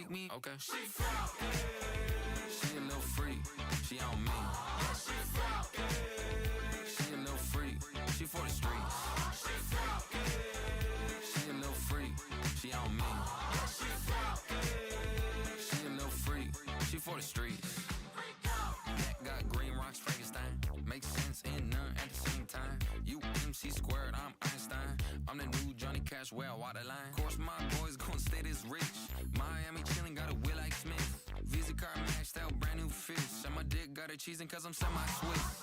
freak me? Okay. She a little freak, she on me. Yeah, she a little freak, she for the streets. She a little freak, she on me. Yeah, she a little freak, she for the streets. Neck got green rocks, Frankenstein. Makes sense and none at the same time. You MC squared, I'm Einstein. I'm the new Johnny Cash, well, waterline. Of course, my boys gon' stay this rich. Miami chillin', got a Will like Smith. Visa card maxed out, brand new fish. And my dick got her cheesing cause I'm semi-Swiss.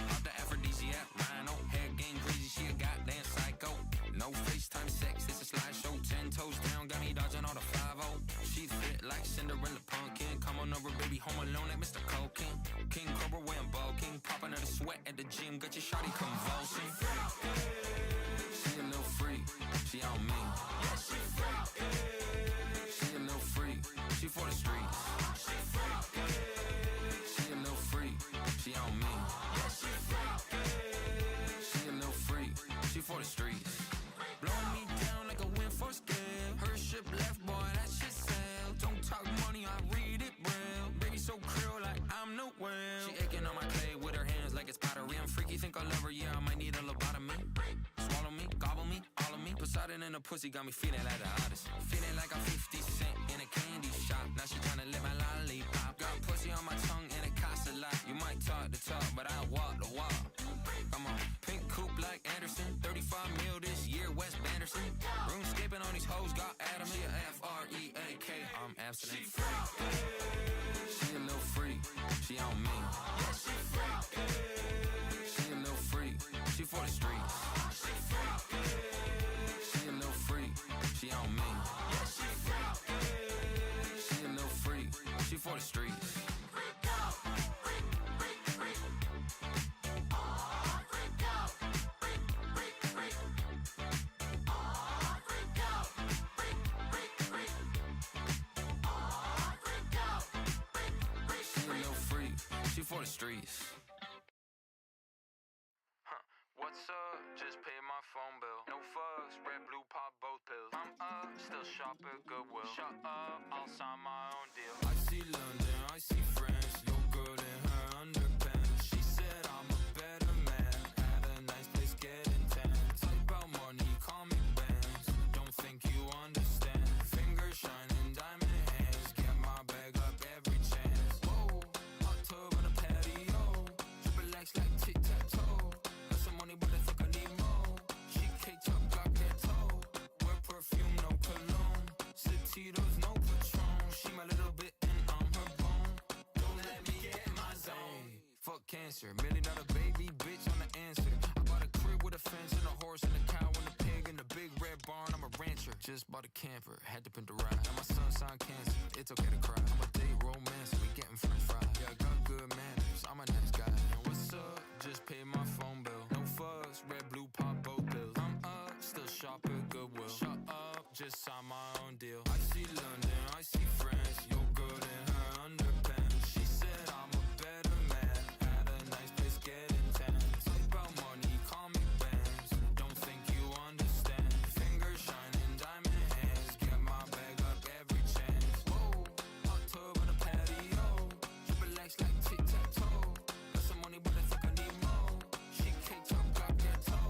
Off the aphrodisiac, rhino, head game crazy, she a goddamn psycho. No FaceTime sex, it's a slideshow. 10 toes down, got me dodging all the 5-0. She fit like Cinderella pumpkin. Come on over, baby, home alone like Mr. Coking. King Cobra wearing bulking. Popping out the sweat at the gym, got your shawty convulsing. She a little freak, she on me. Yeah, she a little freak, she for the streets. She a little freak, she on me. Yeah, she a little freak, she for the streets. Blowing me down like a wind force gale. Her ship left, boy, that shit sail. Don't talk money, I read it braille. Baby so krill like I'm no whale. She aching on my clay with her hands like it's pottery. I'm freaky, think I love her, yeah, I might need a lobotomy. Swallow me, gobble me, all of me. Poseidon in the pussy got me feeling like the Odyssey. Feeling like I'm 50 Cent in a candy shop. Now she tryna lick my lollipop. Got pussy on my tongue and it costs a lot. You might talk the talk, but I walk the walk. Come on, pink coupe like Anderson. 35 mil this year, West Banderson. RuneScaping on these hoes, got Adam. She a F-R-E-A-K, I'm abstinent. She a little freak, she on me. Yeah, she a little freak, she for the streets. She a little freak, she on me. Yeah, she a little freak, she for the streets. She for the streets. What's up? Just paid my phone bill. No fucks, red, blue, pop, both pills. I'm up, still shop at Goodwill. Shut up, I'll sign my own deal. I see London, I see France. You're good in her underpants. She said I'm a better man. At a nice place, getting tan. Talk about money, call me bands. Don't think you understand. Fingers shining, diamond hands. Get my bag up every chance. Whoa, hot tub on a patio. Triple X like tic-tac-toe. Got some money, but I think I need more. She K-top, got ghetto. Wear perfume, no cologne. Satitos, no Patron. She my little bit and I'm her bone. Don't let me get in my zone. Fuck cancer, $1 million baby, bitch, I'm the answer. I bought a crib with a fence and a horse and a cow and a pig and a big red barn. I'm a rancher. Just bought a camper, had to pin the ride. And my son signed cancer, it's okay to cry. I'm a date romance, we getting french fries. Yeah, I got good manners, I'm a nice guy. And what's up? Just paid my phone bill. No fucks, red, blue, pop, both bills. I'm up, still shop at Goodwill. Shut up, just signed my own deal. I see London, I see France. You're good in her underpants. She said I'm a better man. At a nice place, getting tan. Talk about money, call me bands. Don't think you understand. Fingers shining, diamond hands. Get my bag up every chance. Whoa, hot tub on a patio. Triple X like tic-tac-toe. Got some money, but I think I need more. She K-top, got ghetto.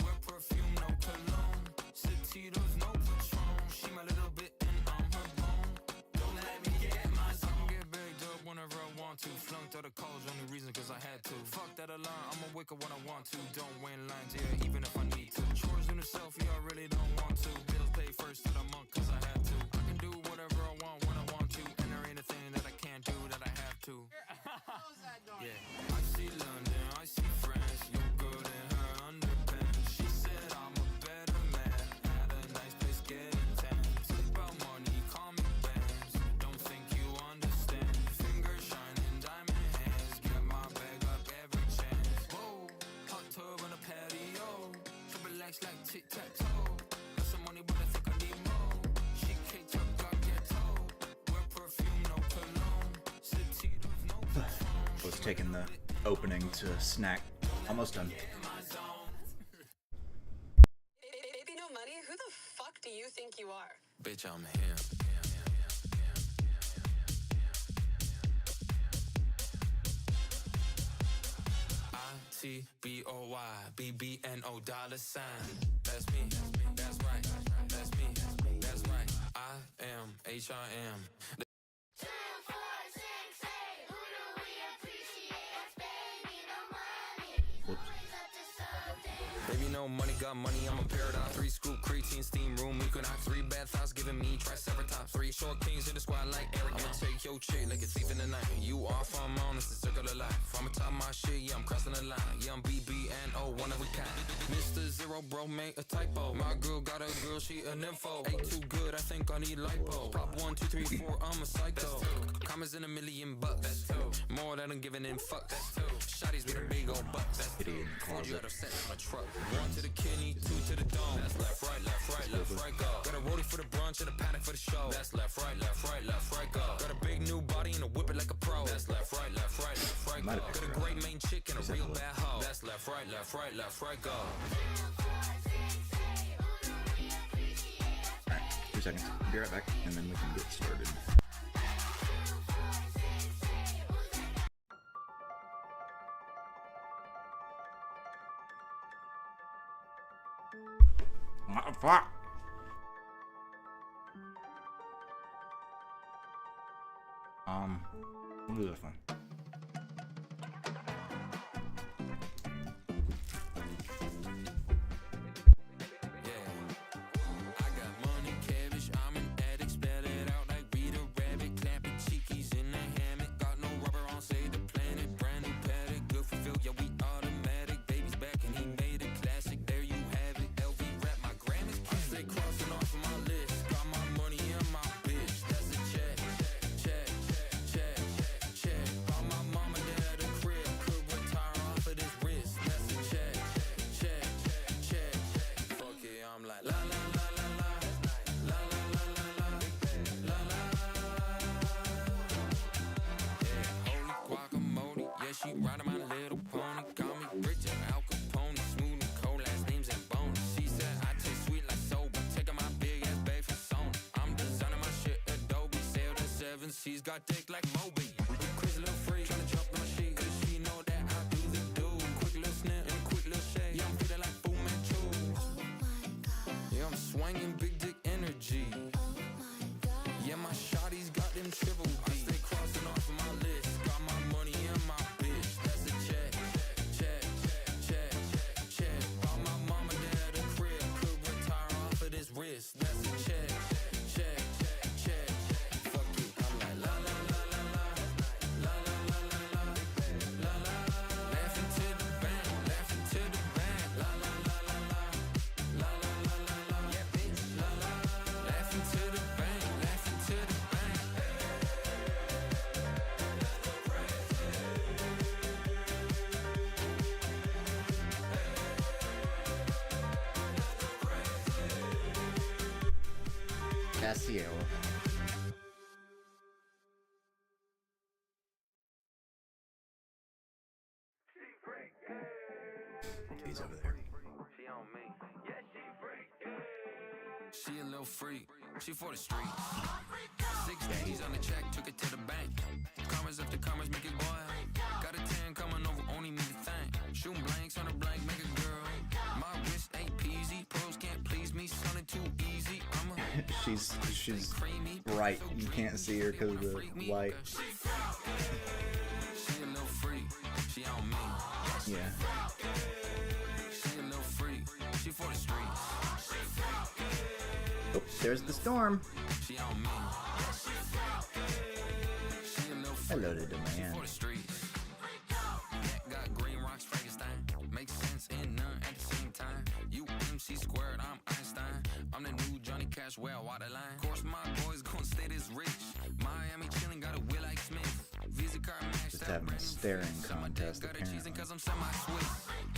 Wear perfume, no cologne. Satitos, no Patron. She my little bit and I'm her bone. Don't let me get my zone. I can get bagged up whenever I want to. Flunked out of college, only reason cause I had to. Fuck that alarm, I'ma wake up when I want to. Don't win lines, yeah, even if I need to. Chores in itself, yeah, I really don't want to. Bills pay first to the month cause I had to. I can do whatever I want when I want to. And there ain't a thing that I can't do that I have to. Yeah, I see London, I see France. You're good in her underpants. She said I'm a better man. At a nice place, getting tan. Talk about money, call me bands. Don't think you understand. Fingers shining, diamond hands. Get my bag up every chance. Whoa, hot tub on a patio. Triple X like tic-tac-toe. Got some money, but I think I need more. She K-top, got ghetto. Wear perfume, no cologne. Satitos, no Patron. Was taking the opening to snack. Almost done. Baby, no money? Who the fuck do you think you are? Bitch, I'm him. TBOYBBNO $sign. That's me. That's right. That's me. That's right. I am HIM. Baby, no money, got money, I'm a paradise. 3 scoop, creatine, steam room, equinox. 3 bad thoughts giving me triceratops. 3 short kings in the squad like Eric. I'ma take your chick like a thief in the night. You off, I'm on, it's the circle of life. I'm on top of my shit, yeah, I'm crossing the line. Yeah, I'm BBNO, one of a kind. Mr. Zero, bro, made a typo. My girl got a girl, she a nympho. Ain't too good, I think I need lipo. Prop 1, 2, 3, 4, I'm a psycho. Commas in $1 million. More than I'm giving in fucks. Shotties with a big old bucks. Called you out of set on a truck. 1 to the kidney, 2 to the dome. That's left, right, left, right, left, right, go. Got a rollie for the brunch and a paddock for the show. That's left, right, left, right, left, right, go. Got a big new body and a whip it like a pro. That's left, right, left, right, left, right, go. Got a great main chick and a real bad hoe. That's left, right, left, right, left, right, go. Alright, 2 seconds. Be right back, and then we can get started. Fuck. We'll do this one. She riding my little pony, call me Richard Al Capone, smooth and cold, last names and bones. She said I taste sweet like soap, taking my big ass babe for Sony. I'm designing my shit Adobe, sailed the 7 seas, got dick like Moby. Crazy little freak, tryna jump on my sheet, cause she know that I do the do. Quick little snip and a quick little shake, yeah, I'm feeling like Fu Manchu. Oh my God. Yeah, I'm swinging big dick energy. Oh my God. Yeah, my shawty's got them triple D. I stay crossing off of my list, got my money in my wrist, that's a check, check, check. Fuck it, I'm like la la la la la, la la la la la, la la. Laughing to the bank, laughing to the bank, la la la la la, la la la la la, yeah bitch, la la. Laughing to the bank, laughing to the bank. Casio. He's over there. She on me. Yeah, she a little freak. She for the street. 6 days on the check, took it to the bank. Commas after commas, make it boy. Got a 10 coming over, only me to thank. Shooting blanks on a blank, make a girl. My wrist ain't peasy. Pros can't please me, sounding too easy. I'm a she's bright. You can't see her because of the light. She a little freak. She on me. Yeah. She a little freak. She for the streets. Oh, there's the storm. She on me. She a little freak. Hello to demand. She for the streets. Got green rocks, Frankenstein. Makes sense in none at the same time. You MC squared, I'm Einstein. I'm the new Johnny Cash, well, waterline. Of course, my boys gon' stay this rich. Miami chillin', got a Will like Smith. Visa card match. Just having a staring contest, got a cheese apparently. cause I'm semi-Swiss.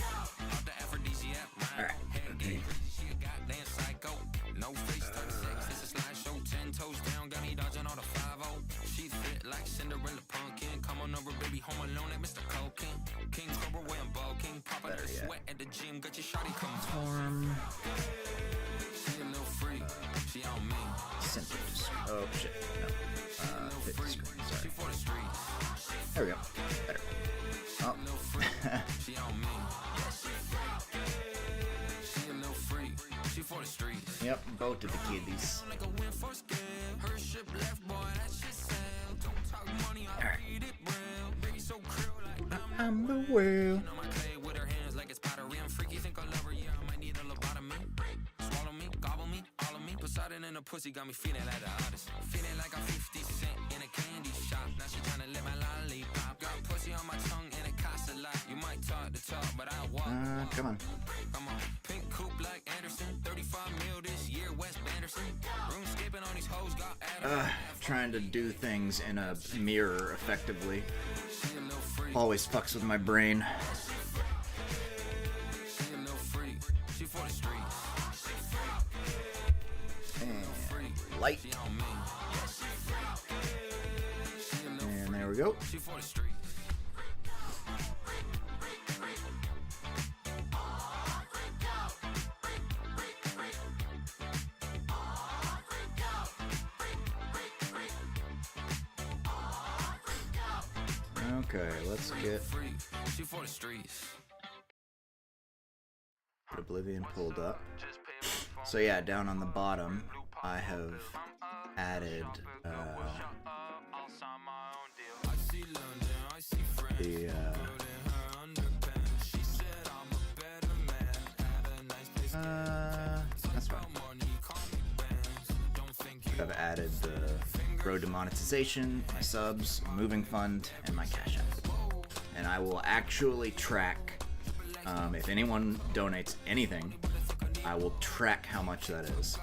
Off the aphrodisiac, Alright. she a goddamn psycho. No face, 36, it's a slideshow. 10 toes down, got me dodging all the 5-0. She fit like Cinderella pumpkin. Come on over, baby, home alone at Mr. Cokin. King Cobra wearing bulking. Popping the sweat at the gym, got your shawty come Storm. She a little freak, she on me. Symptoms. Oh shit. No. Hit the screen. She Sorry. for the streets. There we go. Better. Oh. She on me. Yep, both of the kiddies. Alright. I'm the world. And a pussy got me feeling like the artist. Feeling like I'm 50 cent in a candy shop. Now she tryna lick my lollipop. Got pussy on my tongue and it costs a lot. You might talk the talk, but I walk. Come on. Come on. Pink coupe like Anderson. 35 mil this year, West Anderson. Roomscaping on these hoes got Adam. Trying to do things in a mirror effectively always fucks with my brain. She a little freak. She for the streets. Light. And there we go. Okay, let's get Oblivion pulled up. So yeah, down on the bottom, I have added the that's fine. I've added the road to monetization, my subs, moving fund, and my cash app. And I will actually track if anyone donates anything, I will track how much that is.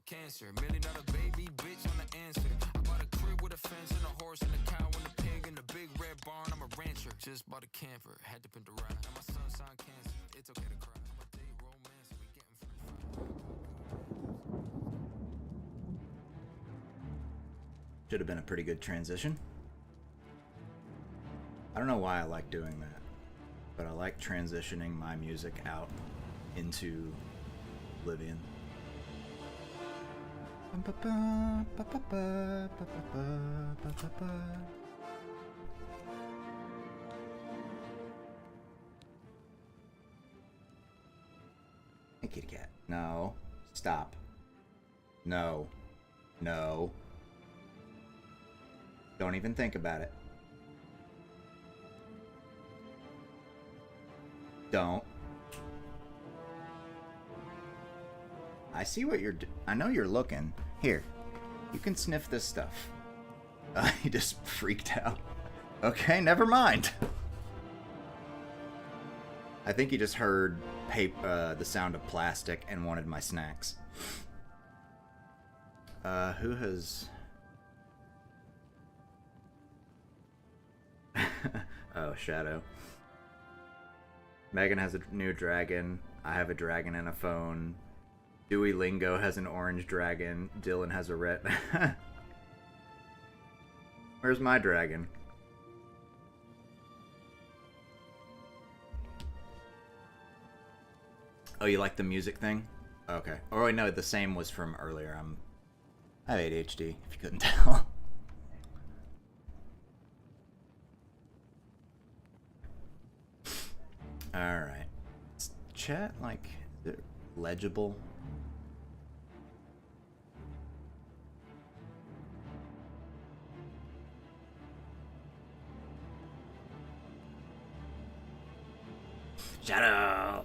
Cancer, $1 million baby bitch on the answer. I bought a crib with a fence and a horse and a cow and a pig and a big red barn. I'm a rancher. Just bought a camper, had to pin the ride. Now my son signed cancer. It's okay to cry. I'm a date romance. We getting free. Should have been a pretty good transition. I don't know why I like doing that, but I like transitioning my music out into Oblivion. Hey, kitty cat. No. Stop. No. No. Don't even think about it. Don't. I see what you're I know you're looking. Here. You can sniff this stuff. He just freaked out. Okay, never mind. I think he just heard the sound of plastic and wanted my snacks. Who has... Oh, Shadow. Megan has a new dragon. I have a dragon and a phone. Dewey Lingo has an orange dragon. Dylan has a red. Where's my dragon? Oh, you like the music thing? Okay. Oh, wait, no, the same was from earlier. I have ADHD, if you couldn't tell. Alright. Is chat, like, is it legible? Shadow!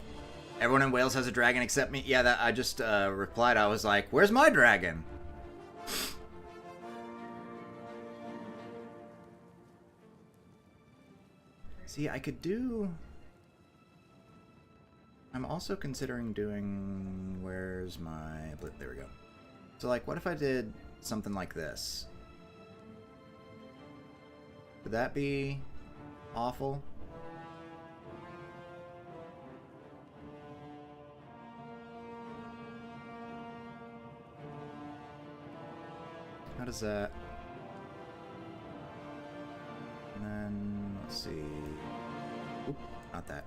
Everyone in Wales has a dragon except me. Yeah, that I just replied. I was like, where's my dragon? See, I could do... I'm also considering doing... Where's my... There we go. So, like, what if I did something like this? Would that be awful? How does that... And then, let's see... Oop, not that.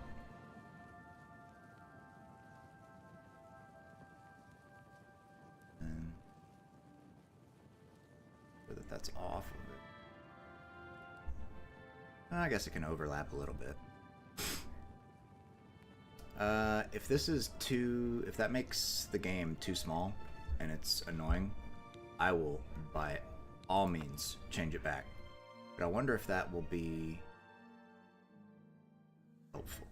And... So that's off of it. I guess it can overlap a little bit. If this is if that makes the game too small and it's annoying, I will, by all means, change it back. But I wonder if that will be helpful.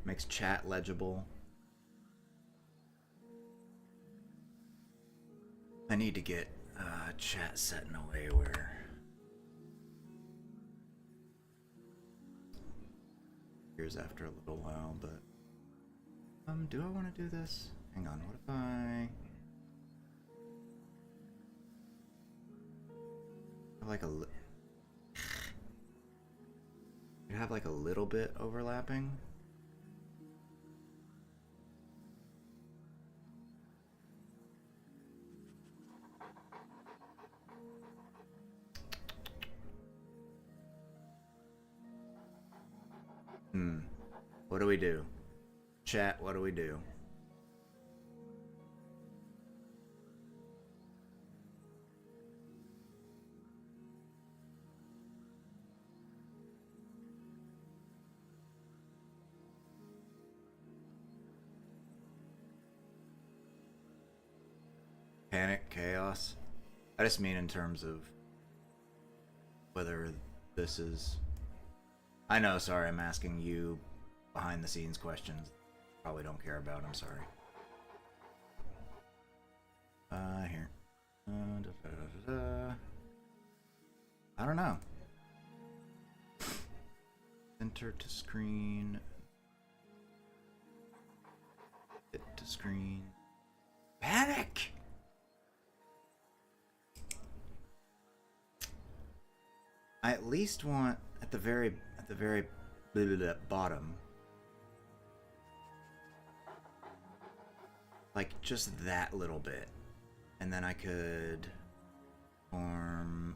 Makes chat legible. I need to get chat set in a way where appears after a little while, but do I want to do this? Hang on, what if I like you have like a little bit overlapping? What do we do? Chat, what do we do? Panic, chaos? I just mean in terms of whether this is... I know, sorry, I'm asking you behind the scenes questions. Probably don't care about, I'm sorry. Here. I don't know. Enter to screen. Hit to screen. Panic! I at least want at the very bottom, like just that little bit, and then I could form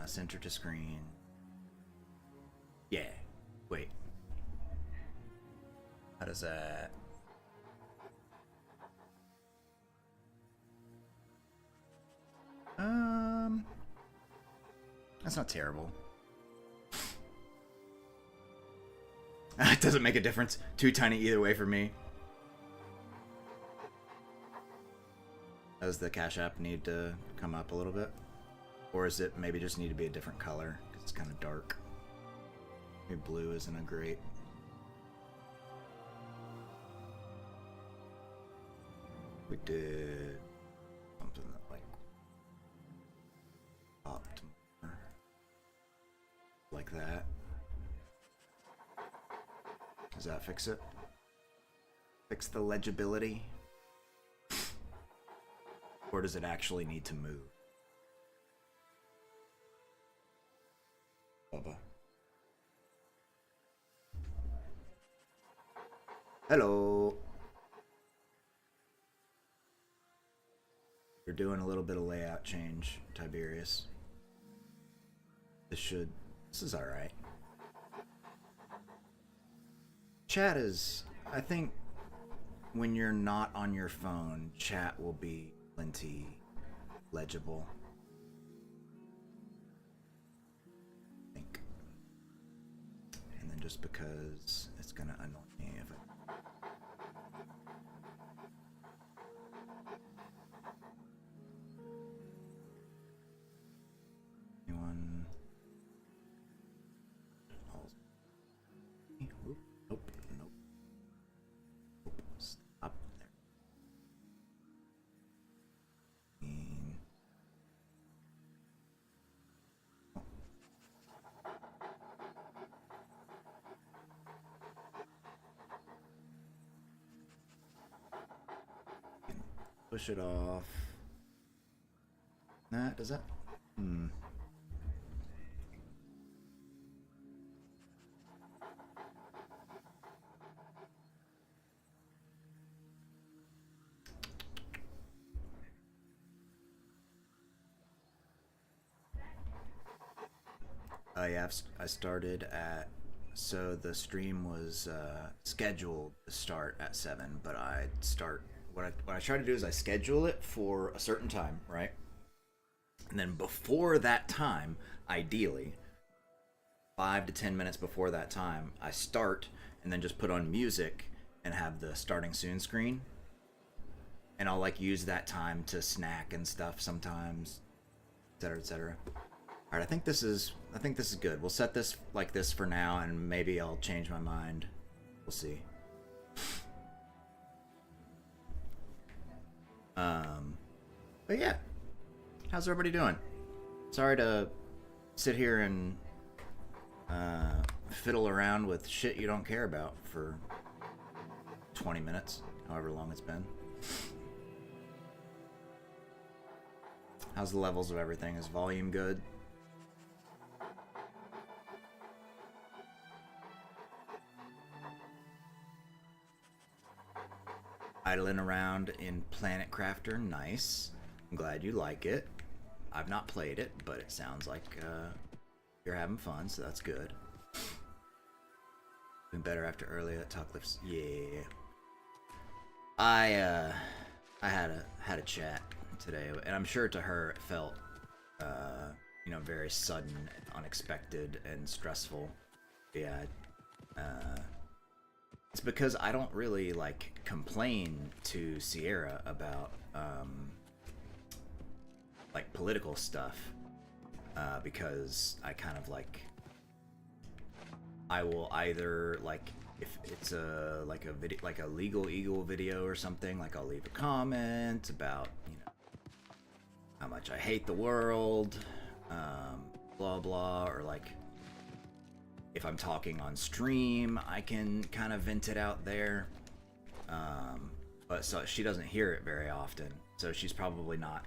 center to screen. Yeah, wait, how does that? That's not terrible. It doesn't make a difference. Too tiny either way for me. Does the Cash App need to come up a little bit? Or is it maybe just need to be a different color? Because it's kind of dark. Maybe blue isn't a great... We did something that like popped more like that. Does that fix it? Fix the legibility? Or does it actually need to move? Bubba. Hello. You're doing a little bit of layout change, Tiberius. This is alright. Chat is, I think, when you're not on your phone, chat will be plenty legible. I think. And then just because it's gonna annoy me if it... Anyone? Nope. Nope. Stop there. Push it off. Nah, does that? Yeah, I started at... So the stream was scheduled to start at 7, but what I try to do is I schedule it for a certain time, right? And then before that time, ideally, 5 to 10 minutes before that time, I start and then just put on music and have the starting soon screen. And I'll like use that time to snack and stuff sometimes, etc., etc. All right, I think this is good. We'll set this like this for now, and maybe I'll change my mind. We'll see. But yeah, how's everybody doing? Sorry to sit here and fiddle around with shit you don't care about for 20 minutes, however long it's been. How's the levels of everything? Is volume good? Idling around in Planet Crafter, nice. I'm glad you like it. I've not played it, but it sounds like you're having fun, so that's good. Been better after earlier at Talk Lifts. Yeah. I had a chat today, and I'm sure to her it felt very sudden and unexpected and stressful. Yeah. It's because I don't really like complain to Sierra about like political stuff, because I kind of like, I will either like, if it's a video, like a legal eagle video or something, like I'll leave a comment about how much I hate the world, blah blah, or like if I'm talking on stream, I can kind of vent it out there. But so she doesn't hear it very often, so she's probably not,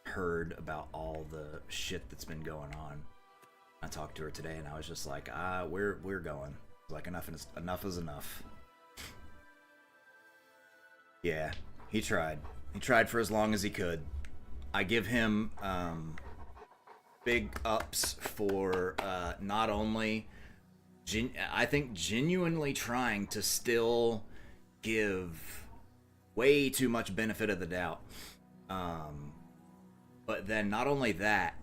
heard about all the shit that's been going on. I talked to her today, and I was just like, we're going. Like enough is enough. Yeah, he tried. He tried for as long as he could. I give him big ups for not only I think genuinely trying to still give way too much benefit of the doubt, but then not only that,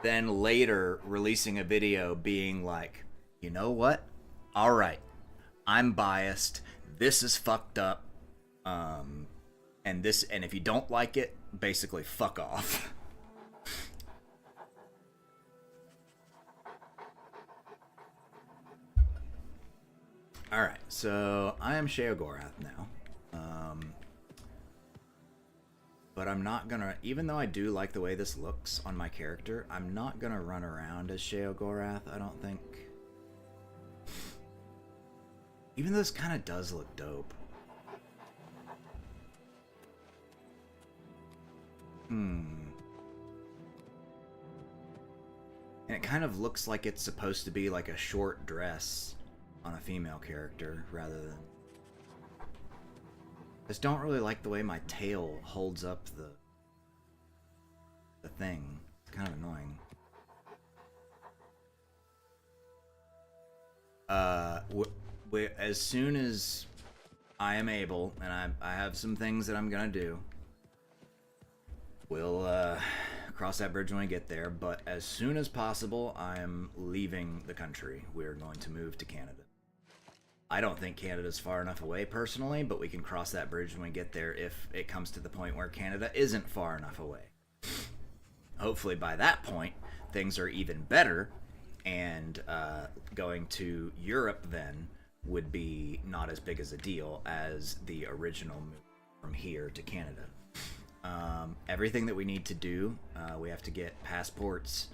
then later releasing a video being like, you know what, alright, I'm biased, this is fucked up, and if you don't like it, basically fuck off. Alright, so I am Sheogorath now. But I'm not gonna, even though I do like the way this looks on my character, I'm not gonna run around as Sheogorath, I don't think. Even though this kind of does look dope. And it kind of looks like it's supposed to be like a short dress on a female character rather than... I just don't really like the way my tail holds up the thing. It's kind of annoying. As soon as I am able, and I have some things that I'm gonna do, we'll cross that bridge when we get there, but as soon as possible, I'm leaving the country. We're going to move to Canada. I don't think Canada's far enough away personally, but we can cross that bridge when we get there if it comes to the point where Canada isn't far enough away. Hopefully by that point, things are even better, and going to Europe then would be not as big as a deal as the original move from here to Canada. Everything that we need to do, we have to get passports,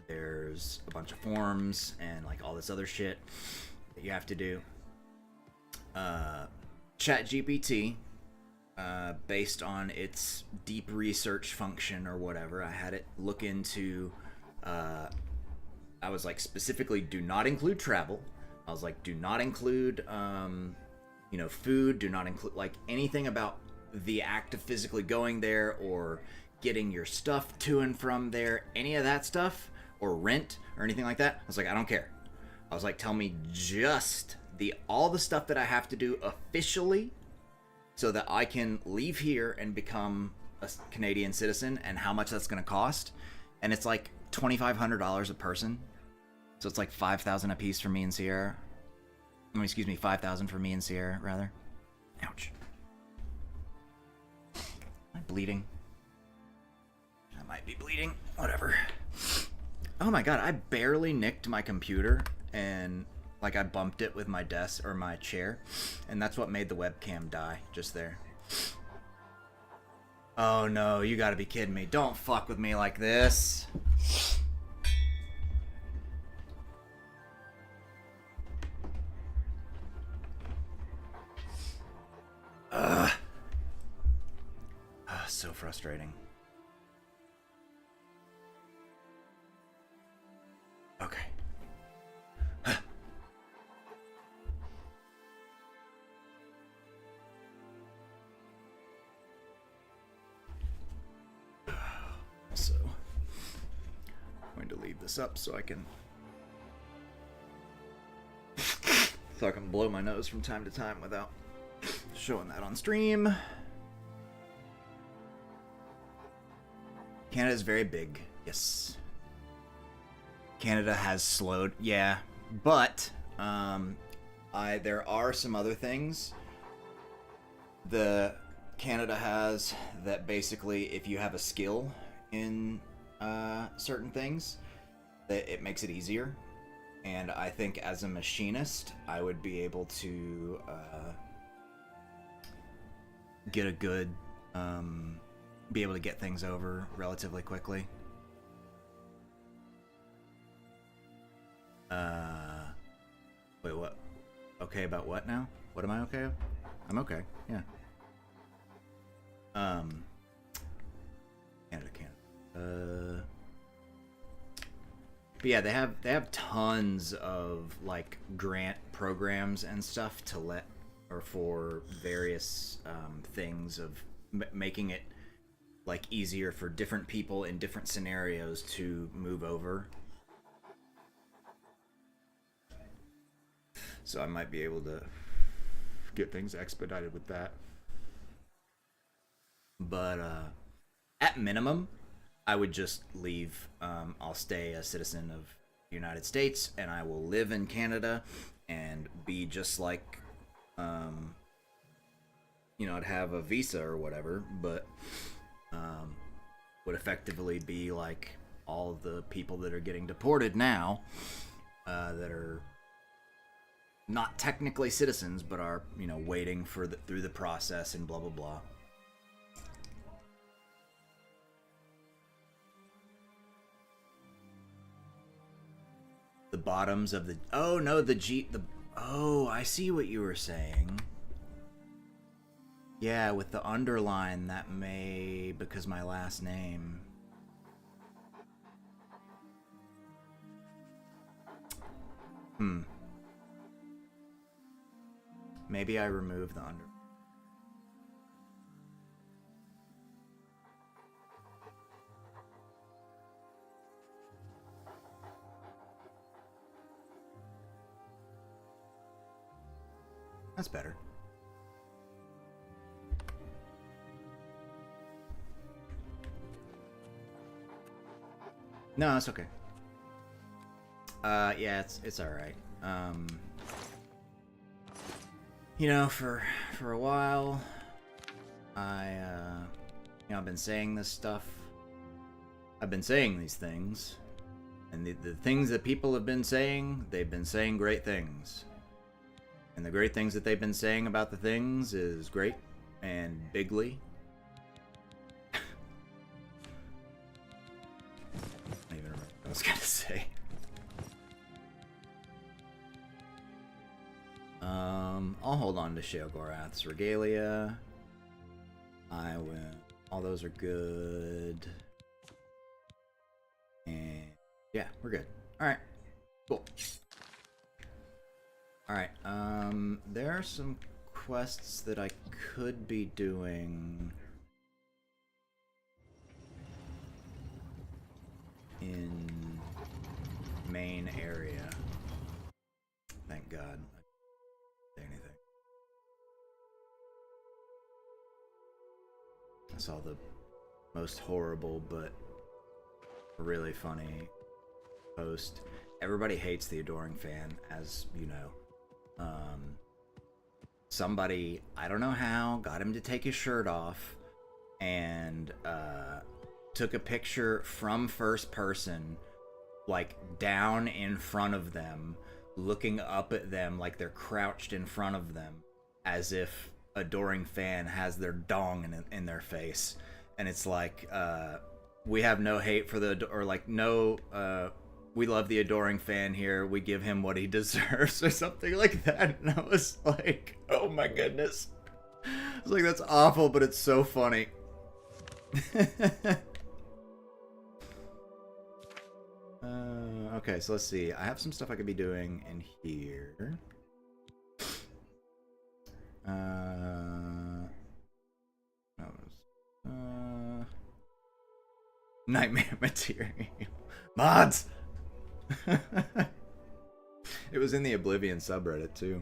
there's a bunch of forms and like all this other shit that you have to do. ChatGPT, based on its deep research function or whatever, I had it look into, I was like, specifically do not include travel. I was like, do not include food, do not include like anything about the act of physically going there or getting your stuff to and from there, any of that stuff, or rent or anything like that. I was like, I don't care. I was like, tell me just all the stuff that I have to do officially so that I can leave here and become a Canadian citizen and how much that's going to cost. And it's like $2,500 a person. So it's like $5,000 a piece for me and Sierra. Excuse me, $5,000 for me and Sierra, rather. Ouch. Am I bleeding? I might be bleeding. Whatever. Oh my god, I barely nicked my computer and like I bumped it with my desk or my chair, and that's what made the webcam die just there. Oh no, you gotta be kidding me. Don't fuck with me like this. Ugh. So frustrating. Okay. So, I'm going to leave this up so I can blow my nose from time to time without showing that on stream. Canada's very big. Yes. Canada has slowed, yeah, but there are some other things the Canada has that basically, if you have a skill in certain things, that it makes it easier. And I think as a machinist, I would be able to get a good, be able to get things over relatively quickly. Wait, what? Okay about what now? What am I okay of? I'm okay, yeah. Canada. But yeah, they have tons of like grant programs and stuff to let, or for various things of making it like easier for different people in different scenarios to move over. So I might be able to get things expedited with that. But at minimum, I would just leave. I'll stay a citizen of the United States, and I will live in Canada and be just like, I'd have a visa or whatever, but would effectively be like all the people that are getting deported now, that are not technically citizens, but are, waiting for through the process and blah, blah, blah. The bottoms of the... Oh, no, Oh, I see what you were saying. Yeah, with the underline, that may... Because my last name... Maybe I remove the under... That's better. No, it's okay. Yeah, it's all right. For a while, I've been saying this stuff. I've been saying these things, and the things that people have been saying, they've been saying great things. And the great things that they've been saying about the things is great and bigly. I don't even remember what I was gonna say. I'll hold on to Sheogorath's regalia. I will. All those are good. And yeah, we're good. Alright. Cool. Alright, there are some quests that I could be doing in main area. Thank God. I didn't say anything. I saw the most horrible but really funny post. Everybody hates the Adoring Fan, as you know. Somebody, I don't know how, got him to take his shirt off and took a picture from first person, like down in front of them, looking up at them like they're crouched in front of them, as if Adoring Fan has their dong in their face. And it's like, we have no hate for the, or like, no, we love the Adoring Fan here, we give him what he deserves, or something like that. And I was like, oh my goodness. I was like, that's awful, but it's so funny. Okay, so let's see. I have some stuff I could be doing in here. Nightmare material. Mods! It was in the Oblivion subreddit, too.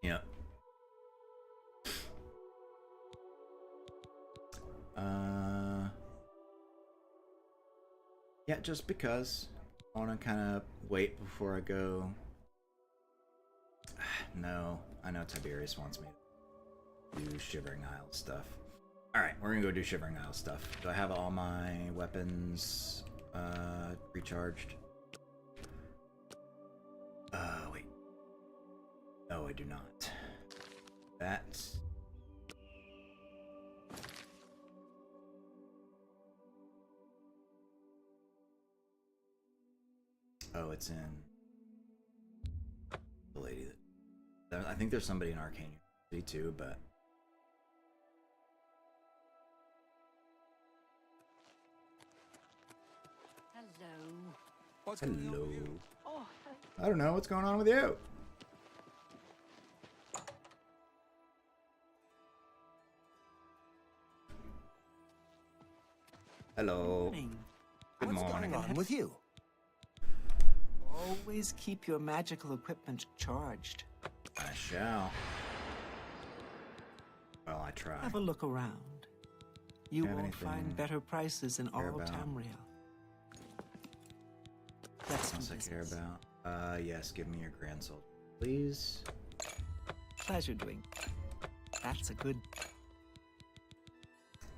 Yep. Yeah, just because I want to kind of wait before I go. No, I know Tiberius wants me to do Shivering Isle stuff. Alright, we're gonna go do Shivering Isle stuff. Do I have all my weapons recharged? Wait. No, I do not. That's... Oh, it's in the lady that... I think there's somebody in Arcane University too, but... Hello. I don't know what's going on with you. Hello. Good morning. What's going on with you? Always keep your magical equipment charged. I shall. Well, I try. Have a look around. You Have won't anything find better prices in all care of about? Tamriel. Let's do Else I care business. about. Yes, give me your grand soul, please. Pleasure doing. That's a good.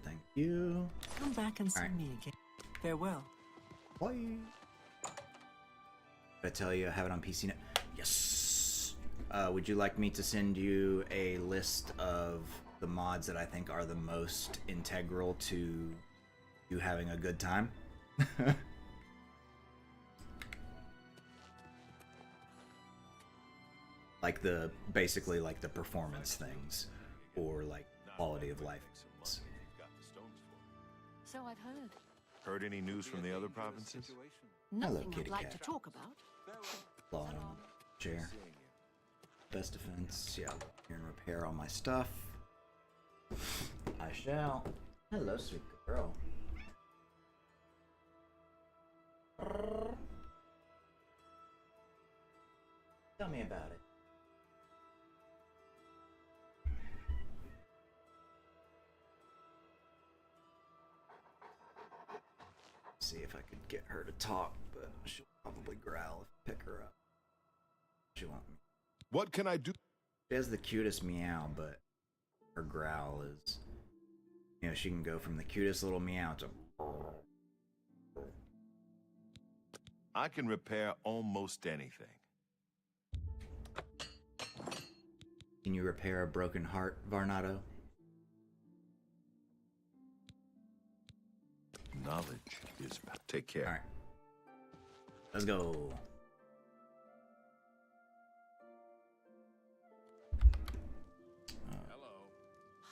Thank you. Come back and see Alright. me again. Farewell. Bye. Did I tell you I have it on PC now? Yes. Would you like me to send you a list of the mods that I think are the most integral to you having a good time? Like basically like the performance things, or like quality of life things. So I've heard. Heard any news from the other provinces? Nothing kitty I'd like cat. to talk about. Law and chair. Best defense. Yeah, here and repair all my stuff. I shall. Hello, sweet girl. Tell me about it. See if I could get her to talk, but she'll probably growl if I pick her up. She won't. What can I do? She has the cutest meow, but her growl is, you know, she can go from the cutest little meow to... I can repair almost anything. Can you repair a broken heart, Varnado? Knowledge is... Take care. Alright. Let's go. Hello.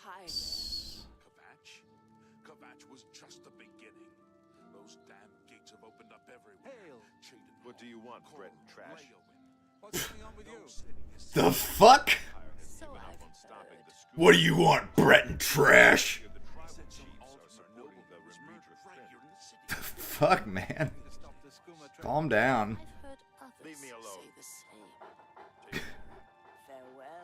Hi. Kvatch was just the beginning. Those damn gates have opened up everywhere. Hail. What do you want, Brett and Trash? What's going on with you? The fuck? So I've heard. What do you want, Brett and Trash? The fuck, man? Calm down. I've heard others Leave me alone. say the same. Farewell.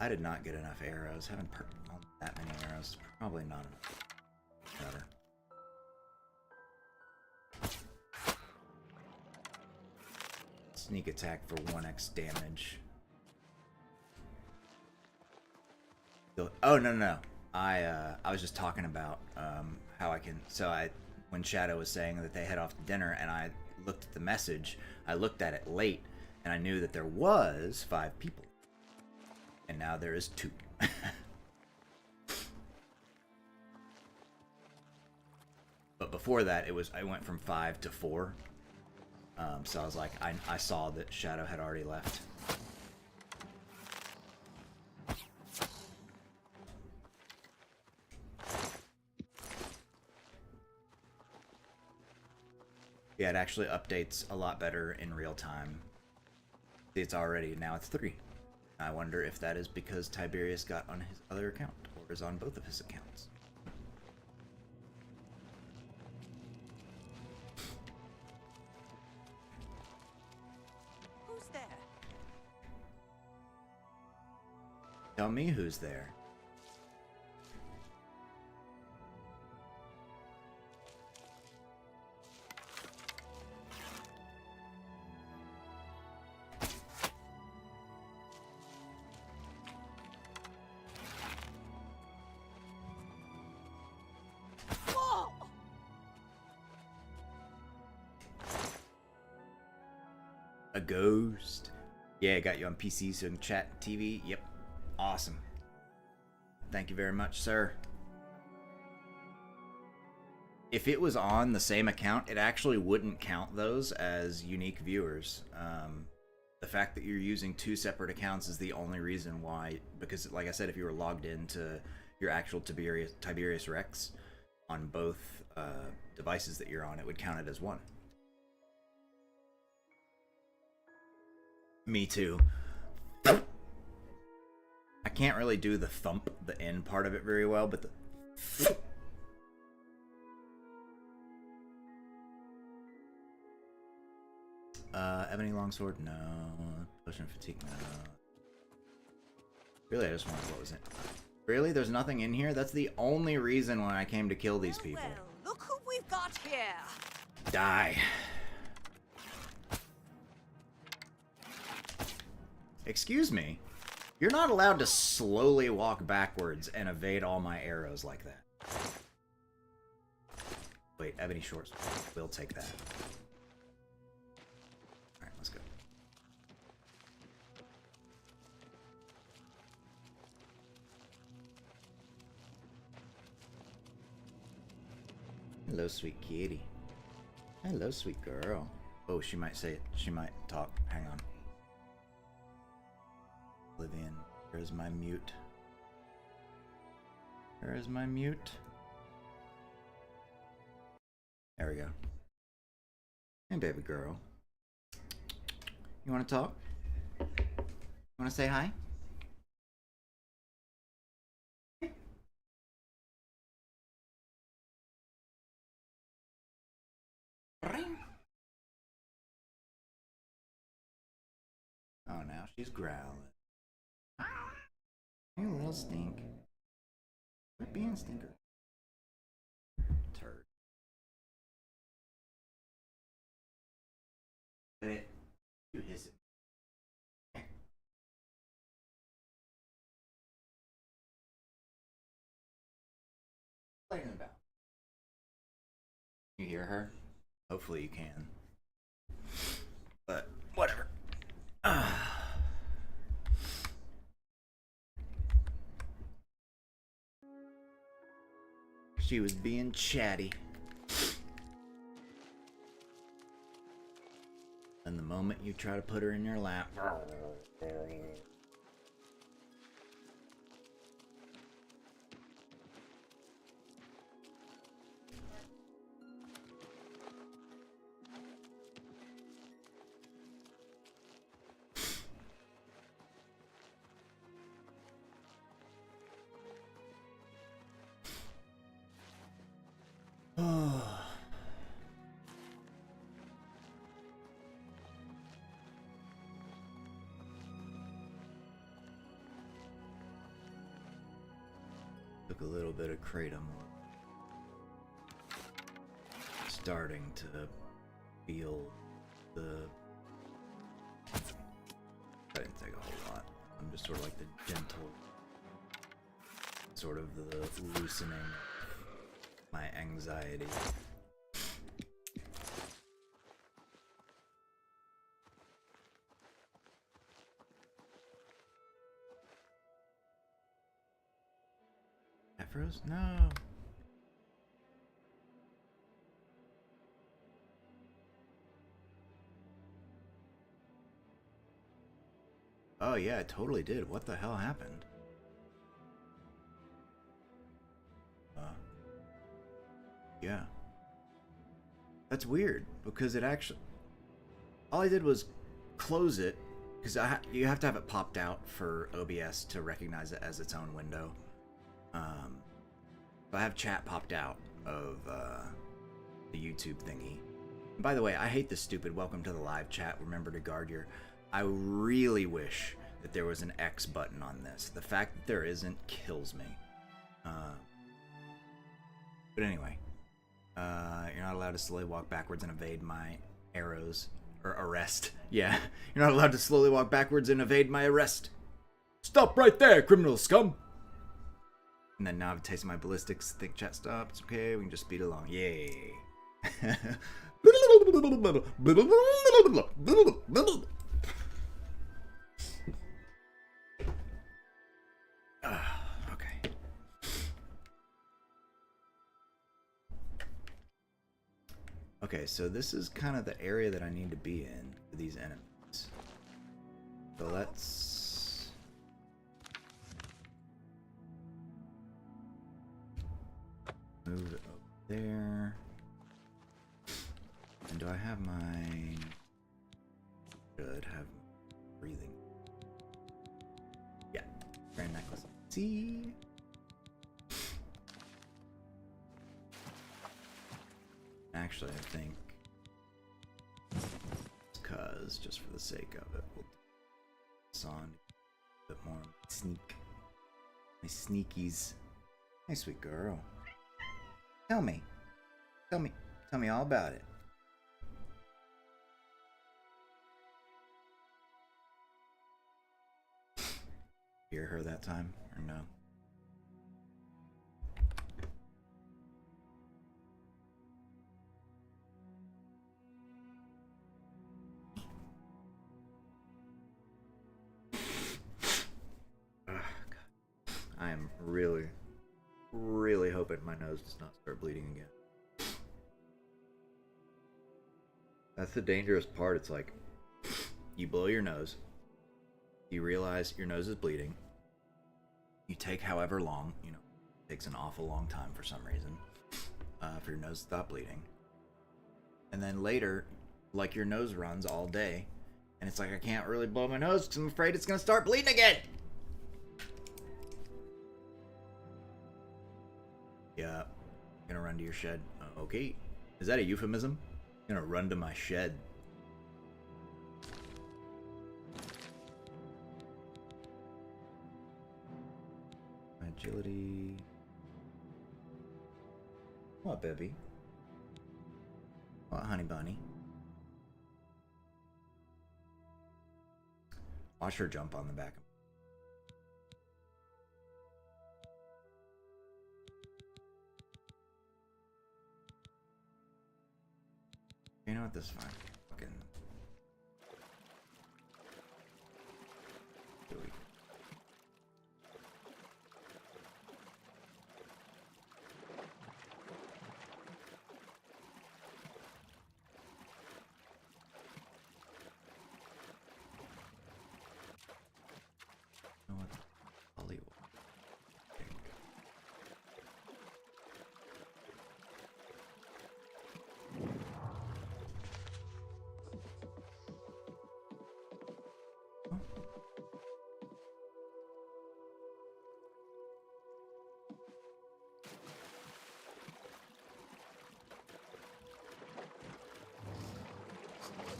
I did not get enough arrows. Haven't that many arrows. Probably not enough. Whatever. Sneak attack for 1x damage. Oh no. I was just talking about how I can. So when Shadow was saying that they head off to dinner, and I looked at the message, I looked at it late, and I knew that there was 5 people, and now there is 2. But before that, I went from 5 to 4. So I was like, I saw that Shadow had already left. Yeah, it actually updates a lot better in real time. See, it's already, now it's 3. I wonder if that is because Tiberius got on his other account, or is on both of his accounts. Who's there? Tell me who's there. A ghost. Yeah, got you on PC, so you can chat TV. Yep. Awesome. Thank you very much, sir. If it was on the same account, it actually wouldn't count those as unique viewers. The fact that you're using 2 separate accounts is the only reason why, because like I said, if you were logged into your actual Tiberius Rex on both devices that you're on, it would count it as 1. Me too. I can't really do the thump, the end part of it very well, but the... Ebony Longsword? No. Potion of Fatigue? No. Really, I just wanted... What was it? Really? There's nothing in here? That's the only reason when I came to kill these people. Well, look who we've got here. Die. Excuse me? You're not allowed to slowly walk backwards and evade all my arrows like that. Wait, Ebony Shorts. We'll take that. Alright, let's go. Hello, sweet kitty. Hello, sweet girl. Oh, she might say it. She might talk. Hang on. Oblivion. Where's my mute? Where is my mute? There we go. Hey, baby girl. You want to talk? You want to say hi? Oh, now she's growling. You little stink. Quit being a stinker. Turd. You hiss it. Complaining about. You hear her? Hopefully you can. But whatever. She was being chatty. And the moment you try to put her in your lap. took a little bit of kratom. Starting to feel the... I didn't take a whole lot. I'm just sort of like the gentle, sort of the loosening my anxiety. Afros? No. Oh yeah, it totally did. What the hell happened? Yeah. That's weird, because it actually... All I did was close it, because you have to have it popped out for OBS to recognize it as its own window. But I have chat popped out of the YouTube thingy. And by the way, I hate this stupid welcome to the live chat, remember to guard your... I really wish that there was an X button on this. The fact that there isn't kills me. But anyway, you're not allowed to slowly walk backwards and evade my arrows. Or arrest. Yeah, you're not allowed to slowly walk backwards and evade my arrest. Stop right there, criminal scum! And then now I've tasted my ballistics. Think chat stops. Okay, we can just speed along. Yay. Okay. Okay, so this is kind of the area that I need to be in for these enemies. So let's... move it up there. And do I have my... should have breathing. Yeah, grand necklace. See? Actually, I think, because just for the sake of it, we'll put on a bit more sneak. My sneakies. Hey, sweet girl. Tell me all about it. Hear her that time, or no? I am really, really hoping my nose does not start bleeding again. That's the dangerous part. It's like, you blow your nose, you realize your nose is bleeding, you take however long, you know, it takes an awful long time for some reason, for your nose to stop bleeding. And then later, like, your nose runs all day, and it's like, I can't really blow my nose because I'm afraid it's going to start bleeding again! Yeah, gonna run to your shed. Okay. Is that a euphemism? Gonna run to my shed. Agility. What, baby? What, honey bunny? Watch her jump on the back of... You know what, this is fine. Fucking... Here we go. You know what? Hollywood. There you go.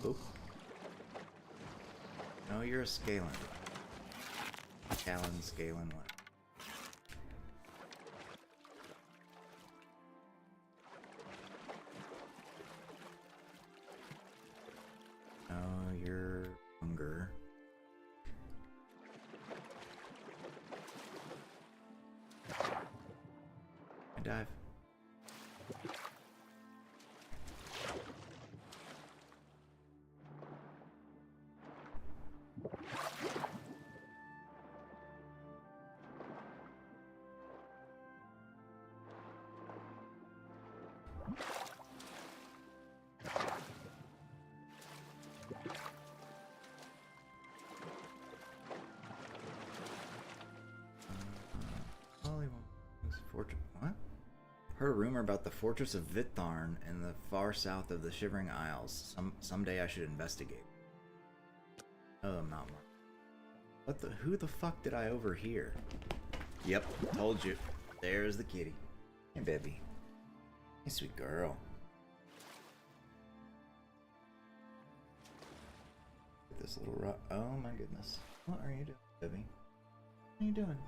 Oop. No, you're a Scalen. Talon, Scalen, what? dive. Fortress. What? Heard a rumor about the Fortress of Vitharn in the far south of the Shivering Isles. Someday I should investigate. Oh, I'm not one. What the? Who the fuck did I overhear? Yep, told you. There's the kitty. Hey, baby. Hey, sweet girl. This little rock. Oh my goodness. What are you doing, baby? What are you doing?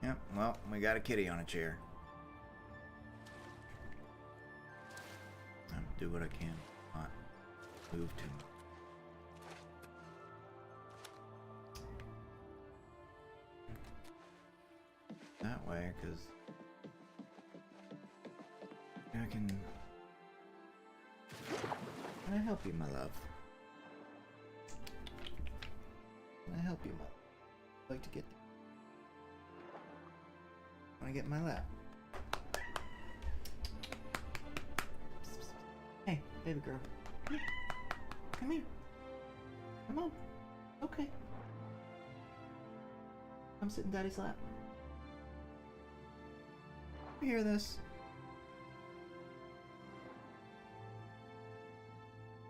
Yep, well, we got a kitty on a chair. I'll do what I can. Not move too much. That way, because I can... Can I help you, my love? Can I help you, my love? I'd like to get... I want to get in my lap. Hey, baby girl. Come here. Come here. Come on. Okay. Come sit in daddy's lap. You hear this?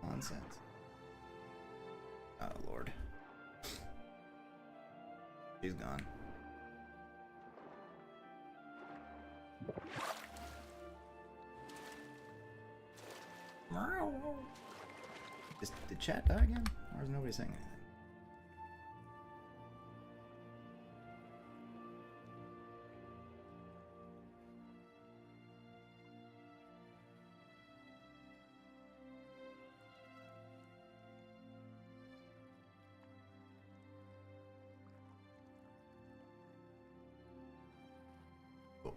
Nonsense. Oh, Lord. She's gone. Did chat die again? Or is nobody saying anything? Cool.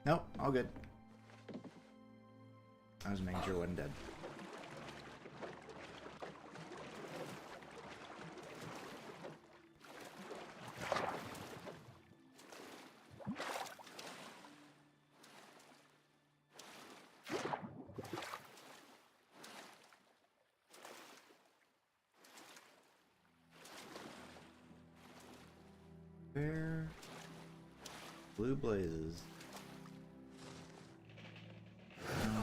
Nope, all good. I was making sure I wasn't dead. Where? Blue blazes. No.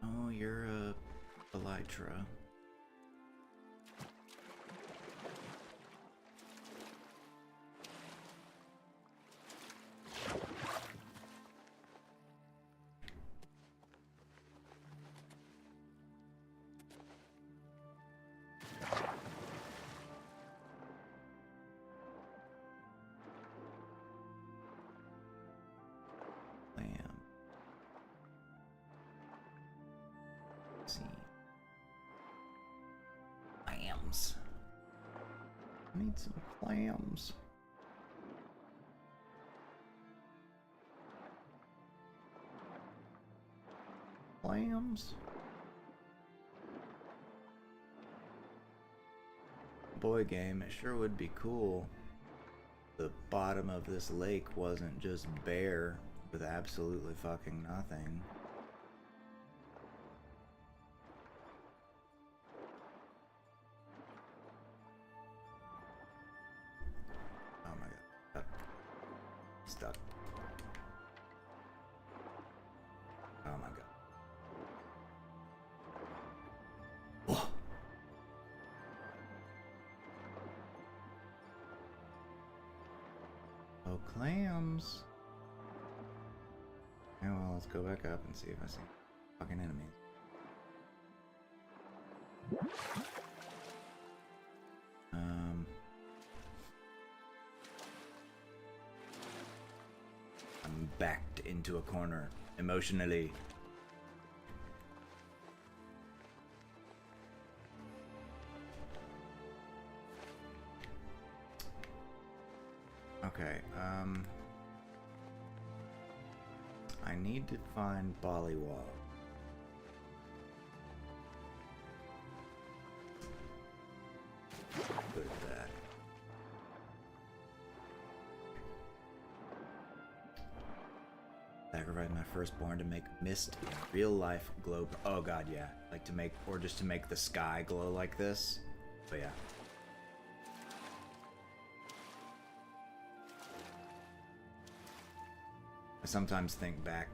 Oh, you're a Elytra. Clams. I need some clams. Clams. Boy game, it sure would be cool. The bottom of this lake wasn't just bare with absolutely fucking nothing. clams. Yeah, well, let's go back up and see if I see fucking enemies. I'm backed into a corner emotionally. Okay, I need to find Bollywog. Good at that. Sacrifice my firstborn to make mist in real life glow. Oh god, yeah. Like to make, or just to make the sky glow like this. But yeah. I sometimes think back,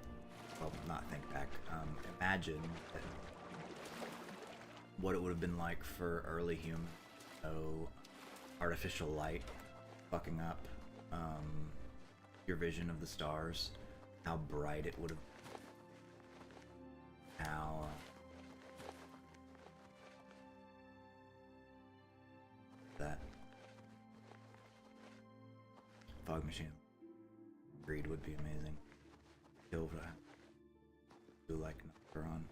well, not think back, imagine that what it would have been like for early humans. So, artificial light fucking up your vision of the stars, how bright it would have, how that fog machine breed would be amazing. Silva, do like Necron.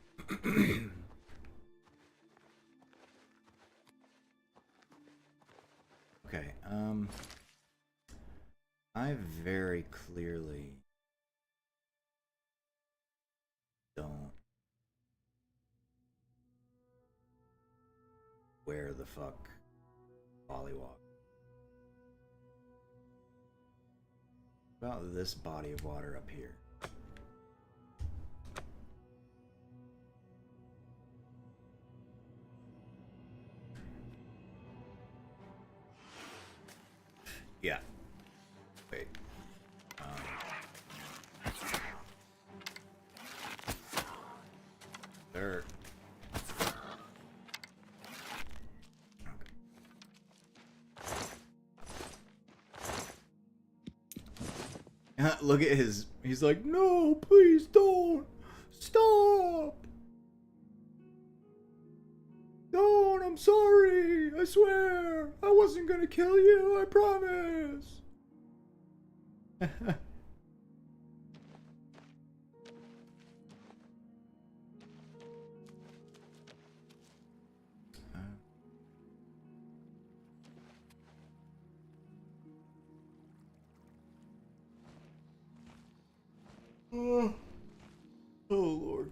Okay, I very clearly don't where the fuck Bollywog. About this body of water up here. Yeah. Wait. Dirt. Okay. Look at his. He's like, no, please don't. Stop. Don't. I'm sorry. I swear. I wasn't gonna kill you. I promise. Oh Lord.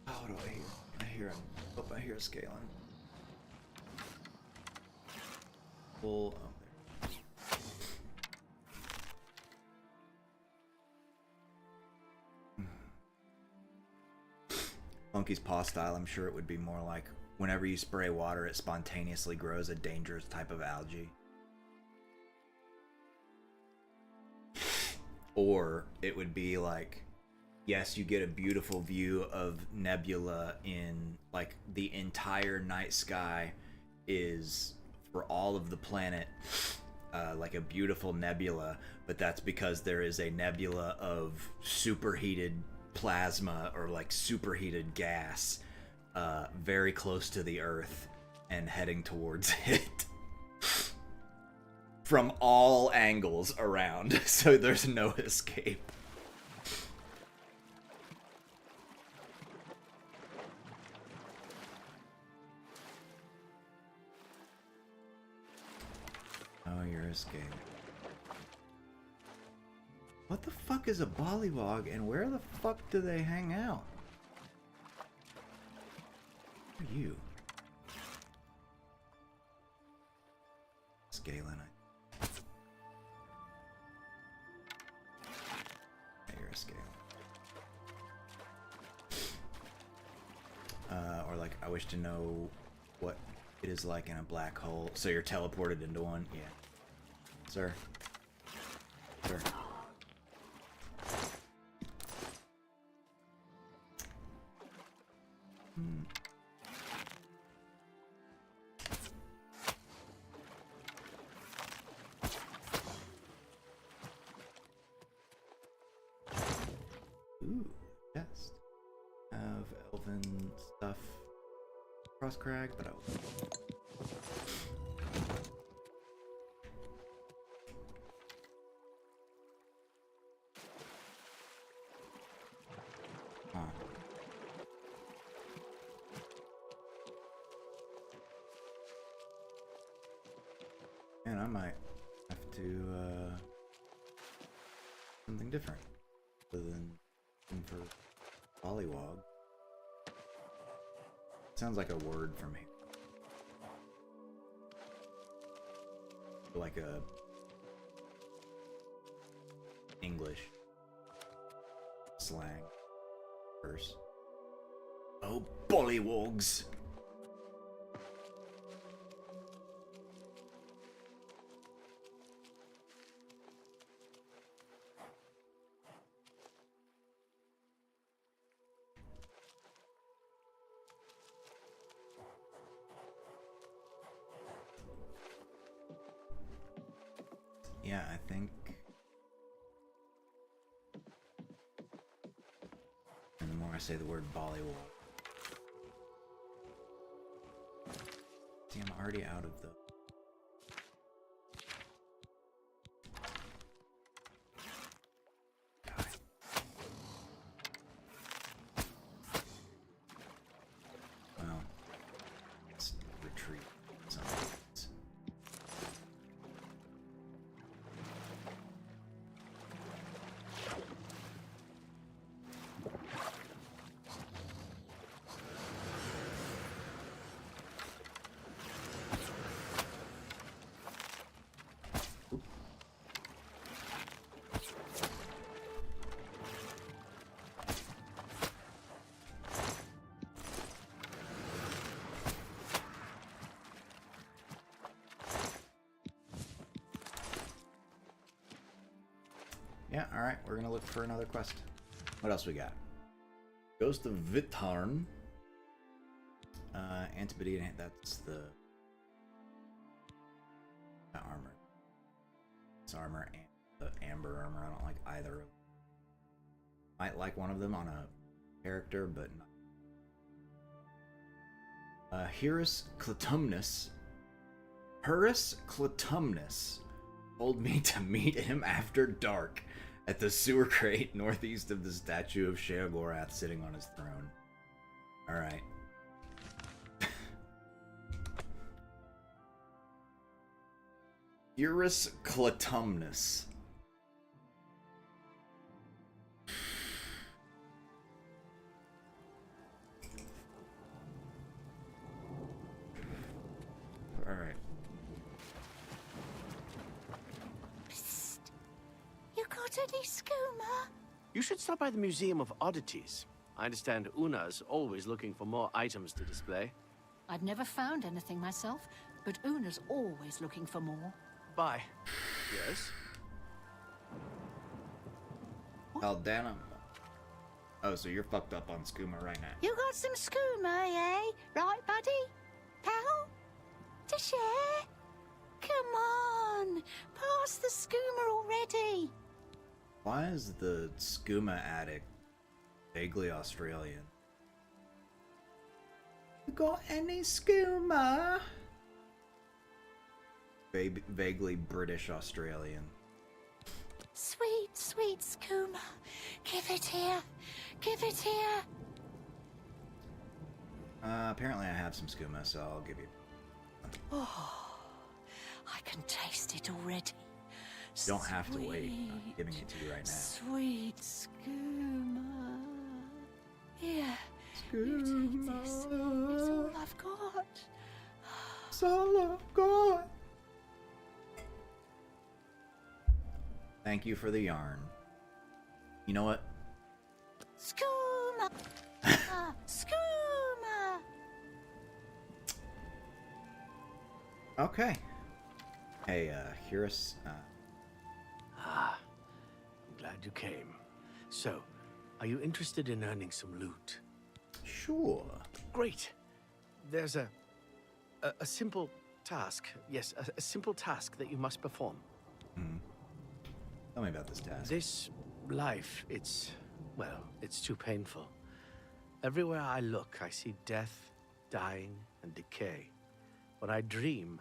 Oh, what do I hear? I hear him. Oh, I hear a scaling. Full. Oh, there. Funky's paw style, I'm sure it would be more like whenever you spray water, it spontaneously grows a dangerous type of algae. Or it would be like, yes, you get a beautiful view of nebula in, like, the entire night sky is, for all of the planet, like a beautiful nebula, but that's because there is a nebula of superheated plasma or like superheated gas very close to the Earth and heading towards it. From all angles around, so there's no escape. Oh, you're escaping. What the fuck is a Bollywog, and where the fuck do they hang out? Who are you? Scaling it. You're a scale. Or like, I wish to know what it is like in a black hole. So you're teleported into one? Yeah. Sir. Sir. of elven stuff across Crag, but I will. Huh. And I might have to something different other than for pollywog. Sounds like a word for me. Like a English slang verse. Oh, bollywogs! Yeah, I think. And the more I say the word Bollywood. See, I'm already out of the. Die. Well, let's retreat. Yeah, alright, we're gonna look for another quest. What else we got? Ghost of Vitharn. Antibodian, that's the armor. It's armor and the amber armor. I don't like either of them. Might like one of them on a character, but not. Hyrus Clytumnus. Hyrus Clytumnus told me to meet him after dark at the sewer crate northeast of the statue of Sheogorath sitting on his throne. Alright. Hyrus Clytumnus. Alright. You got any skooma? You should stop by the Museum of Oddities. I understand Una's always looking for more items to display. I've never found anything myself, but Una's always looking for more. Bye. Yes? Aldana. Oh, so you're fucked up on skooma right now. You got some skooma, eh? Right, buddy? Pal? To share? Come on, pass the skooma already. Why is the skooma addict vaguely Australian? You got any skooma? Vaguely British Australian. Sweet, sweet skooma. Give it here. Give it here. Apparently I have some skooma, so I'll give you. Oh, I can taste it already. You don't have to wait. I'm giving it to you right now. Sweet skooma. Here. Skooma. You take this. It's all I've got. It's all I've got. Thank you for the yarn. You know what? Skooma. Skooma. Okay. Hey, Hyrus, I'm glad you came. So, are you interested in earning some loot? sure. Great. There's a simple task. Yes, a simple task that you must perform. Tell me about this task. This life, it's too painful. Everywhere I look, I see death, dying, and decay. When I dream,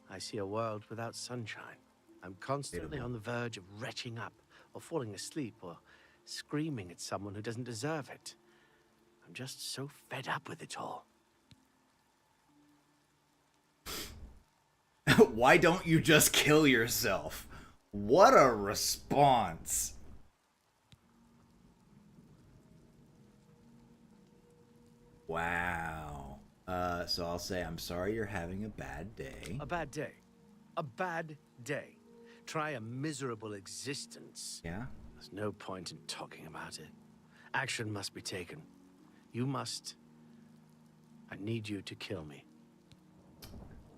I see a world without sunshine. I'm constantly on the verge of retching up, or falling asleep, or screaming at someone who doesn't deserve it. I'm just so fed up with it all. Why don't you just kill yourself? What a response. Wow. So I'll say I'm sorry you're having a bad day. A bad day. A bad day. Try a miserable existence. Yeah? There's no point in talking about it. Action must be taken. You must. I need you to kill me.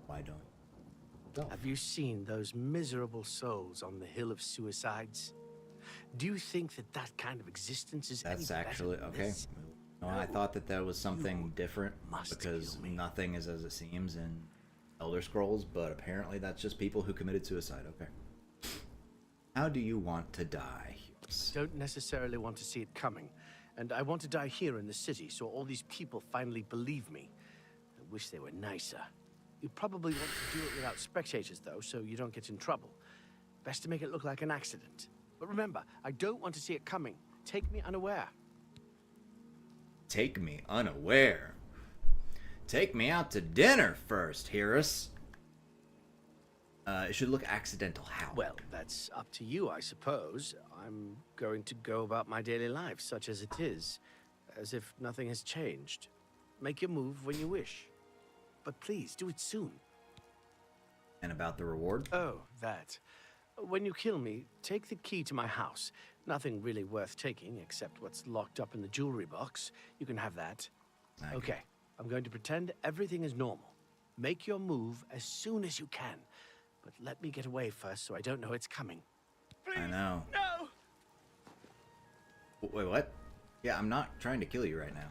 Why don't? Have you seen those miserable souls on the Hill of Suicides? Do you think that that kind of existence is That's any better actually than okay. this? No, I thought that that was something different must because kill me. nothing is as it seems in Elder Scrolls, but apparently that's just people who committed suicide. Okay. How do you want to die? Don't necessarily want to see it coming, and I want to die here in the city so all these people finally believe me. I wish they were nicer. You probably want to do it without spectators, though, so you don't get in trouble. Best to make it look like an accident. But remember, I don't want to see it coming. Take me unaware. Take me unaware. Take me out to dinner first, Hirus. It should look accidental. How? Well, that's up to you, I suppose. I'm going to go about my daily life, such as it is, as if nothing has changed. Make your move when you wish. But please, do it soon. And about the reward? Oh, that. When you kill me, take the key to my house. Nothing really worth taking, except what's locked up in the jewelry box. You can have that. Okay, I'm going to pretend everything is normal. Make your move as soon as you can. But let me get away first so I don't know it's coming. Please, I know. No! Wait, what? Yeah, I'm not trying to kill you right now.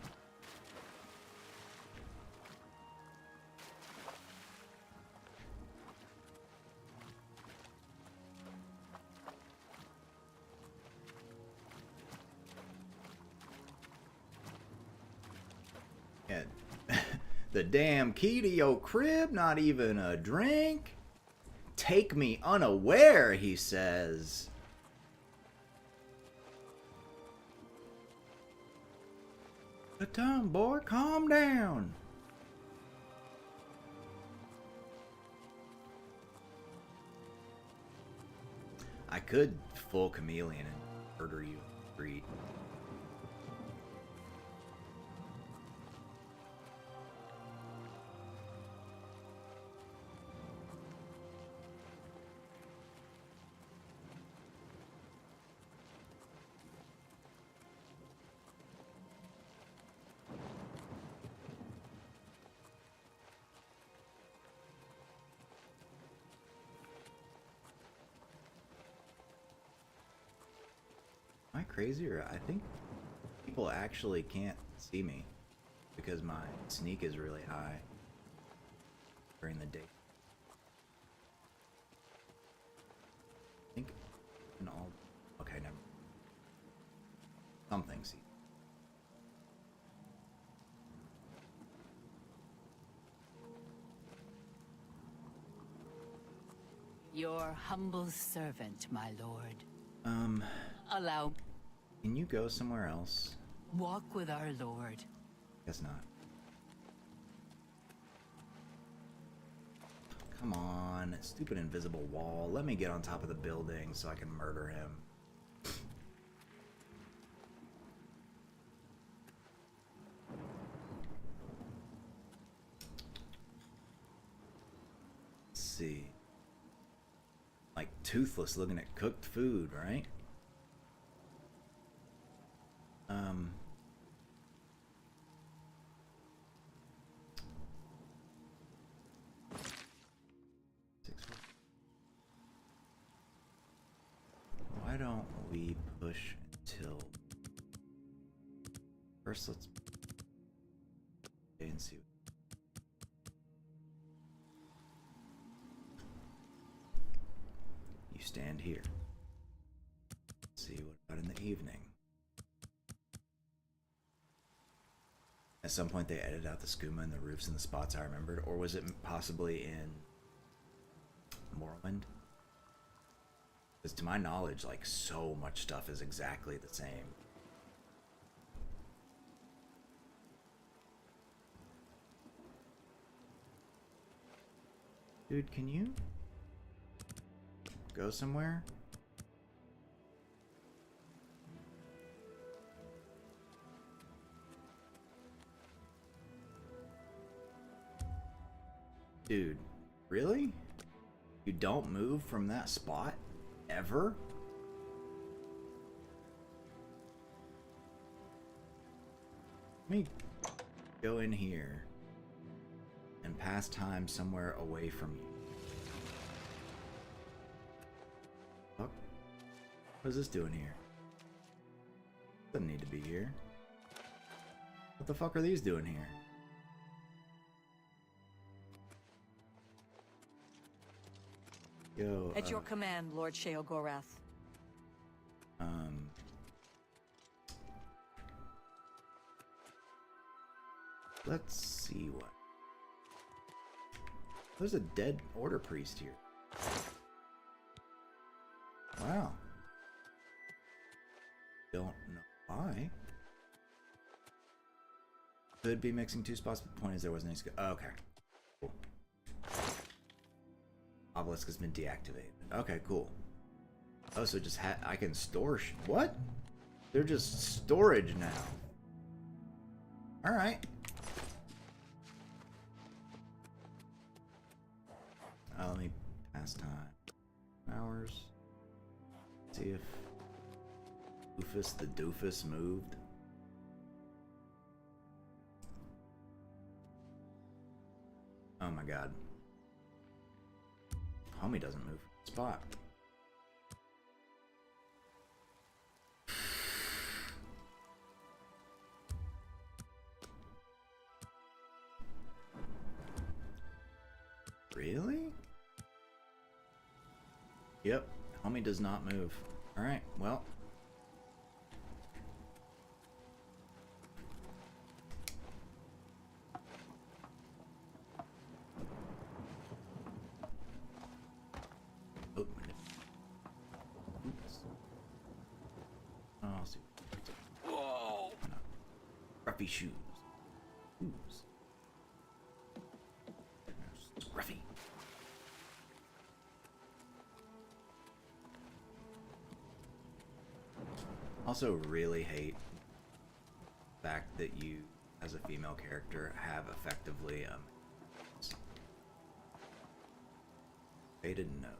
Yeah. The damn key to your crib, not even a drink? Take me unaware, he says. Good time, boy. Calm down. I could full chameleon and murder you. Street. Am I crazy, or I think people actually can't see me because my sneak is really high during the day. I think in all. Okay, never. Something see. Your humble servant, my lord. Allow. Can you go somewhere else? Walk with our lord. Guess not. Come on, stupid invisible wall. Let me get on top of the building so I can murder him. Let's see. Like Toothless looking at cooked food, right? Why don't we push until first? Let's and see. You stand here. Let's see what about in the evening. At some point they edited out the skooma and the roofs and the spots I remembered, or was it possibly in Morrowind? Because to my knowledge, like, so much stuff is exactly the same. Dude, can you go somewhere? Dude, really? You don't move from that spot? Ever? Let me go in here and pass time somewhere away from you. Fuck. What is this doing here? Doesn't need to be here. What the fuck are these doing here? Yo, At your command, Lord Sheogorath. Let's see what. There's a dead order priest here. Wow. Don't know why. Could be mixing two spots, but the point is there wasn't any. Oh, okay. Cool. Obelisk has been deactivated. Okay, cool. Oh, so just I can store what? They're just storage now. Alright. Let me pass time. Hours. See if Doofus the Doofus moved. Oh my god. Homie doesn't move from the spot. Really? Yep, homie does not move. Alright, well. Oh, oops. Oh, I'll see. Whoa! Scruffy shoes. Shoes. Scruffy. Also really hate the fact that you, as a female character, have effectively faded note.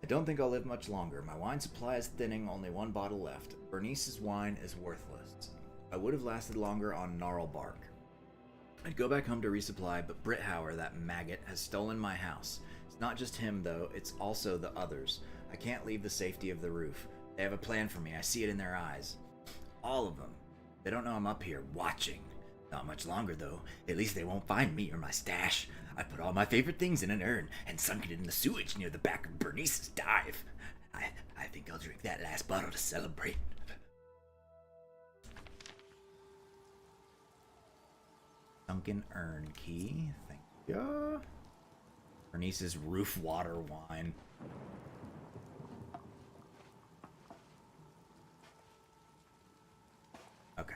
I don't think I'll live much longer. My wine supply is thinning, only one bottle left. Bernice's wine is worthless. I would have lasted longer on gnarl bark. I'd go back home to resupply, but Brithauer, that maggot, has stolen my house. It's not just him, though, it's also the others. I can't leave the safety of the roof. They have a plan for me. I see it in their eyes. All of them. They don't know I'm up here, watching. Not much longer, though. At least they won't find me or my stash. I put all my favorite things in an urn and sunk it in the sewage near the back of Bernice's dive. I think I'll drink that last bottle to celebrate. Sunken urn key. Thank you. Bernice's roof water wine. Okay.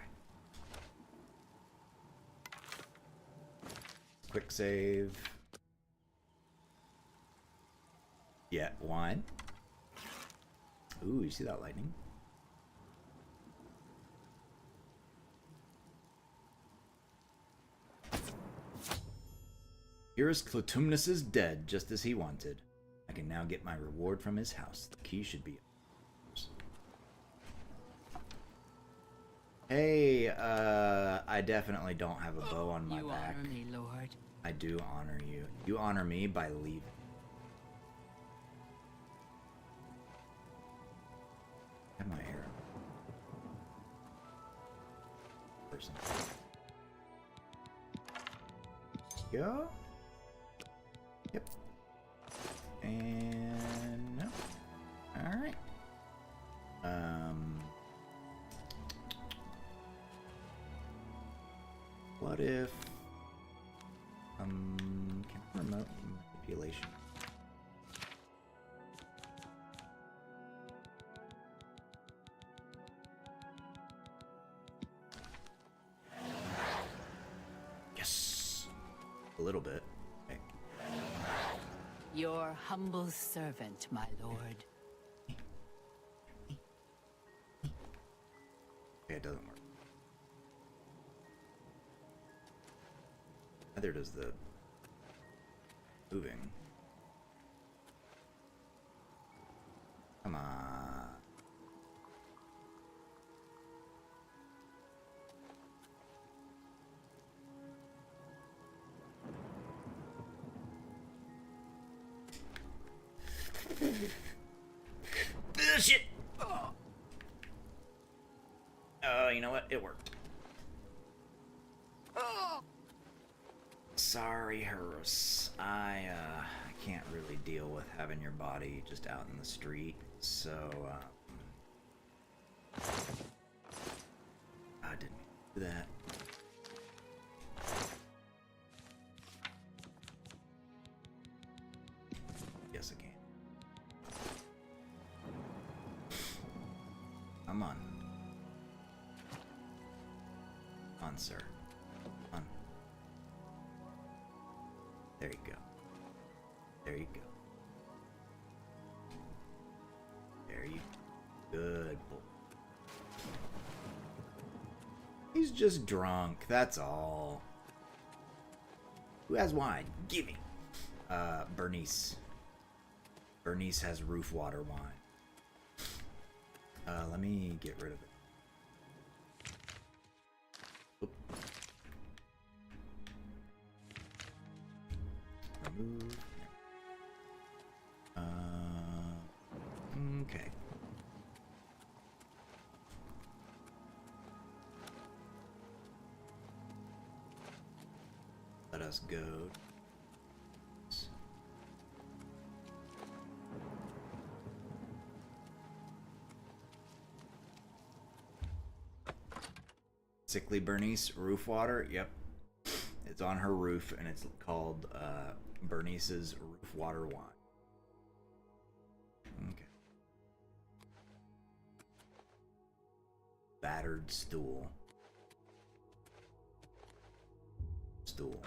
Quick save. Yeah, wine. Ooh, you see that lightning? Eurus Clotumnus is dead, just as he wanted. I can now get my reward from his house. The key should be yours. Hey, I definitely don't have a bow on my back. You honor me, Lord. I do honor you. You honor me by leaving. Have my arrow. Person. Go. Yep. And no. All right. What if... can remote manipulation. Yes! A little bit. Okay. Your humble servant, my lord. Okay, it doesn't work. Neither does the moving. Come on. Shit! Oh, you know what? It worked. Sorry, Horus. I can't really deal with having your body just out in the street, so, I didn't do that. Yes, I can. Come on. Come on, sir. Come on. There you go. There you go. There you go. Good boy. He's just drunk, that's all. Who has wine? Gimme. Bernice. Bernice has roof water wine. Let me get rid of it. Oop. Remove. Okay. Let us go. Sickly Bernice, roof water. Yep. It's on her roof and it's called Bernice's roof water wine. Okay. Battered stool. Stool.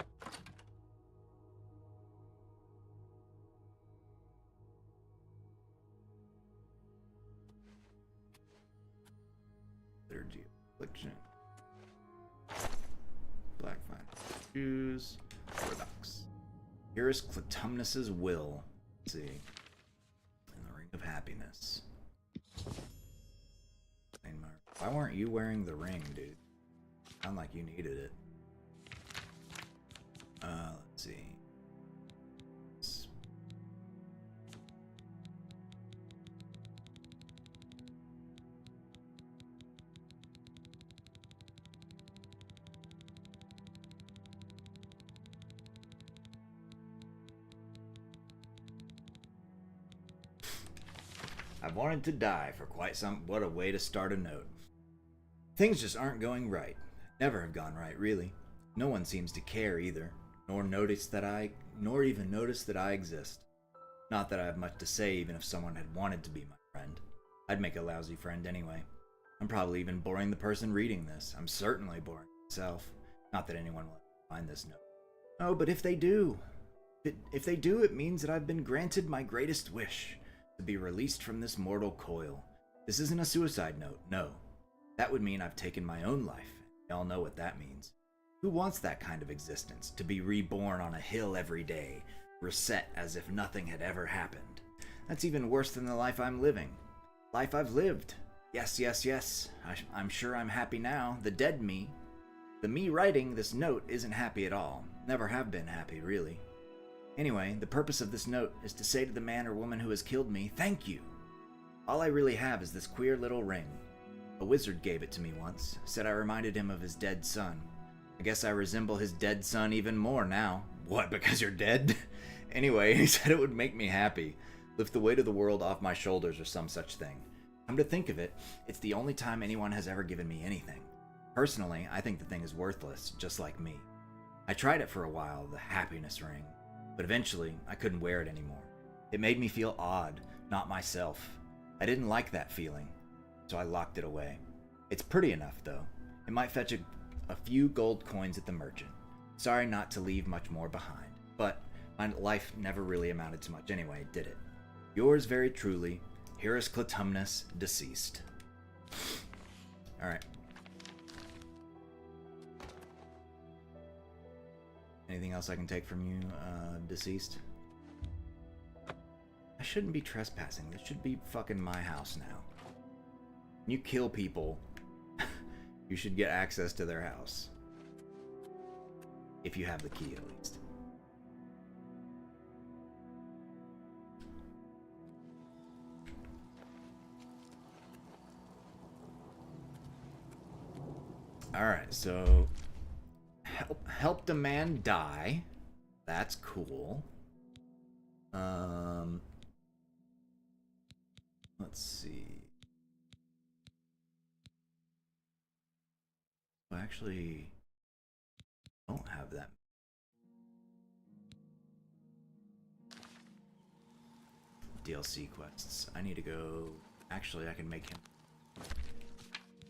Liturgy affliction. Black fine. Shoes. Paradox. Here is Clytemnes's will. Let's see. And the ring of happiness. Why weren't you wearing the ring, dude? Sound like you needed it. Let's see. I've wanted to die for quite some... What a way to start a note. Things just aren't going right. Never have gone right, really. No one seems to care either, nor even notice that I exist. Not that I have much to say, even if someone had wanted to be my friend. I'd make a lousy friend anyway. I'm probably even boring the person reading this. I'm certainly boring myself. Not that anyone will find this note. Oh, but if they do... If they do, it means that I've been granted my greatest wish. To be released from this mortal coil. This isn't a suicide note, no. That would mean I've taken my own life. Y'all know what that means. Who wants that kind of existence? To be reborn on a hill every day, reset as if nothing had ever happened. That's even worse than the life I'm living. Life I've lived. Yes, yes, yes. I'm sure I'm happy now. The dead me. The me writing this note isn't happy at all. Never have been happy, really. Anyway, the purpose of this note is to say to the man or woman who has killed me, thank you. All I really have is this queer little ring. A wizard gave it to me once, said I reminded him of his dead son. I guess I resemble his dead son even more now. What, because you're dead? Anyway, he said it would make me happy. Lift the weight of the world off my shoulders or some such thing. Come to think of it, it's the only time anyone has ever given me anything. Personally, I think the thing is worthless, just like me. I tried it for a while, the happiness ring, but eventually I couldn't wear it anymore. It made me feel odd, not myself. I didn't like that feeling, so I locked it away. It's pretty enough, though. It might fetch a few gold coins at the merchant. Sorry not to leave much more behind, but my life never really amounted to much anyway, did it? Yours very truly, Heras Clytumnus, deceased. Alright. Anything else I can take from you, deceased? I shouldn't be trespassing. This should be fucking my house now. When you kill people, you should get access to their house. If you have the key, at least. Alright, so... Helped a man die. That's cool. Let's see. I actually don't have that. DLC quests. I need to go. Actually, I can make him.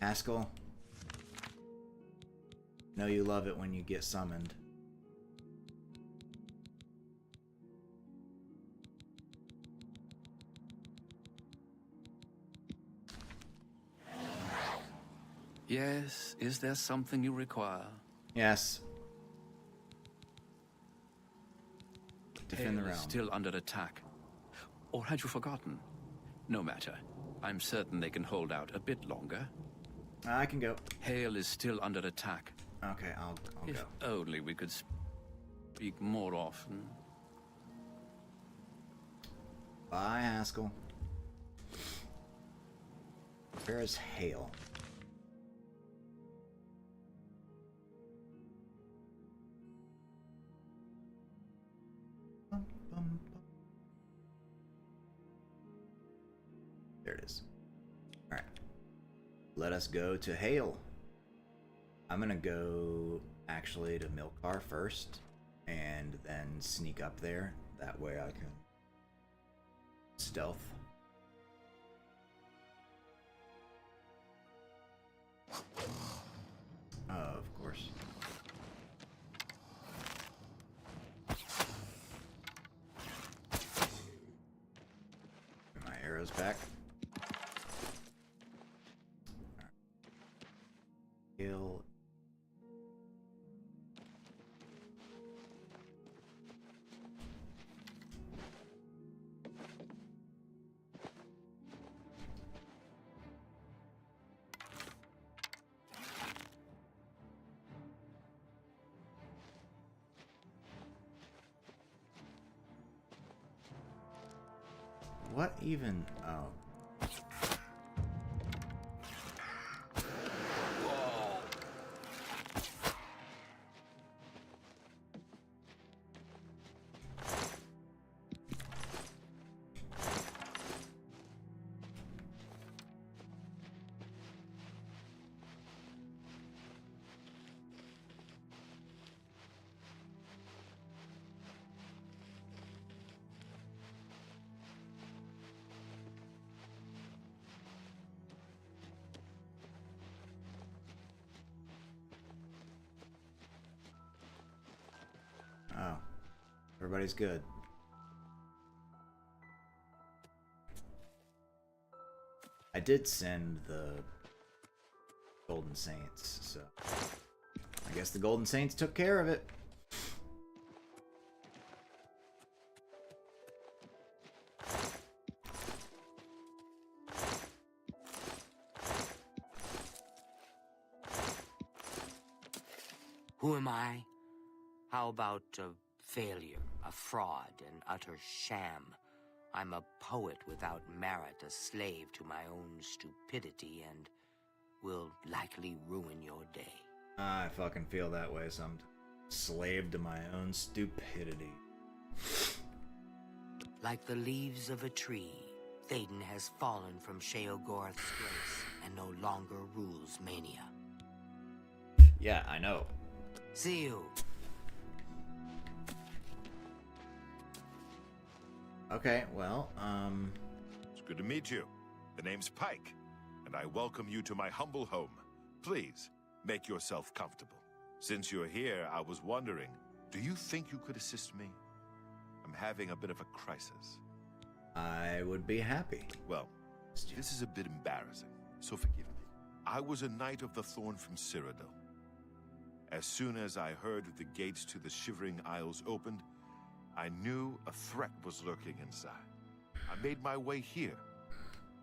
Haskell. Know you love it when you get summoned. Yes, is there something you require? Yes. Defend the Hale is realm. still under attack. Or had you forgotten? No matter. I'm certain they can hold out a bit longer. I can go. Hale is still under attack. Okay, I'll If go. only we could speak more often. Bye, Haskell. Where is Hale? There it is. Alright. Let us go to Hale. I'm gonna go actually to Milkar first and then sneak up there. That way I can stealth. Of course. Get my arrows back. Kill. What even? Oh. Oh. Everybody's good. I did send the Golden Saints, so I guess the Golden Saints took care of it. Who am I? How about a failure, a fraud, an utter sham? I'm a poet without merit, a slave to my own stupidity, and will likely ruin your day. I fucking feel that way sometimes. Slave to my own stupidity. Like the leaves of a tree, Thaden has fallen from Sheogorath's grace and no longer rules Mania. Yeah, I know. See you. Okay, well, It's good to meet you. The name's Pike, and I welcome you to my humble home. Please, make yourself comfortable. Since you're here, I was wondering, do you think you could assist me? I'm having a bit of a crisis. I would be happy. Well, this is a bit embarrassing, so forgive me. I was a Knight of the Thorn from Cyrodiil. As soon as I heard the gates to the Shivering Isles opened, I knew a threat was lurking inside. I made my way here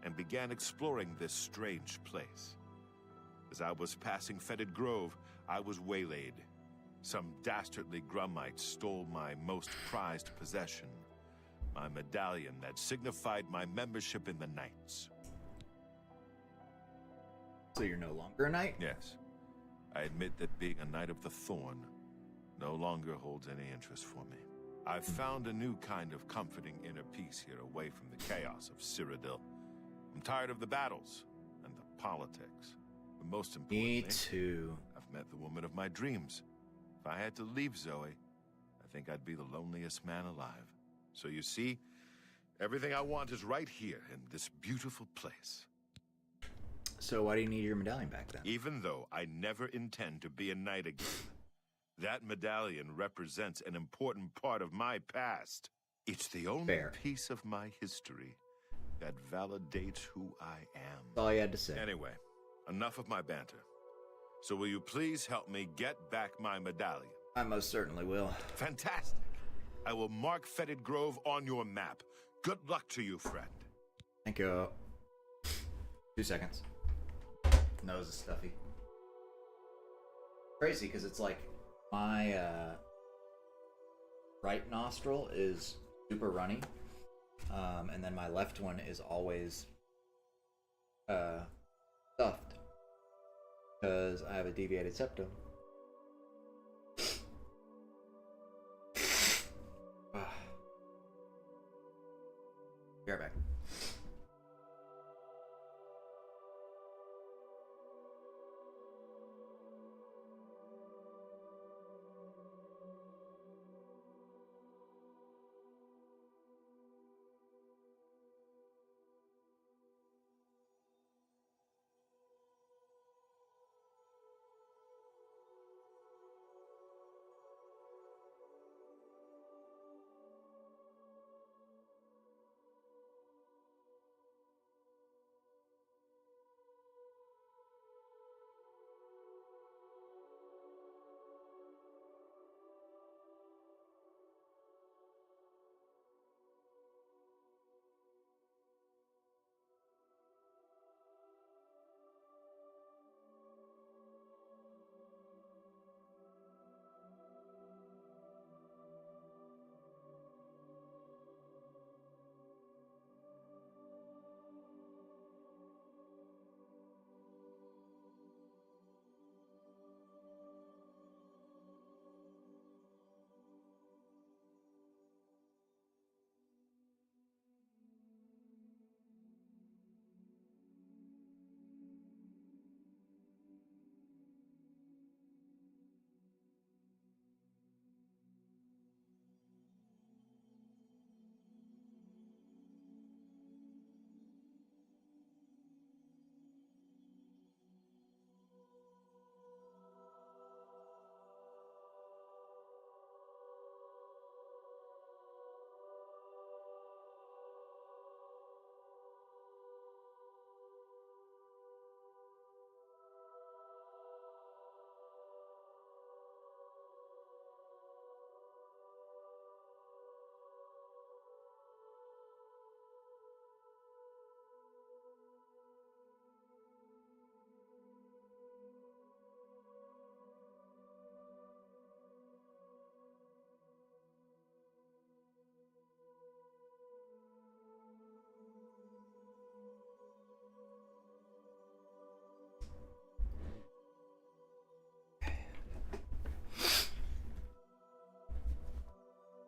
and began exploring this strange place. As I was passing Fetid Grove, I was waylaid. Some dastardly Grummites stole my most prized possession, my medallion that signified my membership in the Knights. So you're no longer a knight? Yes. I admit that being a Knight of the Thorn no longer holds any interest for me. I've found a new kind of comforting inner peace here away from the chaos of Cyrodiil. I'm tired of the battles and the politics. But most importantly, Me too. I've met the woman of my dreams. If I had to leave Zoe, I think I'd be the loneliest man alive. So you see, everything I want is right here in this beautiful place. So why do you need your medallion back then? Even though I never intend to be a knight again, that medallion represents an important part of my past. It's the only piece of my history that validates who I am. That's all you had to say. Anyway, enough of my banter. So will you please help me get back my medallion? I most certainly will. Fantastic. I will mark Fetid Grove on your map. Good luck to you, friend. Thank you. 2 seconds. Nose is stuffy. Crazy, because it's like my right nostril is super runny, and then my left one is always stuffed because I have a deviated septum. Be right back.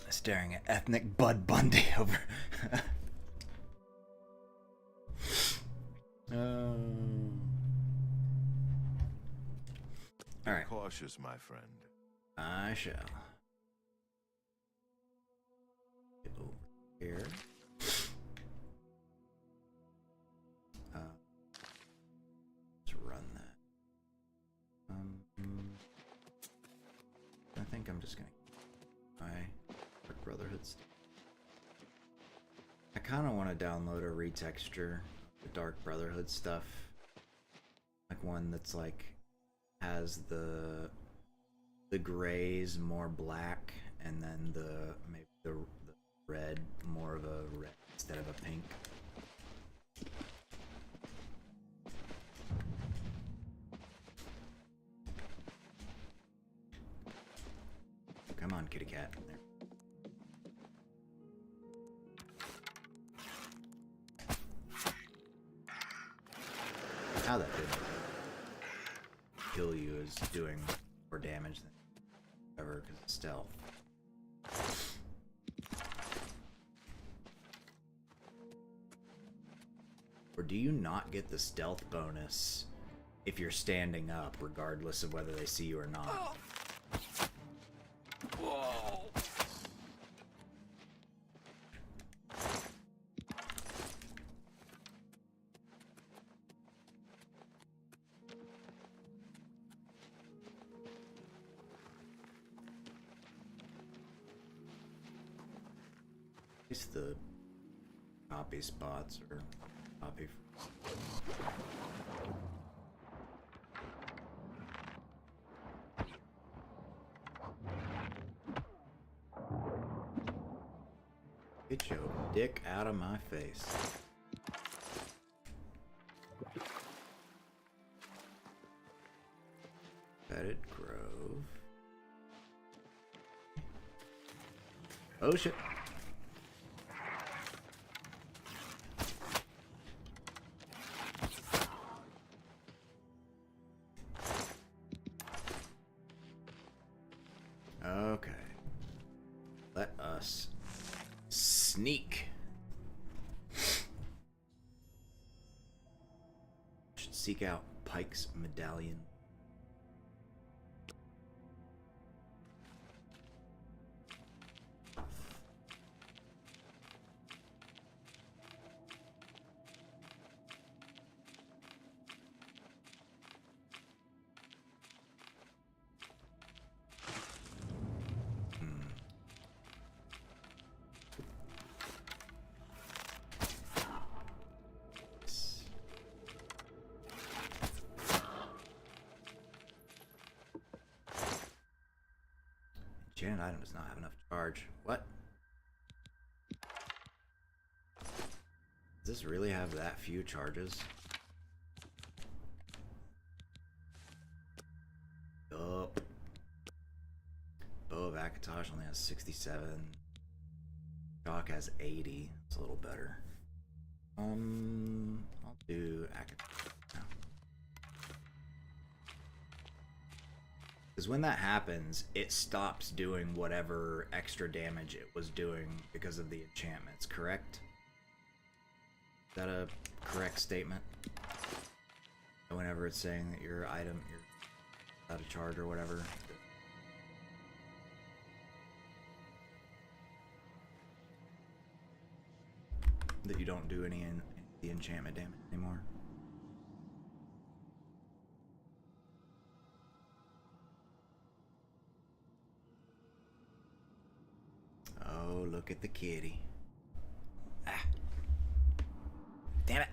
Staring at ethnic Bud Bundy over. Be All right. cautious, my friend. I shall. Get over here. Let's run that. I think I'm just gonna my Dark Brotherhood stuff. I kind of want to download a retexture the Dark Brotherhood stuff, like one that's like has the grays more black, and then maybe the red more of a red instead of a pink. Come on, kitty cat. There. How that didn't kill you is doing more damage than ever because it's stealth. Or do you not get the stealth bonus if you're standing up, regardless of whether they see you or not? Whoa! At least the copy spots or copy. Get your dick out of my face. Bedded Grove. Oh shit. Okay. Let us sneak. Should seek out Pike's medallion. Enchanted item does not have enough charge. What? Does this really have that few charges? Yup. Bow of Akatosh only has 67. Shock has 80. It's a little better. I'll do Akatosh now. Because when that happens, it stops doing whatever extra damage it was doing because of the enchantments, correct? Is that a correct statement? Whenever it's saying that your item, you're out of charge or whatever. That you don't do any in the enchantment damage anymore. Oh, look at the kitty. Ah. Damn it.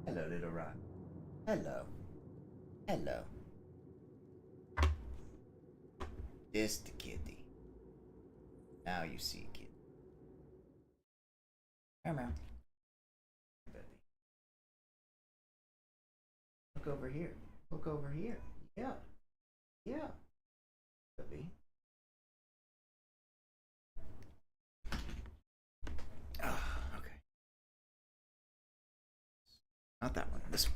Hello, little rat. Hello. Hello. Just the kitty. Now you see kitty. Come around. Baby. Look over here. Look over here. Yeah. Yeah. Baby. Ah, okay. Not that one. This one.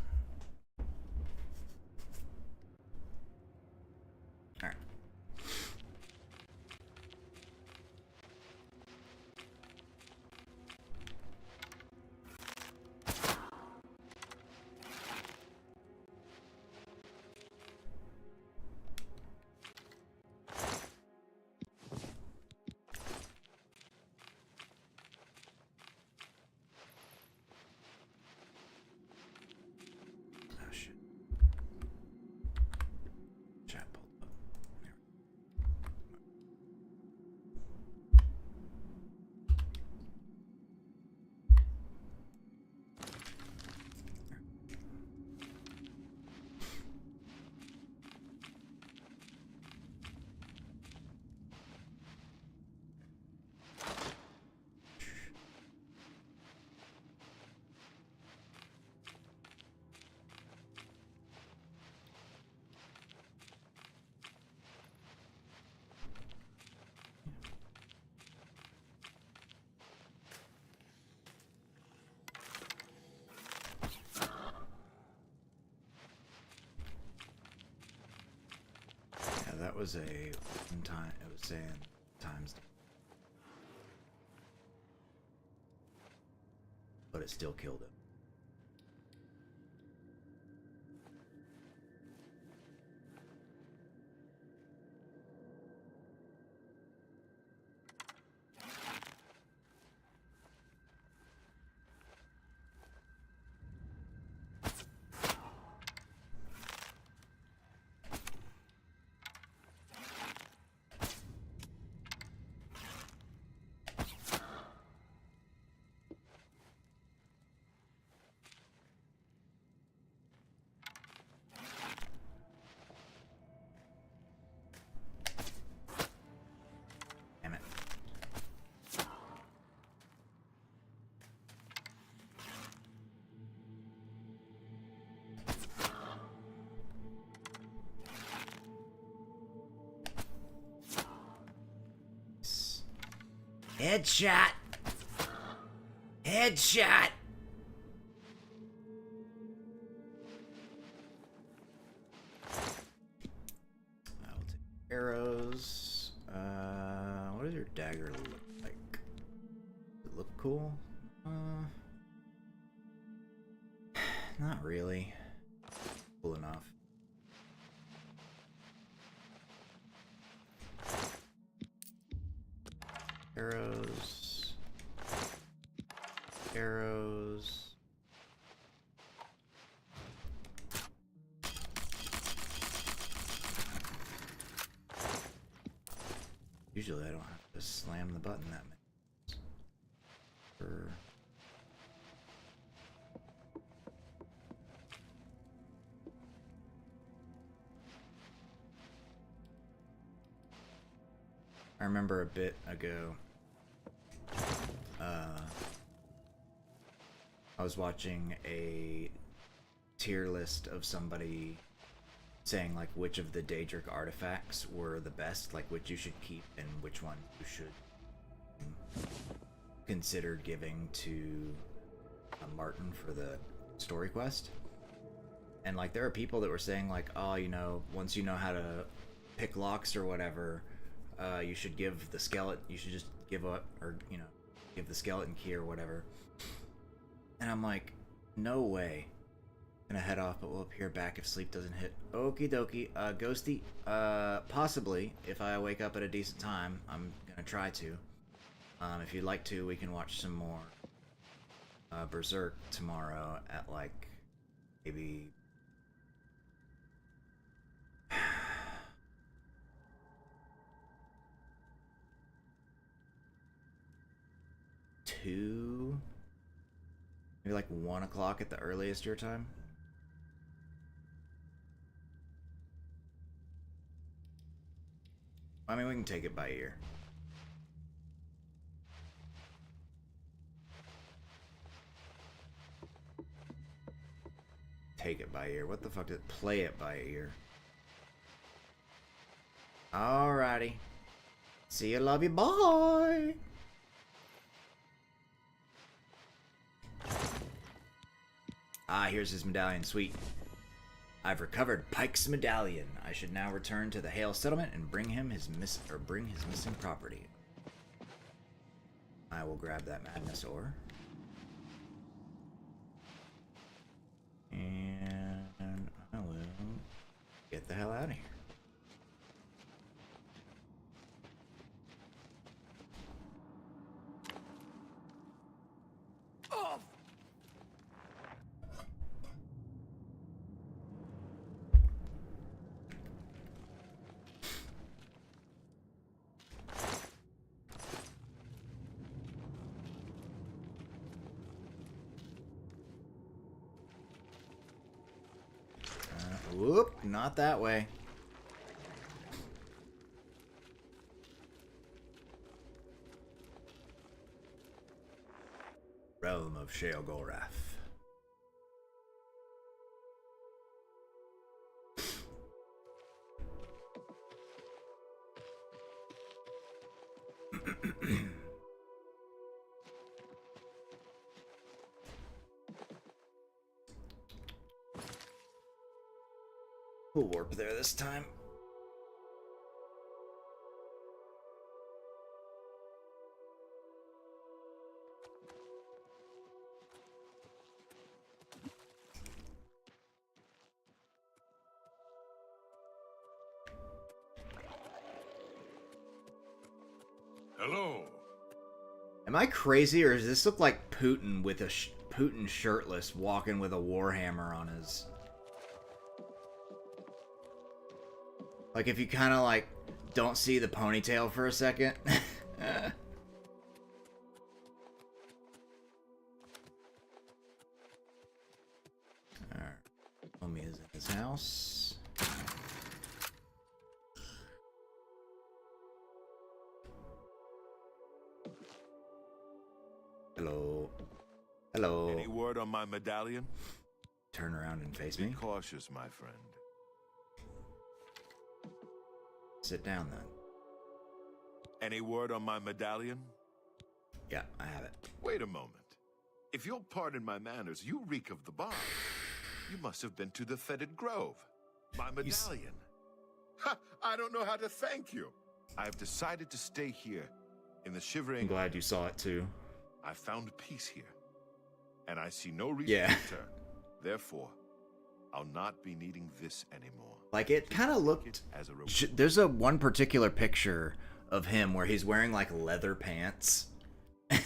Alright. Oh shit. Chat pulled up. There Yeah, that was a one time. It was saying times, but it still killed it. Damn it. Headshot! Headshot! I will take arrows. What does your dagger look like? Does it look cool? Not really. Cool enough. Arrows. Arrows. Usually I don't have to slam the button that many times. I remember a bit ago, I was watching a tier list of somebody saying like which of the Daedric artifacts were the best, like which you should keep and which one you should consider giving to Martin for the story quest. And like there are people that were saying like, oh, you know, once you know how to pick locks or whatever, you should give the skeleton, you should just give up, or you know, give the skeleton key or whatever. And I'm like, no way. Gonna head off, but we'll appear back if sleep doesn't hit. Okie dokie. Ghosty, possibly, if I wake up at a decent time, I'm gonna try to. If you'd like to, we can watch some more Berserk tomorrow at like maybe two, maybe like 1 o'clock at the earliest your time. I mean, we can take it by ear. Take it by ear. What the fuck did it? Play it by ear. Alrighty. See you, love you, bye! Ah, here's his medallion. Sweet. I've recovered Pike's medallion. I should now return to the Hale settlement and bring his missing property. I will grab that madness ore. And I will get the hell out of here. Whoop, not that way. Realm of Sheogorath. We'll warp there this time. Hello. Am I crazy, or does this look like Putin with a Putin shirtless walking with a warhammer on his? Like if you kind of like don't see the ponytail for a second. Alright. Homie is in his house. Hello. Hello. Any word on my medallion? Turn around and face Be me. cautious, my friend. Sit down then. Any word on my medallion? Yeah, I have it. Wait a moment. If you'll pardon my manners, you reek of the bar. You must have been to the Fetid Grove. My medallion. Ha! I don't know how to thank you. I have decided to stay here in the Shivering. I'm glad you saw it too. I found peace here, and I see no reason to return. Therefore, I'll not be needing this anymore. Like it kind of looked. There's a one particular picture of him where he's wearing like leather pants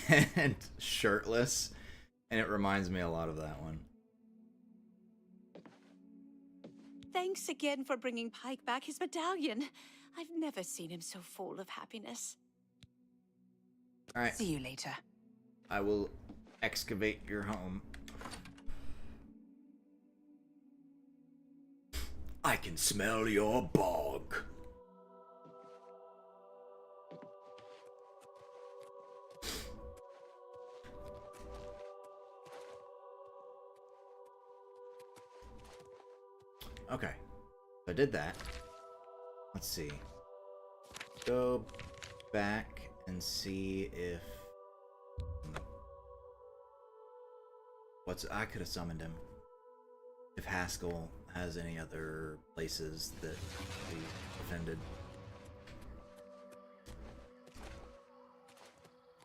and shirtless, and it reminds me a lot of that one. Thanks again for bringing Pike back his medallion. I've never seen him so full of happiness. All right. See you later. I will excavate your home. I can smell your bog. Okay, I did that. Let's see. Go back and see if I could have summoned him. If Haskell has any other places that we defended.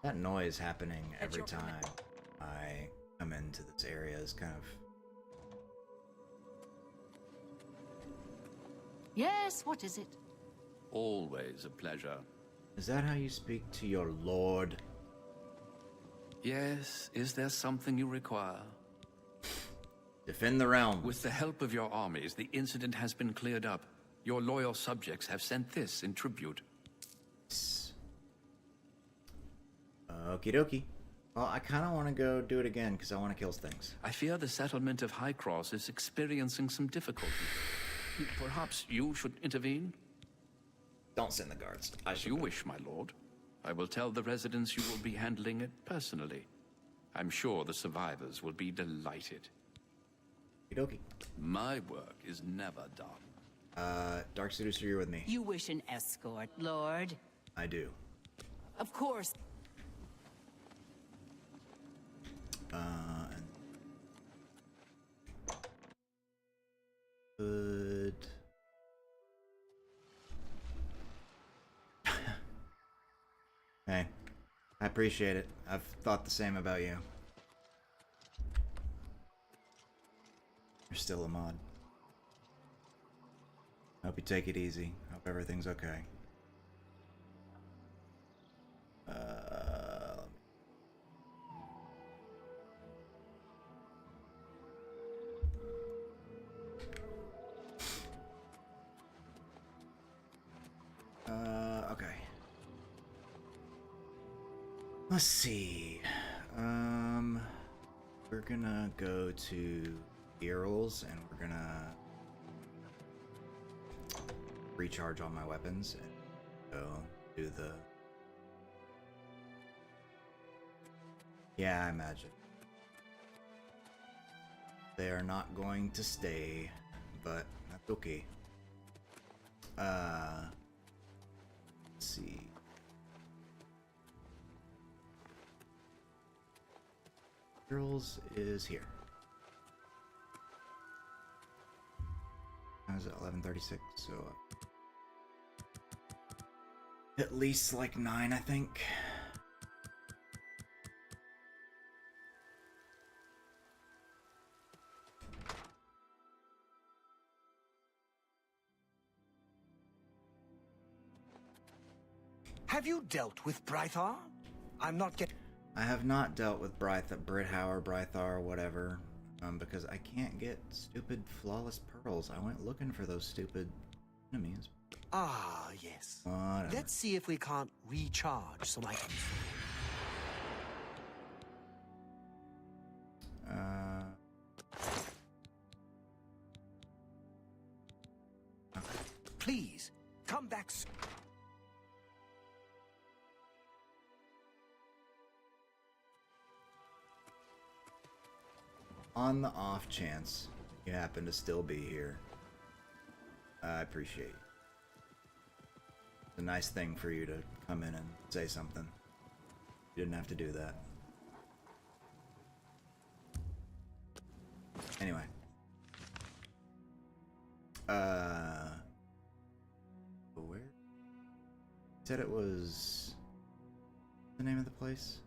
That noise happening every time I come into this area is kind of... Yes, what is it? Always a pleasure. Is that how you speak to your lord? Yes, is there something you require? Defend the realm. With the help of your armies, the incident has been cleared up. Your loyal subjects have sent this in tribute. Okie dokie. Well, I kind of want to go do it again because I want to kill things. I fear the settlement of High Cross is experiencing some difficulty. Perhaps you should intervene? Don't send the guards. As you wish, my lord. I will tell the residents you will be handling it personally. I'm sure the survivors will be delighted. Okie dokie. My work is never done. Dark Seducer, you're with me. You wish an escort, Lord? I do. Of course. Good. Hey, I appreciate it. I've thought the same about you. You're still a mod. Hope you take it easy. Hope everything's okay. Okay. Let's see. We're gonna go to Earls and we're gonna recharge all my weapons and go do the... Yeah, I imagine. They are not going to stay, but that's okay. Let's see. Girls is here. How is it? 11:36. So at least like 9, I think. Have you dealt with Brythar? I'm not getting... I have not dealt with Brythar, whatever, because I can't get stupid flawless pearls. I went looking for those stupid enemies. Ah, yes. Whatever. Let's see if we can't recharge some items. Please, come back soon. On the off chance you happen to still be here, I appreciate it. It's a nice thing for you to come in and say something. You didn't have to do that. Anyway. Where? You said it was... the name of the place?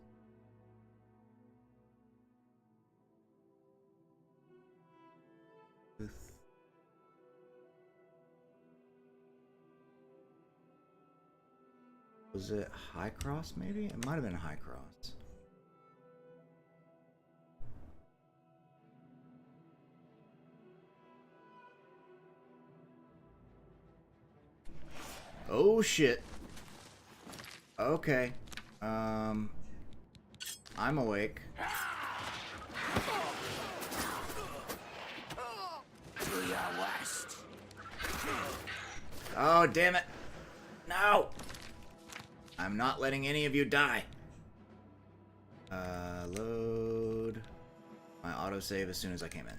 Was it High Cross, maybe? It might have been High Cross. Oh, shit. Okay. I'm awake. To your west. Oh, damn it. No! I'm not letting any of you die. Load my autosave as soon as I came in.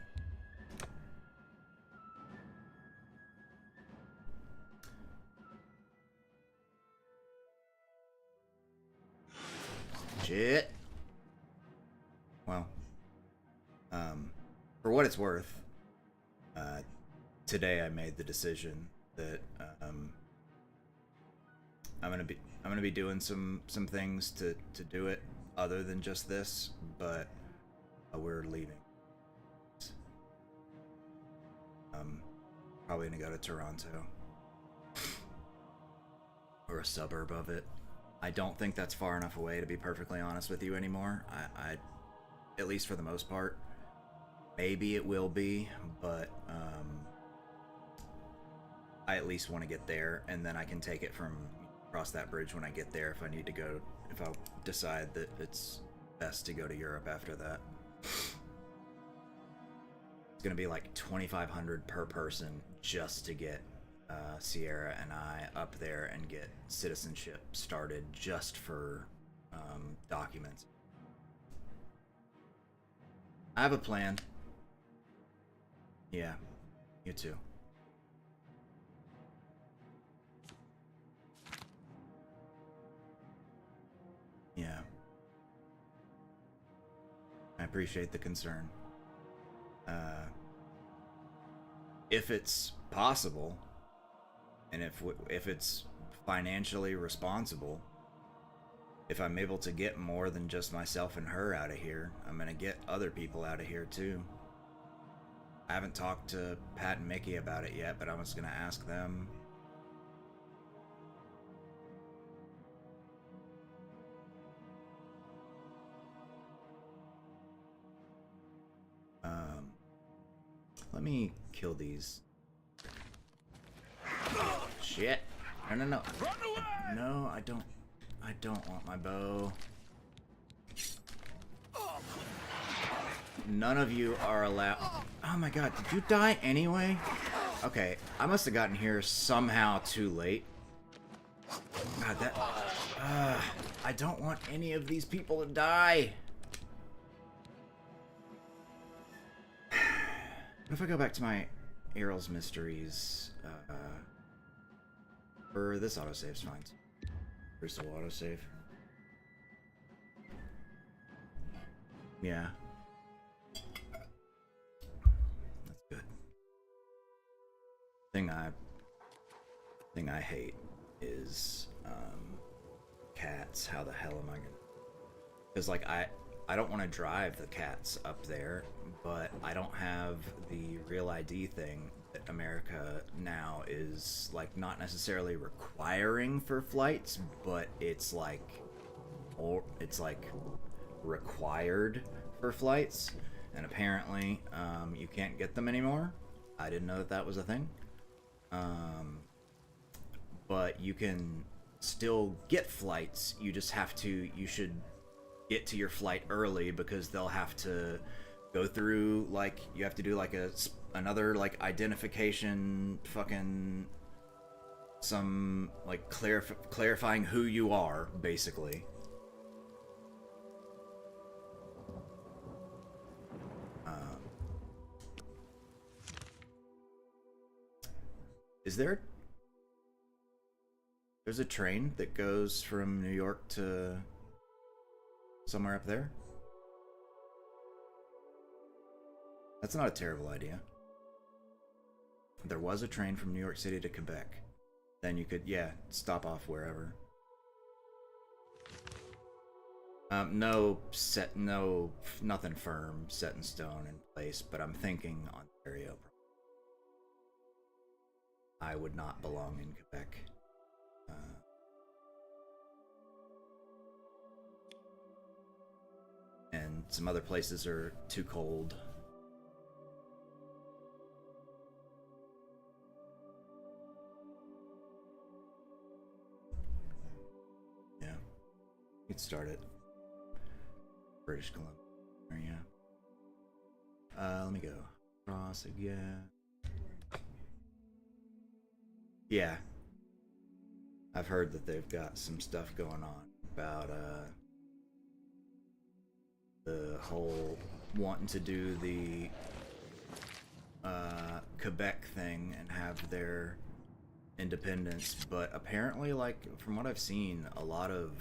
Shit. Well, for what it's worth, today I made the decision that I'm gonna be doing some things to do it other than just this, but we're leaving. Probably gonna go to Toronto or a suburb of it. I don't think that's far enough away, to be perfectly honest with you, anymore. I at least for the most part. Maybe it will be, but I at least want to get there, and then I can take it from across that bridge when I get there if I need to go, if I decide that it's best to go to Europe after that. It's gonna be like 2,500 per person just to get Sierra and I up there and get citizenship started, just for documents. I have a plan. Yeah, you too. Yeah. I appreciate the concern. if it's possible, and if it's financially responsible, if I'm able to get more than just myself and her out of here, I'm gonna get other people out of here too. I haven't talked to Pat and Mickey about it yet, but I was gonna ask them. Let me kill these. Shit. No. No, I don't want my bow. None of you are allowed. Oh my god, did you die anyway? Okay, I must have gotten here somehow too late. God, that... I don't want any of these people to die. What if I go back to my Errol's Mysteries? Or this autosave's fine. Crystal autosave. Yeah. That's good. Thing I hate is cats. How the hell am I gonna... Because like I don't want to drive the cats up there, but I don't have the Real ID thing that America now is like not necessarily requiring for flights, but it's like required for flights, and apparently you can't get them anymore. I didn't know that was a thing. But you can still get flights. You just have to. You should get to your flight early because they'll have to go through, like, you have to do like another like identification, fucking some like clarifying who you are, basically. Is there... There's a train that goes from New York to somewhere up there? That's not a terrible idea. There was a train from New York City to Quebec. Then you could, yeah, stop off wherever. Nothing firm, set in stone in place, but I'm thinking Ontario. I would not belong in Quebec. And some other places are too cold. Yeah. You could start it. British Columbia. Yeah. Let me go. Cross again. Yeah. I've heard that they've got some stuff going on about the whole wanting to do the Quebec thing and have their independence, but apparently, like, from what I've seen, a lot of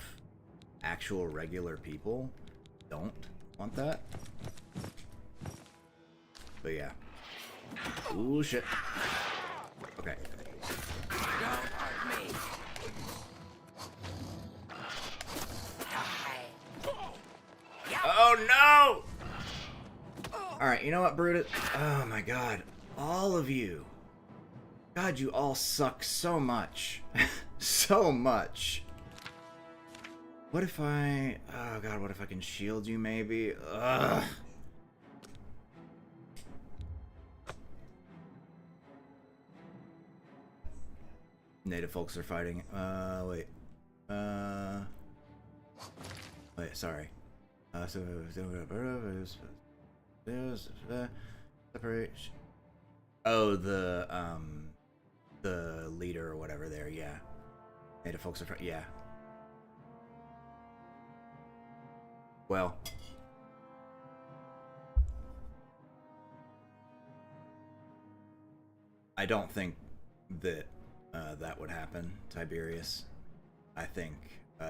actual regular people don't want that. But yeah. Ooh, shit. Okay. Oh no! Alright, you know what, Brutus? Oh my god. All of you. God, you all suck so much. So much. What if I... Oh god, what if I can shield you, maybe? Ugh. Native folks are fighting. Wait. Wait, sorry. Separate. Oh, the leader or whatever there, yeah. Native folks are, yeah. Well. I don't think that that would happen, Tiberius. I think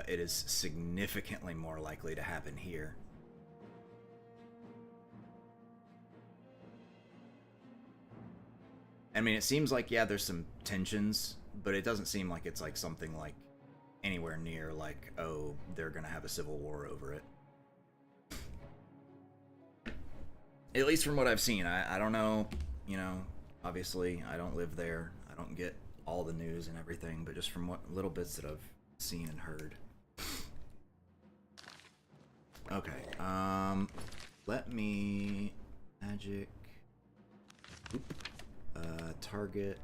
it is significantly more likely to happen here. I mean, it seems like, yeah, there's some tensions, but it doesn't seem like it's like something like anywhere near like, oh, they're gonna have a civil war over it. At least from what I've seen. I don't know, you know, obviously I don't live there. I don't get all the news and everything, but just from what little bits that I've seen and heard. Okay, let me magic. Oop. Target.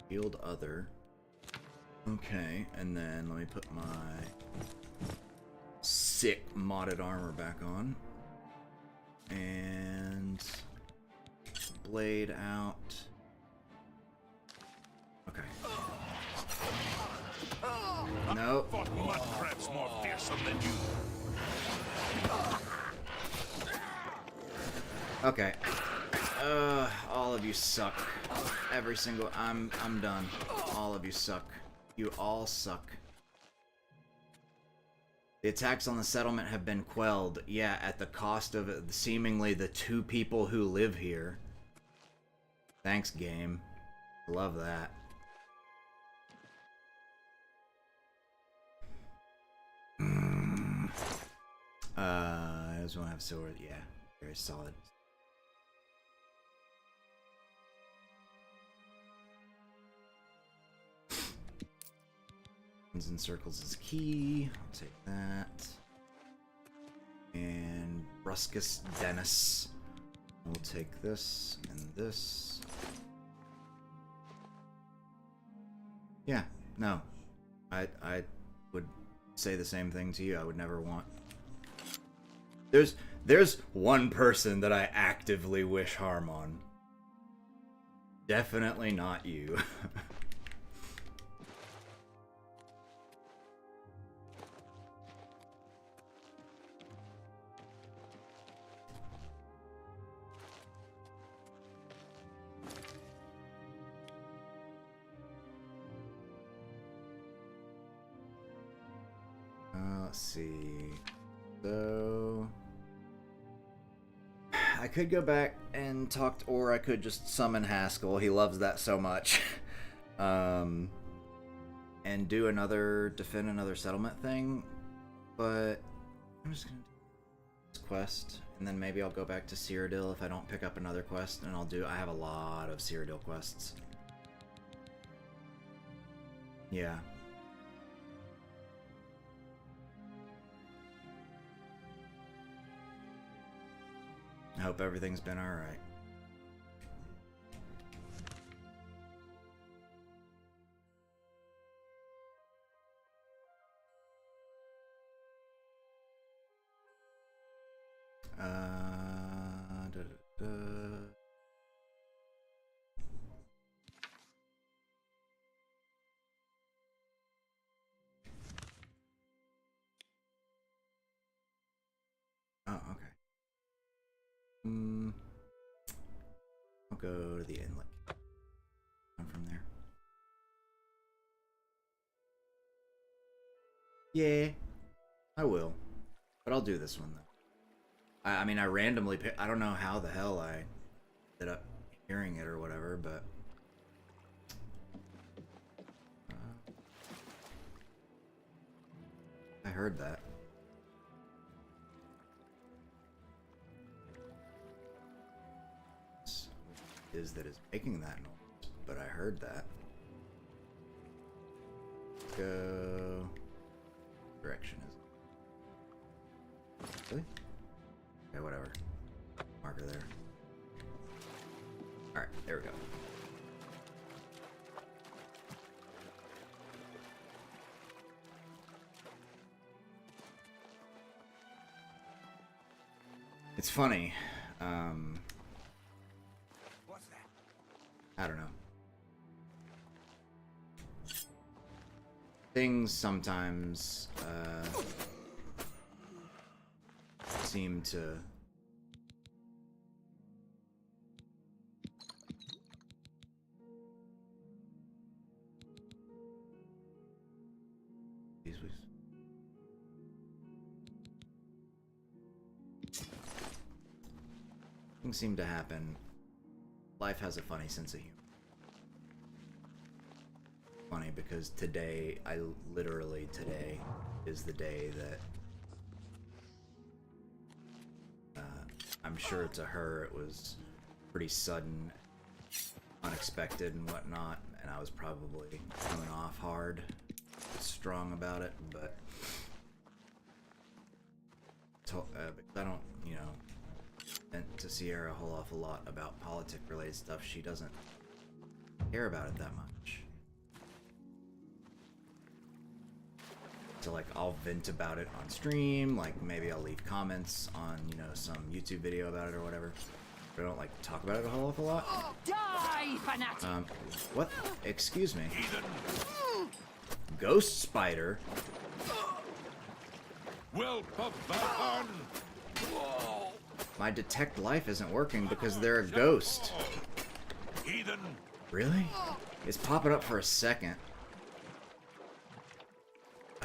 Field other. Okay, and then let me put my sick modded armor back on. And blade out. Okay. No. Fought much perhaps more fearsome than you. Okay. All of you suck. Every single I'm done. All of you suck. You all suck. The attacks on the settlement have been quelled. Yeah, at the cost of seemingly the 2 people who live here. Thanks, game. Love that. I just want to have silver. Yeah, very solid. In circles is key. I'll take that. And Bruscus Dennis. We'll take this and this. Yeah, no. I would say the same thing to you. I would never want. There's one person that I actively wish harm on. Definitely not you. Let's see. So I could go back and talk, or I could just summon Haskell. He loves that so much. And do another defend another settlement thing. But I'm just gonna do this quest, and then maybe I'll go back to Cyrodiil if I don't pick up another quest, and I have a lot of Cyrodiil quests. Yeah. I hope everything's been alright. Da, da, da. Oh, okay. I'll go to the inlet. Come from there. Yeah, I will. But I'll do this one, though. I mean, I randomly pick. I don't know how the hell I ended up hearing it or whatever, but. I heard that. Is that is making that noise, but I heard that. Go. Direction is. Really? Okay, whatever. Marker there. Alright, there we go. It's funny. What's that? I don't know. Things sometimes seem to Things seem to happen. Life has a funny sense of humor. Funny because today, today is the day that I'm sure to her it was pretty sudden, unexpected and whatnot, and I was probably coming off hard, strong about it, but I don't, you know, and to Sierra a whole awful lot about politic-related stuff. She doesn't care about it that much. So, like, I'll vent about it on stream, like, maybe I'll leave comments on, you know, some YouTube video about it or whatever. But I don't, like, talk about it a whole awful lot. Die, fanatic! What? Excuse me. Ghost spider? Well, Papa. My detect life isn't working because they're a ghost. Heathen. Really? It's popping up for a second.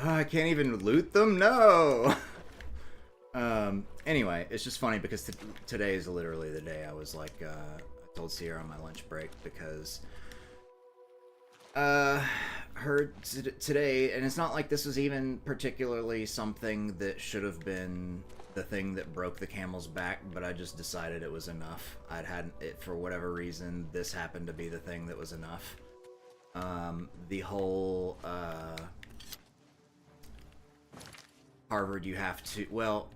Oh, I can't even loot them? No! Anyway, it's just funny because today is literally the day I was like, I told Sierra on my lunch break because heard today, and it's not like this was even particularly something that should have been the thing that broke the camel's back, but I just decided it was enough. I'd had it for whatever reason. This happened to be the thing that was enough. The whole Harvard, you have to, well,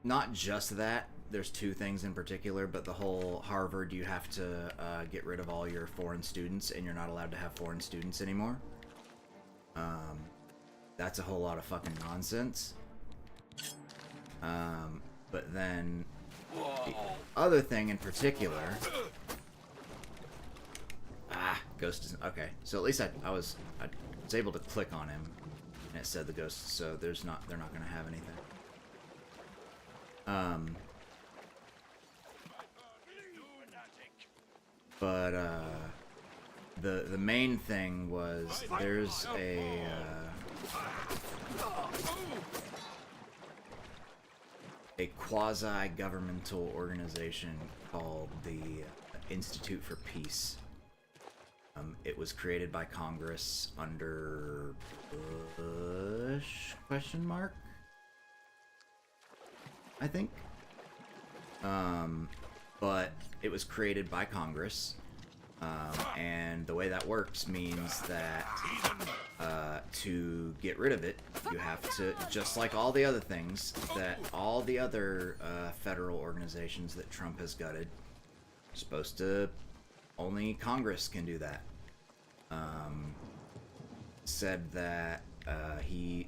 not just that. There's two things in particular, but the whole Harvard, you have to get rid of all your foreign students, and you're not allowed to have foreign students anymore. That's a whole lot of fucking nonsense. But then the other thing in particular, ghost is okay. So at least I was able to click on him, and it said the ghost. So they're not gonna have anything. But the main thing was there's a quasi-governmental organization called the Institute for Peace. It was created by Congress under Bush, question mark? I think. But it was created by Congress, and the way that works means that to get rid of it, you have to, just like all the other things, that all the other federal organizations that Trump has gutted, supposed to, only Congress can do that. Said that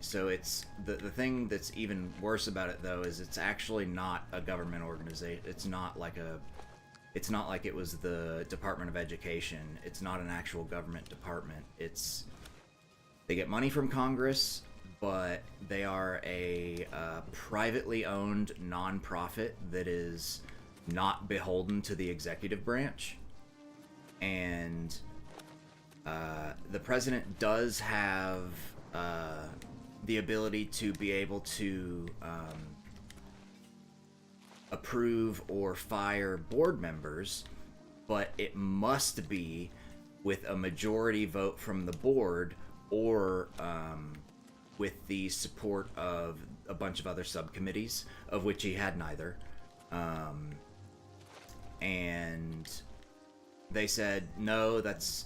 so it's, the thing that's even worse about it though is it's actually not a government organization. It's not like it was the Department of Education. It's not an actual government department. They get money from Congress, but they are a privately owned nonprofit that is not beholden to the executive branch. And the president does have the ability to be able to approve or fire board members, but it must be with a majority vote from the board or with the support of a bunch of other subcommittees, of which he had neither. And they said, no, that's...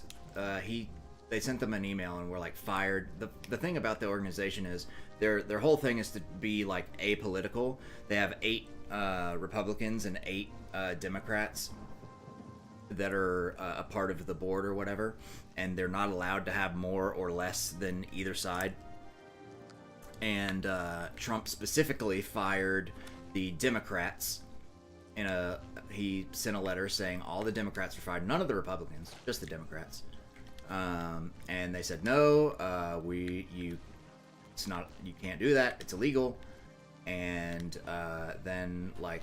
They sent them an email and were like, fired. The thing about the organization is their whole thing is to be like apolitical. They have 8 Republicans and 8 Democrats that are a part of the board or whatever, and they're not allowed to have more or less than either side. And Trump specifically fired the Democrats. He sent a letter saying all the Democrats were fired, none of the Republicans, just the Democrats. And they said no, you can't do that, it's illegal. And then like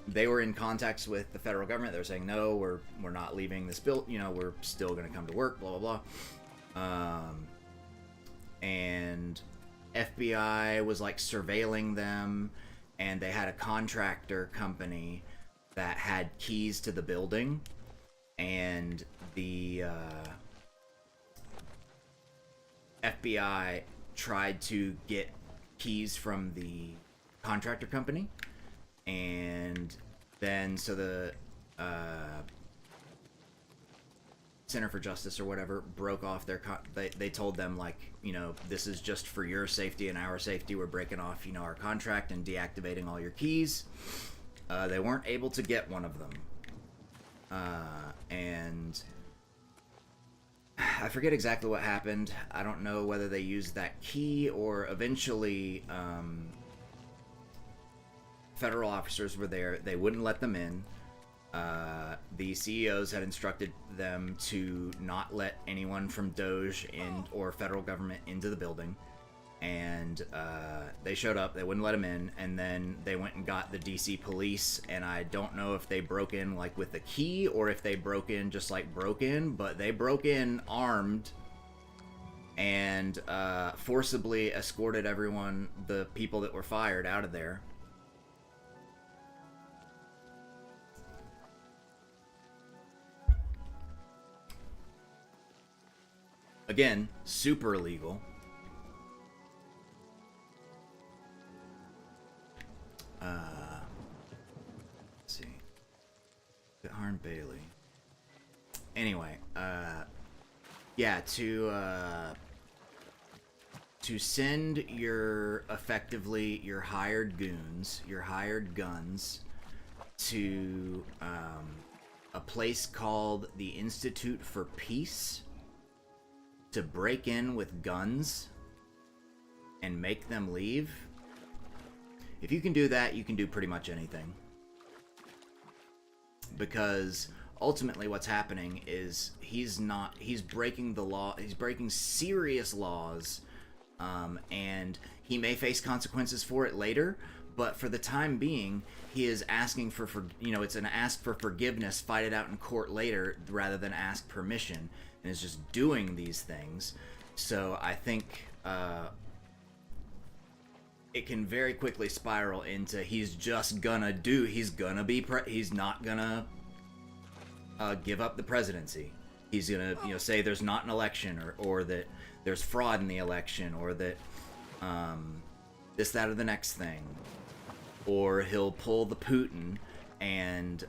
they were in contacts with the federal government. They were saying no, we're not leaving this bill, you know, we're still going to come to work, blah blah blah. And FBI was like surveilling them, and they had a contractor company that had keys to the building, and the FBI tried to get keys from the contractor company, and then so the Center for Justice or whatever broke off their they told them, like, you know, this is just for your safety and our safety, we're breaking off, you know, our contract and deactivating all your keys. They weren't able to get one of them, and I forget exactly what happened. I don't know whether they used that key or eventually federal officers were there. They wouldn't let them in. The CEOs had instructed them to not let anyone from Doge or federal government into the building, and they showed up. They wouldn't let them in, and then they went and got the DC police, and I don't know if they broke in like with the key or if they broke in just like broke in, but they broke in armed and forcibly escorted everyone, the people that were fired, out of there. Again, super illegal. Let's see. Harn Bailey. Anyway, yeah, to send your effectively your hired goons, your hired guns, to a place called the Institute for Peace, to break in with guns and make them leave. If you can do that, you can do pretty much anything. Because ultimately what's happening is he's breaking the law, he's breaking serious laws, and he may face consequences for it later, but for the time being, he is asking for it's an ask for forgiveness, fight it out in court later, rather than ask permission, and is just doing these things. So I think it can very quickly spiral into he's not gonna give up the presidency. He's gonna say there's not an election, or that there's fraud in the election, or that this, that, or the next thing, or he'll pull the Putin, and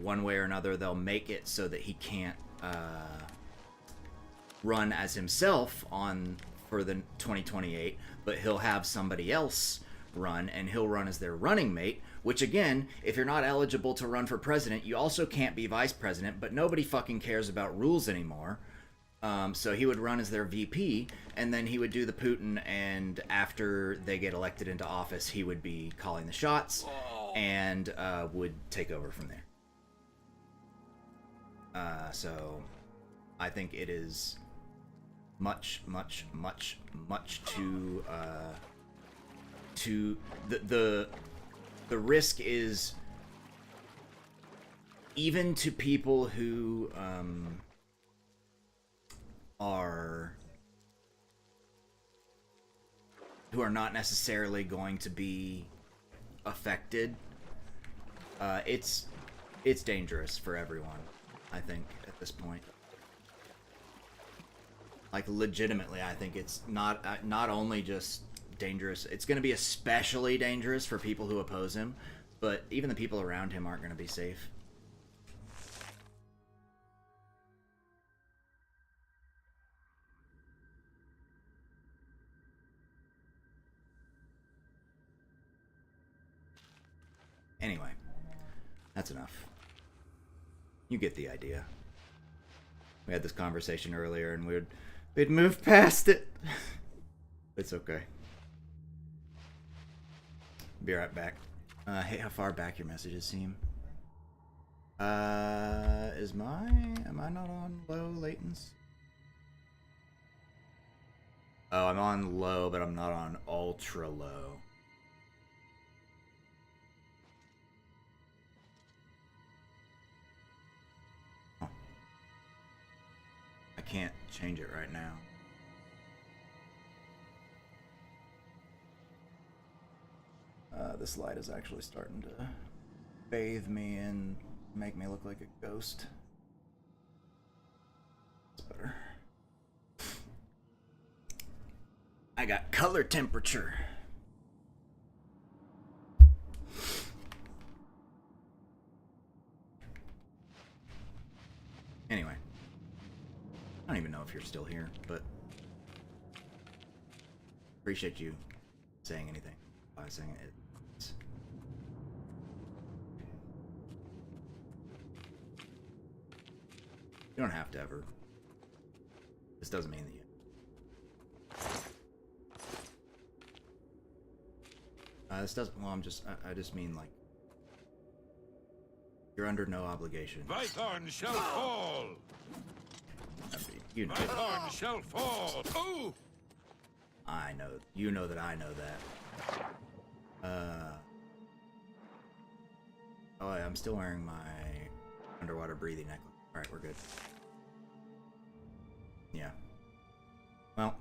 one way or another they'll make it so that he can't run as himself for the 2028, but he'll have somebody else run, and he'll run as their running mate, which again, if you're not eligible to run for president, you also can't be vice president, but nobody fucking cares about rules anymore. So he would run as their VP, and then he would do the Putin, and after they get elected into office, he would be calling the shots, and would take over from there. So I think it is much too the risk is, even to people who are not necessarily going to be affected, it's dangerous for everyone, I think, at this point. Like, legitimately, I think it's not only just dangerous, it's going to be especially dangerous for people who oppose him, but even the people around him aren't going to be safe. Anyway, that's enough. You get the idea. We had this conversation earlier, and we'd moved past it. It's okay. Be right back. Hey, how far back your messages seem? Am I not on low latency? Oh, I'm on low, but I'm not on ultra low. I can't change it right now. This light is actually starting to bathe me and make me look like a ghost. It's better. I got color temperature. Anyway, I don't even know if you're still here, but appreciate you saying anything by saying it. You don't have to ever. This doesn't mean that you. This doesn't. Well, I just mean like. You're under no obligation. Vythorn shall fall! You know. Vythorn shall fall! Oh! I know. You know that I know that. Oh, yeah, I'm still wearing my underwater breathing necklace. Alright, we're good. Yeah. Well.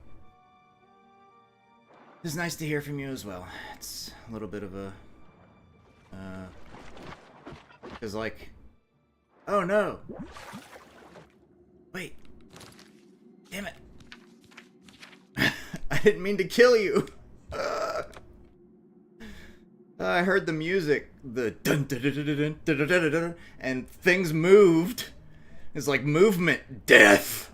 It's nice to hear from you as well. It's a little bit of a... Because, like... Oh, no! Wait. Damn it. I didn't mean to kill you! I heard the music. The dun dun dun dun dun dun dun dun, and things moved. It's like movement. Death!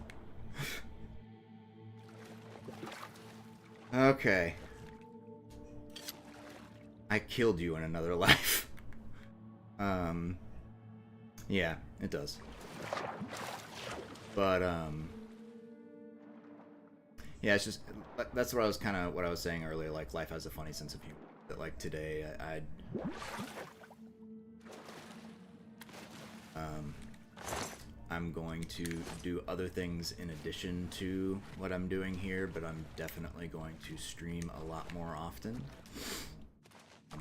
Okay. I killed you in another life. Yeah, it does. But, yeah, it's just, that's what I was what I was saying earlier, like, life has a funny sense of humor. That, like, today, I'm going to do other things in addition to what I'm doing here, but I'm definitely going to stream a lot more often.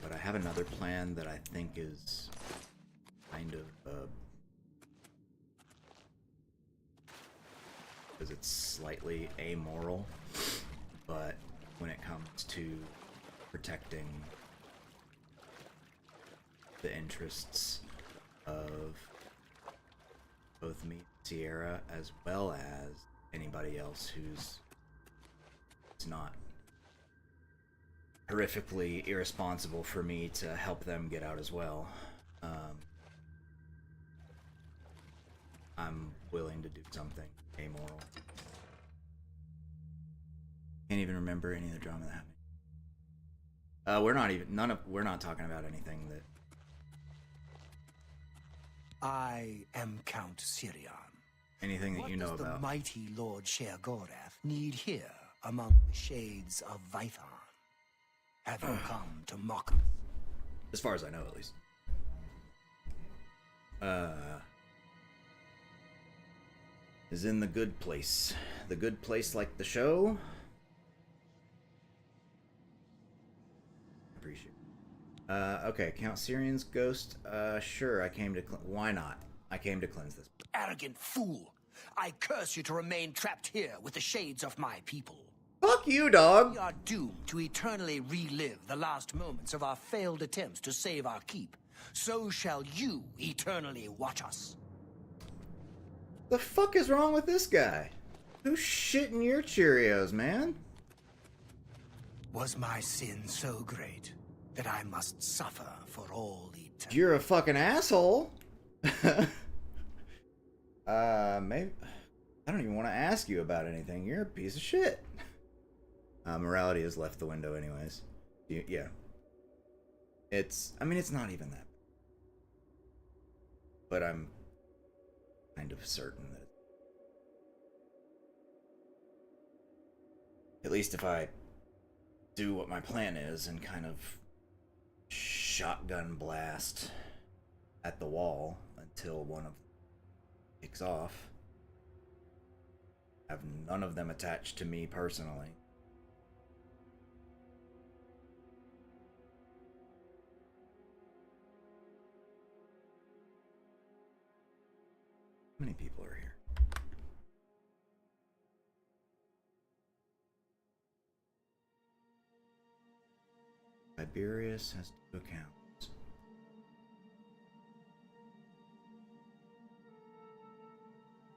But I have another plan that I think is kind of, because it's slightly amoral, but when it comes to protecting the interests of both me and Sierra, as well as anybody else who's not horrifically irresponsible for me to help them get out as well. I'm willing to do something amoral. Can't even remember any of the drama that happened. We're not talking about anything that... I am Count Sirion. Anything that you know about. What does the mighty Lord Sheogorath need here among the shades of Vythorn? Have you come to mock us? As far as I know, at least. Is in the good place. The good place like the show? Appreciate it. Okay, Count Sirion's ghost. Sure, I came to why not? I came to cleanse this. Arrogant fool! I curse you to remain trapped here with the shades of my people. Fuck you, dog! We are doomed to eternally relive the last moments of our failed attempts to save our keep. So shall you eternally watch us. The fuck is wrong with this guy? Who's shitting your Cheerios, man? Was my sin so great that I must suffer for all eternity? You're a fucking asshole. Maybe I don't even want to ask you about anything. You're a piece of shit. Morality has left the window anyways. Yeah. I mean, it's not even that. But I'm kind of certain that at least if I do what my plan is and kind of shotgun blast at the wall until one of them kicks off, have none of them attached to me personally. How many people are here? Tiberius has 2 accounts.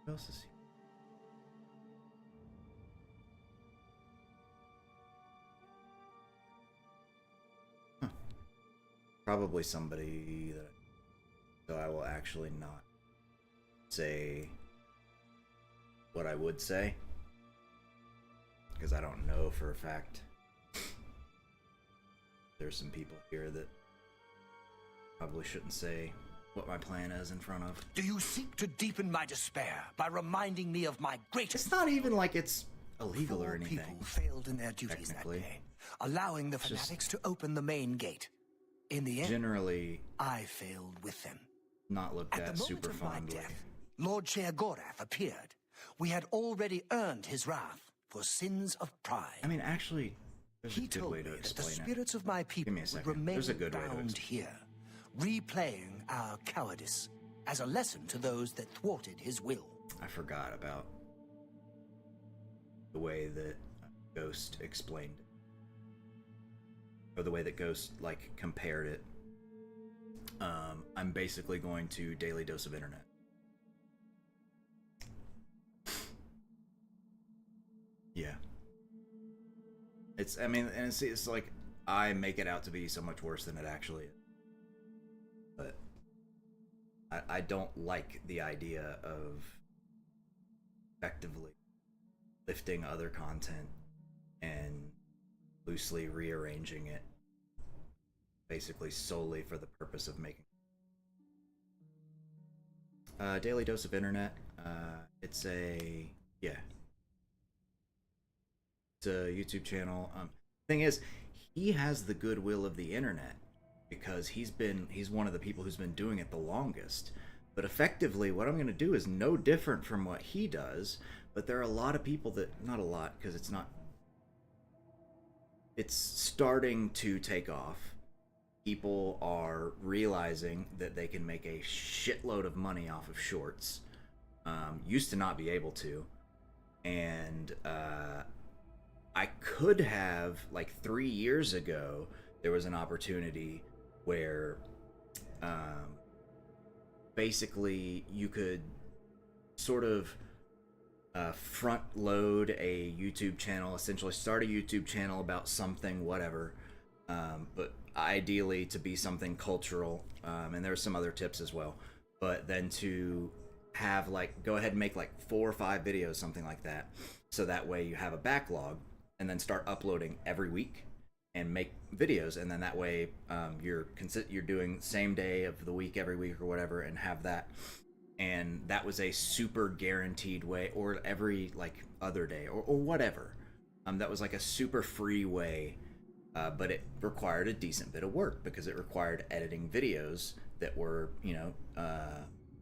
Who else is here? Huh. Probably somebody that. So I will actually not say what I would say, because I don't know for a fact. There's some people here that probably shouldn't say what my plan is in front of. Do you seek to deepen my despair by reminding me of my greatest... It's not even like it's illegal or anything. People failed in their duties that day, allowing the fanatics to open the main gate. In the end, generally, I failed with them. Not looked at super of my fondly. death, Lord Sheogorath appeared. We had already earned his wrath for sins of pride. I mean, actually, there's He a good told way me to that the explain it. spirits of my people Give me a would second. remain There's a good way to bound explain here, replaying our cowardice as a lesson to those that thwarted his will. I forgot about the way that Ghost explained it. Or the way that Ghost, like, compared it. I'm basically going to Daily Dose of Internet. Yeah. I mean, and it's like, I make it out to be so much worse than it actually is. But I don't like the idea of effectively lifting other content and loosely rearranging it, basically solely for the purpose of making Daily Dose of Internet. It's a YouTube channel. Thing is, he has the goodwill of the internet because he's one of the people who's been doing it the longest. But effectively, what I'm going to do is no different from what he does. But there are a lot of people that, not a lot, because it's starting to take off. People are realizing that they can make a shitload of money off of shorts. Used to not be able to. And I could have, like 3 years ago, there was an opportunity where basically you could sort of front load a YouTube channel, essentially start a YouTube channel about something, whatever, but ideally to be something cultural, and there's some other tips as well, but then to have, like, go ahead and make like 4 or 5 videos, something like that, so that way you have a backlog and then start uploading every week and make videos, and then that way you're doing same day of the week every week or whatever, and have that. And that was a super guaranteed way, or every like other day or whatever. That was like a super free way, but it required a decent bit of work because it required editing videos that were,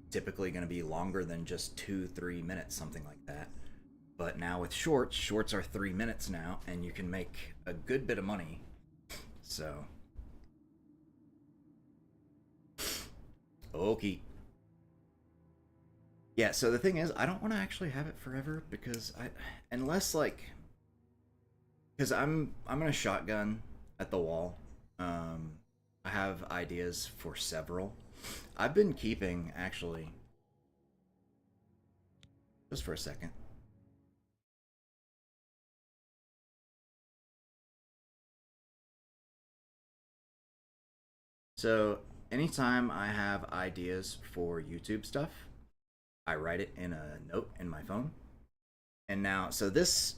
typically going to be longer than just 2-3 minutes, something like that. But now with shorts are 3 minutes now, and you can make a good bit of money. So, okay. Yeah, so the thing is, I don't want to actually have it forever because because I'm gonna shotgun at the wall. I have ideas for several. I've been keeping, actually, just for a second. So anytime I have ideas for YouTube stuff, I write it in a note in my phone. And now, so this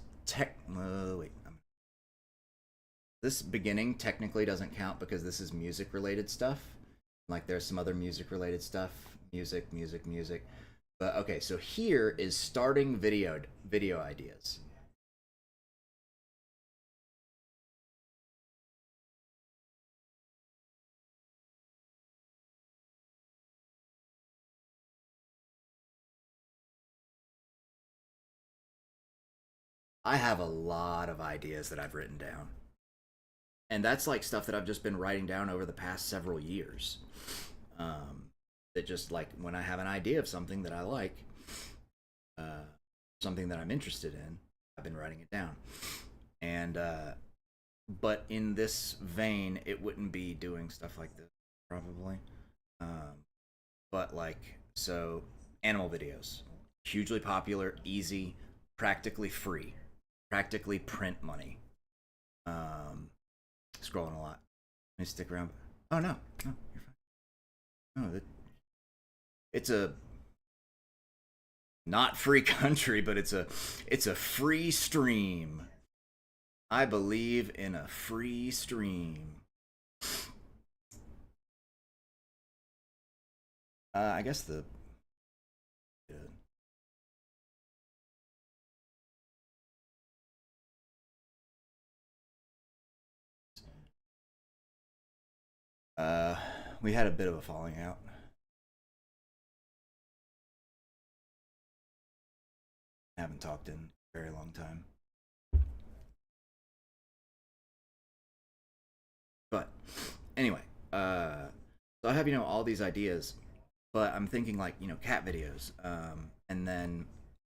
this beginning technically doesn't count because this is music related stuff. Like, there's some other music related stuff, music. But okay, so here is starting video ideas. I have a lot of ideas that I've written down. And that's like stuff that I've just been writing down over the past several years. That just, like, when I have an idea of something that I like, something that I'm interested in, I've been writing it down. And, but in this vein, it wouldn't be doing stuff like this, probably. But, like, so, animal videos. hugely popular, easy, practically free, practically print money. Scrolling a lot. Let me stick around. Oh no, no, you're fine. No, it's a not free country, but it's a free stream. I believe in a free stream. I guess the we had a bit of a falling out. Haven't talked in a very long time. But anyway, so I have, all these ideas, but I'm thinking like, cat videos. And then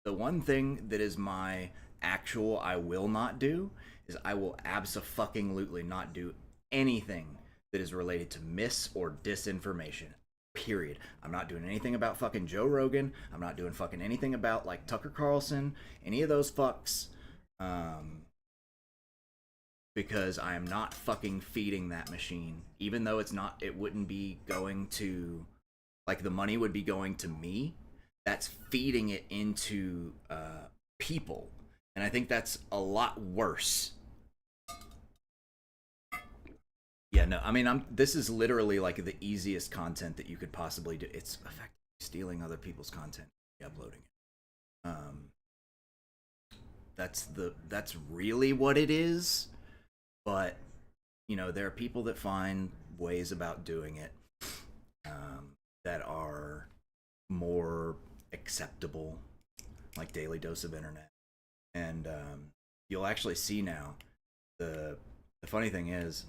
the one thing that is my actual I will not do is I will abso-fucking-lutely not do anything that is related to mis or disinformation. Period. I'm not doing anything about fucking Joe Rogan. I'm not doing fucking anything about like Tucker Carlson, any of those fucks. Because I am not fucking feeding that machine. Even though it wouldn't be going to, like, the money would be going to me. That's feeding it into people. And I think that's a lot worse. Yeah, no, I mean, this is literally like the easiest content that you could possibly do. It's effectively stealing other people's content, uploading it. That's really what it is. But, there are people that find ways about doing it that are more acceptable, like Daily Dose of Internet. And you'll actually see now, the funny thing is,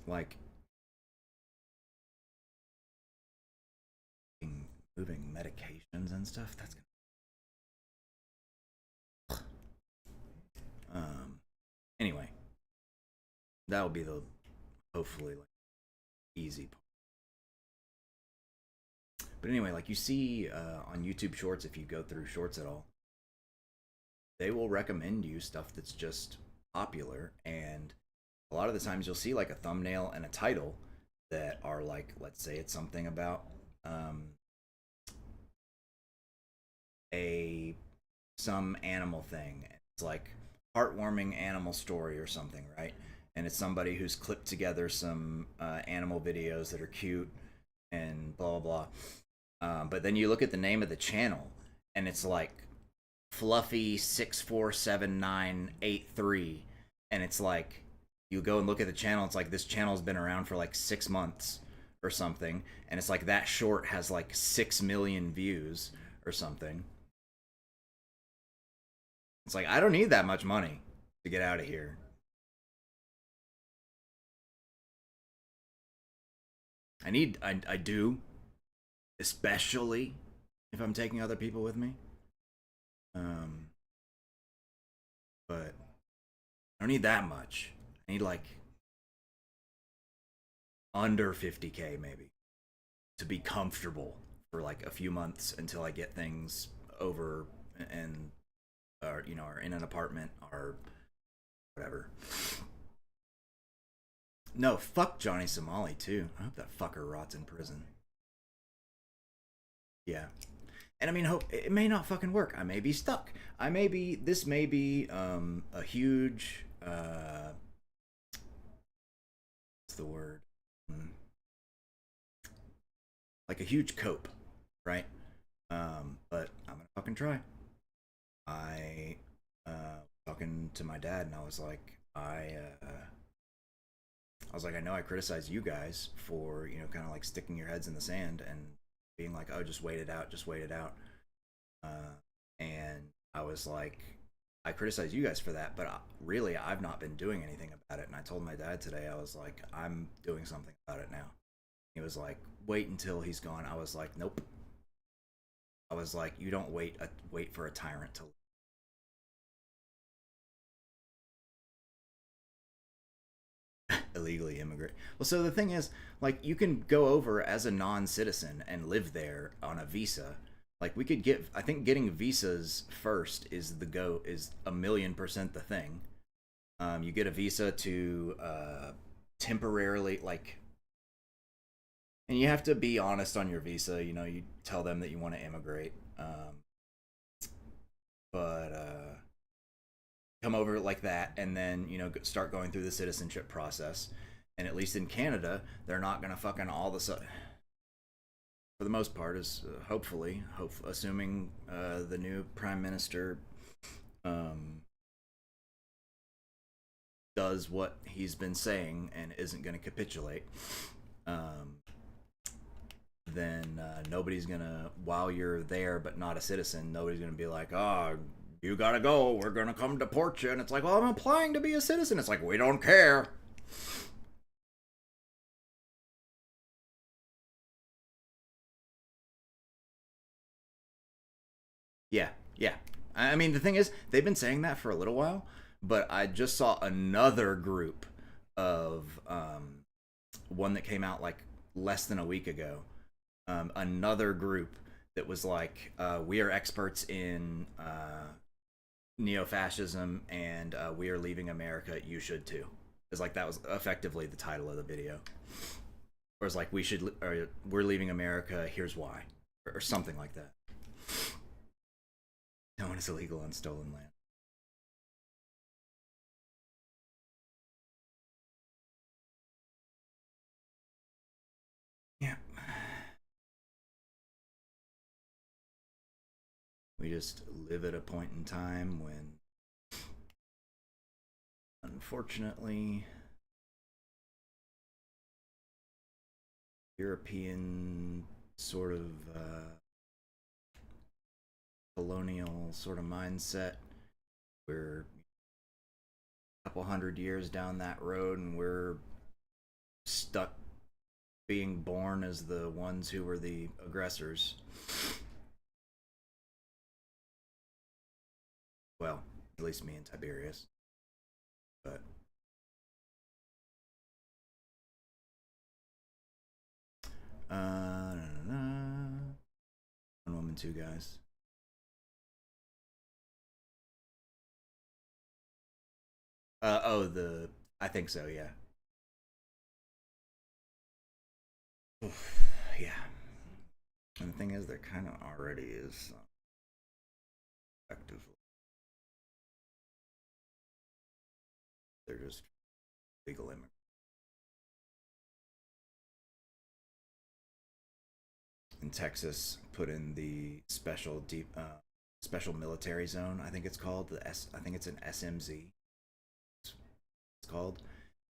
like, moving medications and stuff, that's gonna anyway, that'll be the hopefully like easy part. But anyway, like you see on YouTube Shorts, if you go through Shorts at all, they will recommend you stuff that's just popular, and a lot of the times you'll see like a thumbnail and a title that are like, let's say it's something about some animal thing. It's like heartwarming animal story or something, right? And it's somebody who's clipped together some animal videos that are cute and blah blah blah. But then you look at the name of the channel, and it's like Fluffy 647983, and it's like, you go and look at the channel, it's like, this channel's been around for like 6 months or something, and it's like that short has like 6 million views or something. It's like, I don't need that much money to get out of here. I do, especially if I'm taking other people with me. But I don't need that much. I need like under 50K maybe to be comfortable for like a few months until I get things over and are in an apartment or whatever. No, fuck Johnny Somali too. I hope that fucker rots in prison. Yeah. And I mean, it may not fucking work. I may be stuck. This may be a huge what's the word? Like a huge cope, right? But I'm gonna fucking try. I talking to my dad, and I was like, I know I criticize you guys for, kind of like sticking your heads in the sand and being like, oh, just wait it out. And I was like, I criticize you guys for that, but really, I've not been doing anything about it. And I told my dad today, I was like, I'm doing something about it now. He was like, wait until he's gone. I was like, nope. I was like, you don't wait for a tyrant to leave. illegally immigrate. Well, so the thing is, like, you can go over as a non-citizen and live there on a visa. Like, we could get, I think getting visas first is is 1,000,000% the thing. You get a visa to temporarily, like, and you have to be honest on your visa. You know, you tell them that you want to immigrate. But come over like that, and then, you know, start going through the citizenship process. And at least in Canada, they're not gonna fucking all of a sudden, for the most part, is hopefully, assuming the new prime minister does what he's been saying and isn't going to capitulate, then nobody's gonna, while you're there but not a citizen, nobody's gonna be like, oh, you gotta go, we're gonna come deport you. And it's like, well, I'm applying to be a citizen. It's like, we don't care. Yeah. I mean, the thing is, they've been saying that for a little while, but I just saw another group of one that came out like less than a week ago. Another group that was like, we are experts in neo-fascism, and we are leaving America. You should too. It's like, that was effectively the title of the video. Or it's like, we're leaving America. Here's why, or something like that. No one is illegal on stolen land. Yeah. We just live at a point in time when, unfortunately, European sort of colonial sort of mindset, we're a couple hundred years down that road and we're stuck being born as the ones who were the aggressors. Well, at least me and Tiberius. But one woman, two guys. I think so, yeah. Yeah. And the thing is, there kind of already is effectively. They're just legal immigrants. In Texas, put in the special military zone, I think it's called. I think it's an SMZ. It's called.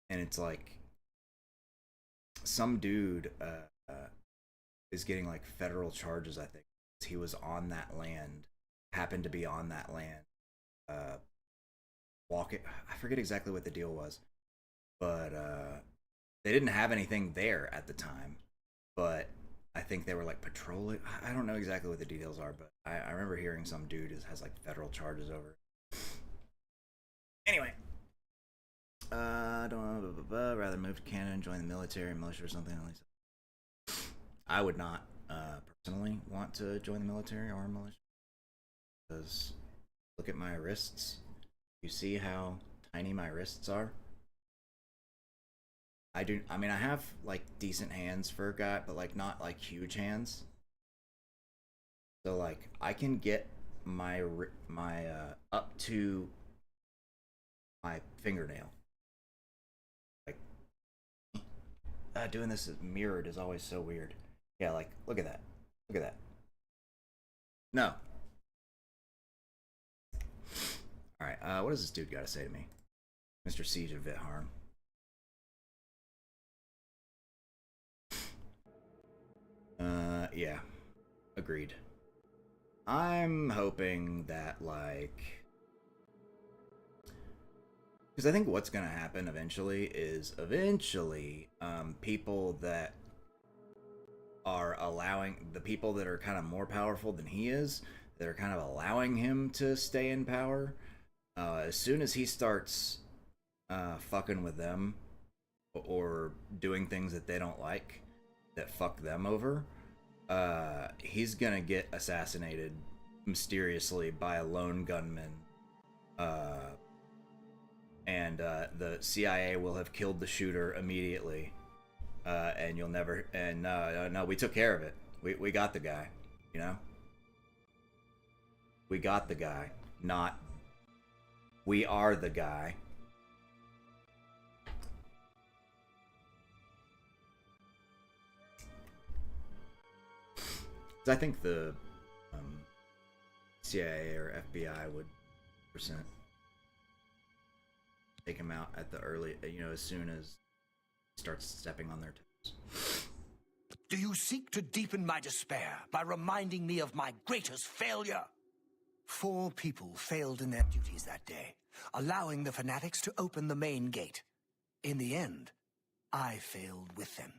And it's like, some dude is getting like federal charges, I think. He was on that land, happened to be on that land, walking. I forget exactly what the deal was, but they didn't have anything there at the time, but I think they were like patrolling. I don't know exactly what the details are, but I remember hearing some dude has like federal charges over it. Anyway, I don't know, rather move to Canada and join the military, militia, or something like that. I would not personally want to join the military or militia, because look at my wrists. You see how tiny my wrists are? I mean, I have like decent hands for a guy, but like not like huge hands. So like, I can get my up to my fingernail. Like, doing this mirrored is always so weird. Yeah, like, look at that. Look at that. No. Alright, what does this dude got to say to me? Mr. Siege of Vitharn. Yeah. Agreed. I'm hoping that, like... because I think what's gonna happen eventually is, people that are allowing... the people that are kind of more powerful than he is, that are kind of allowing him to stay in power, as soon as he starts fucking with them, or doing things that they don't like that fuck them over, he's gonna get assassinated mysteriously by a lone gunman, and the CIA will have killed the shooter immediately, and you'll never. And no, we took care of it. We got the guy. You know, we got the guy. Not we are the guy. I think the CIA or FBI would percent take him out at the early, as soon as he starts stepping on their toes. Do you seek to deepen my despair by reminding me of my greatest failure? 4 people failed in their duties that day, allowing the fanatics to open the main gate. In the end, I failed with them.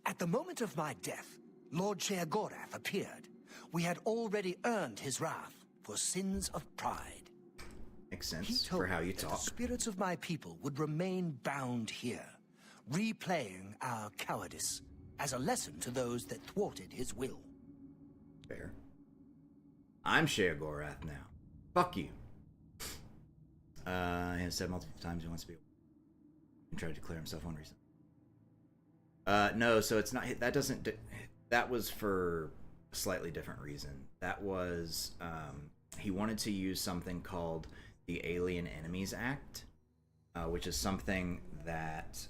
At the moment of my death, Lord Sheogorath appeared. We had already earned his wrath for sins of pride. Makes sense for how you talk. The spirits of my people would remain bound here, replaying our cowardice as a lesson to those that thwarted his will. Fair. I'm Sheogorath now. Fuck you. He has said multiple times he wants to be. And tried to declare himself unreasonable. No, so it's not. That doesn't. That was for a slightly different reason. That was he wanted to use something called the Alien Enemies Act, which is something that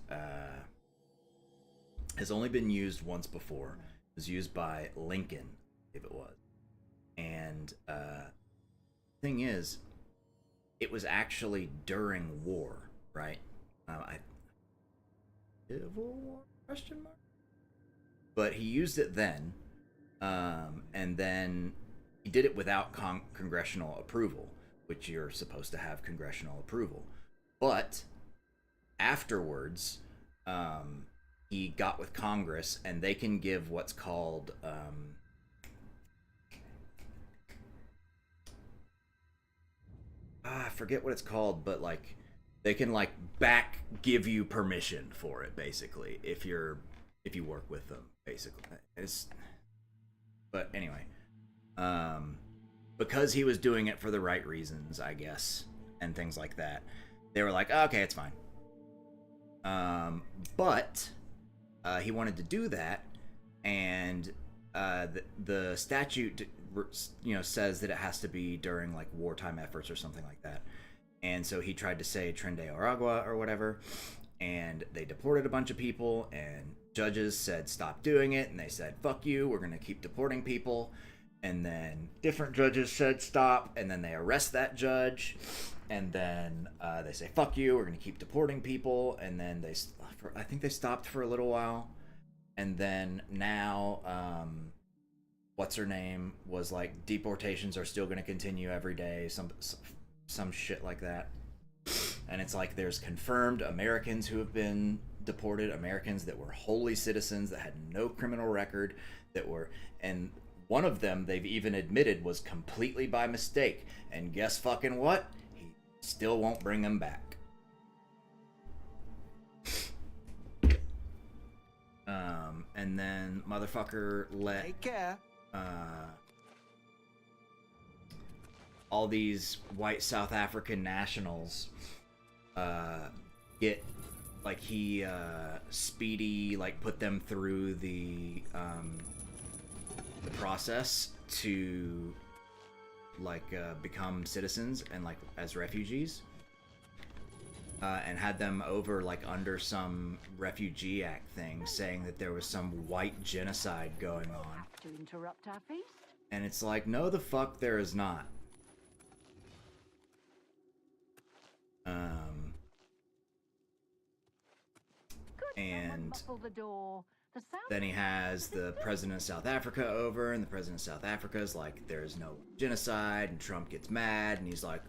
has only been used once before. It was used by Lincoln, if it was. And thing is, it was actually during war, right? Civil War? Question mark? But he used it then, and then he did it without congressional approval, which you're supposed to have congressional approval. But afterwards, he got with Congress, and they can give what's called I forget what it's called, but like they can like back give you permission for it, basically, if you work with them, basically. But anyway, because he was doing it for the right reasons, I guess, and things like that, they were like, okay, it's fine. But he wanted to do that, and the statute, says that it has to be during like wartime efforts or something like that. And so he tried to say Tren de Aragua or whatever, and they deported a bunch of people, and judges said stop doing it, and they said fuck you, we're gonna keep deporting people. And then different judges said stop, and then they arrest that judge, and then they say fuck you, we're gonna keep deporting people. And then I think they stopped for a little while, and then now what's her name was like deportations are still gonna continue every day, some shit like that. And it's like there's confirmed Americans who have been deported, Americans that were wholly citizens that had no criminal record, and one of them they've even admitted was completely by mistake. And guess fucking what? He still won't bring them back. And then motherfucker let Take care. All these white South African nationals get like he Speedy like put them through the process to like become citizens and like as refugees, and had them over like under some Refugee Act thing saying that there was some white genocide going on. To interrupt our feast? And it's like, no the fuck there is not. And then he has the president of South Africa over, and the president of South Africa is like, there's no genocide, and Trump gets mad, and he's like,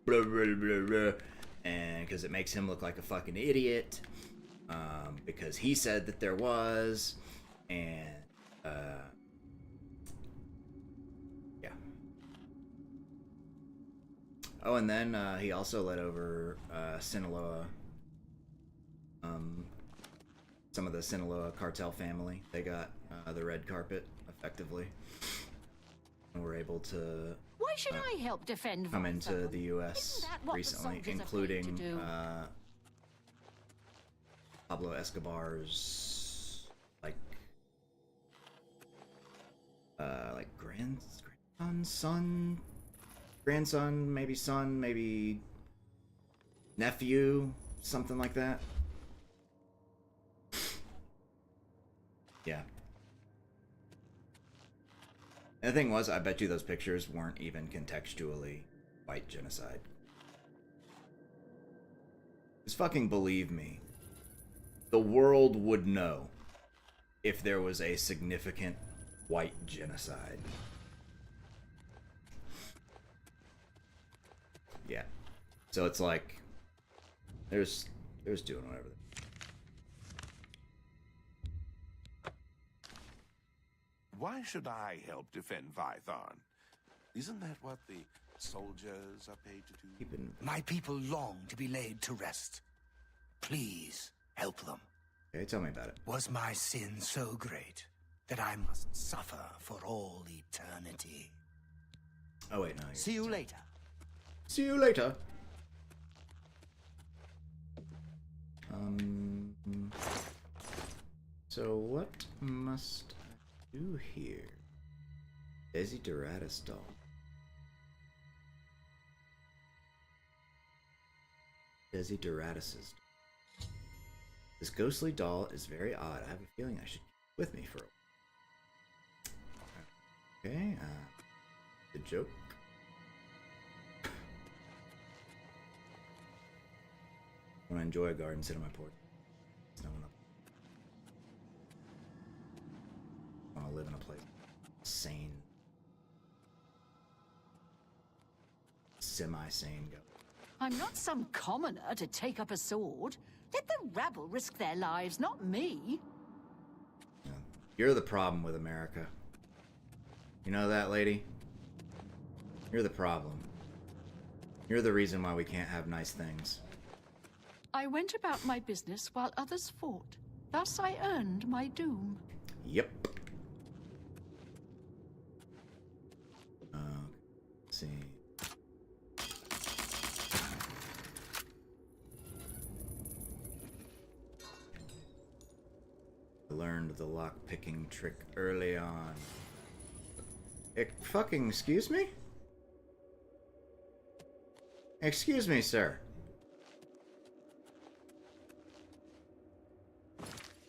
blah, blah, blah, blah, and because it makes him look like a fucking idiot, because he said that there was, and, yeah. Oh, and then he also let over Sinaloa, some of the Sinaloa cartel family. They got the red carpet, effectively. And were able to Why should I help defend come into Valzone? the U.S. Isn't that what the recently, soldiers are paid including to do? Pablo Escobar's like grandson, maybe son, maybe nephew, something like that. Yeah. And the thing was, I bet you those pictures weren't even contextually white genocide. Just fucking believe me. The world would know if there was a significant white genocide. Yeah. So it's like, there's doing whatever. Why should I help defend Vython? Isn't that what the soldiers are paid to do? My people long to be laid to rest. Please help them. Okay, tell me about it. Was my sin so great that I must suffer for all eternity? Oh wait, no. See you later. See you later. So what must I do here? Desideratus doll. Desideratus's. This ghostly doll is very odd. I have a feeling I should keep it with me for a while. Okay, the joke. I want to enjoy a garden, sit on my porch. There's no one up. I want to live in a place sane, semi-sane go. I'm not some commoner to take up a sword. Let the rabble risk their lives, not me. Yeah. You're the problem with America. You know that, lady? You're the problem. You're the reason why we can't have nice things. I went about my business while others fought. Thus I earned my doom. Yep. Let's see. I learned the lock-picking trick early on. Fucking excuse me? Excuse me, sir.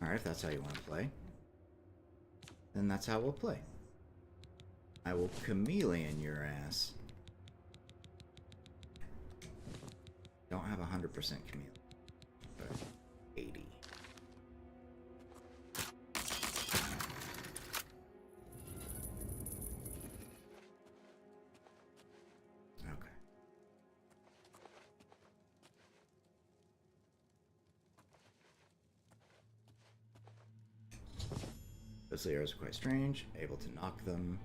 Alright, if that's how you want to play, then that's how we'll play. I will chameleon your ass. Don't have 100% chameleon, but 80. Okay. Those arrows are quite strange. Able to knock them.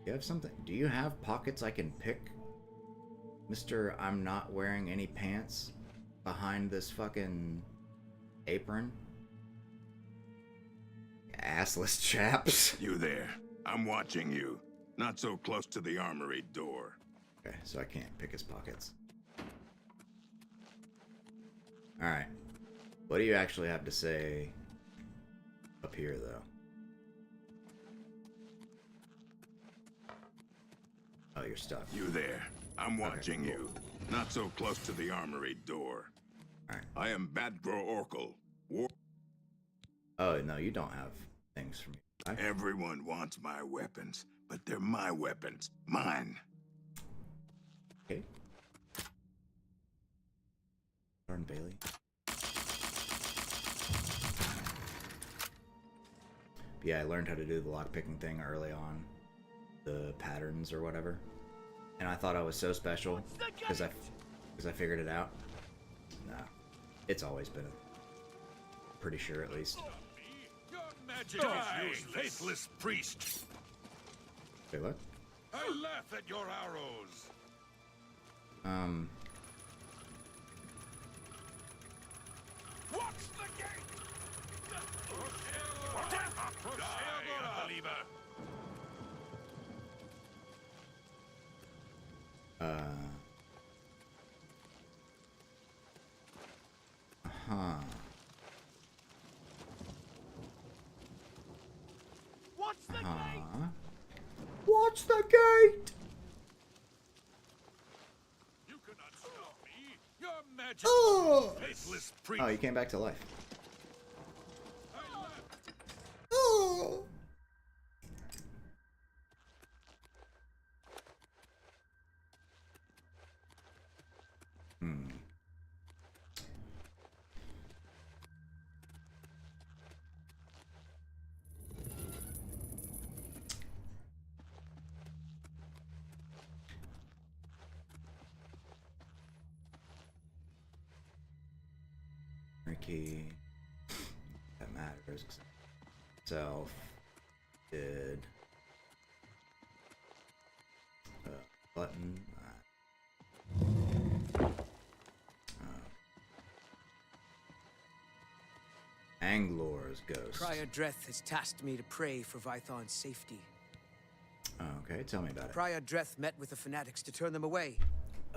Do you have something? Do you have pockets I can pick? Mr. I'm not wearing any pants behind this fucking apron? Assless chaps. You there. I'm watching you. Not so close to the armory door. Okay, so I can't pick his pockets. Alright. What do you actually have to say up here, though? Oh, you're stuck. You there. I'm watching you. Not so close to the armory door. Alright. I am Badgro Orkel. Oh, no, you don't have things for me. Everyone wants my weapons, but they're my weapons. Mine. Okay. Darn Bailey. Yeah, I learned how to do the lockpicking thing early on. The patterns or whatever. And I thought I was so special because I figured it out. No. It's always been pretty sure, at least. Die, faithless priest. Wait, what? I laugh at your arrows. Watch the gate. Huh. What's the gate? What's the gate? You cannot stop me. Your magic. Oh! Faithless priest. Oh, you came back to life. Oh! Hmm. Key. That matters. Self. Did. Button. Anglor's ghost. Prior Dreth has tasked me to pray for Vython's safety. Okay, tell me about it. Prior Dreth met with the fanatics to turn them away.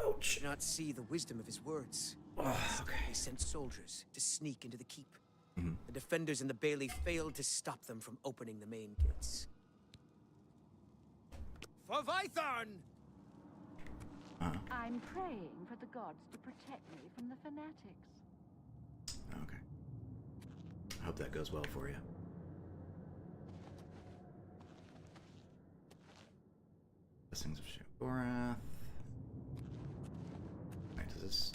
Ouch. Did not see the wisdom of his words. Okay. He sent soldiers to sneak into the keep. Mm-hmm. The defenders in the bailey failed to stop them from opening the main gates. For Vython! I'm praying for the gods to protect me from the fanatics. Okay. I hope that goes well for you. Blessings of Sheogorath. Wait, does this...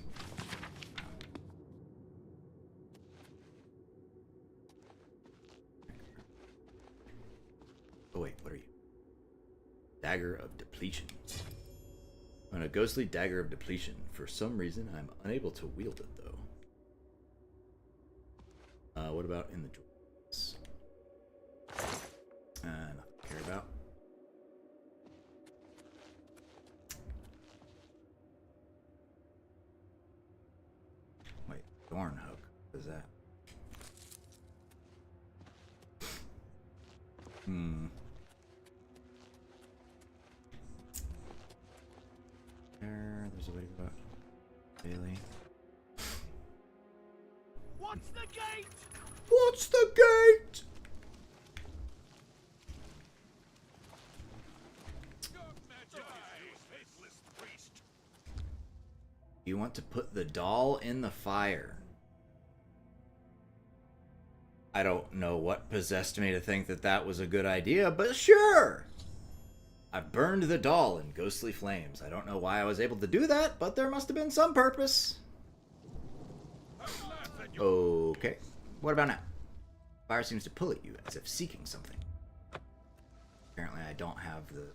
Oh wait, what are you? Dagger of Depletion. On a ghostly dagger of depletion. For some reason, I'm unable to wield it, though. What about in the drawers? Nothing to care about. Wait, Thorn Hook. What is that? There's a way to go out. Bailey. What's the gate? What's the gate? You want to put the doll in the fire. I don't know what possessed me to think that that was a good idea, but sure! I've burned the doll in ghostly flames. I don't know why I was able to do that, but there must have been some purpose. Okay. What about now? Fire seems to pull at you as if seeking something. Apparently I don't have the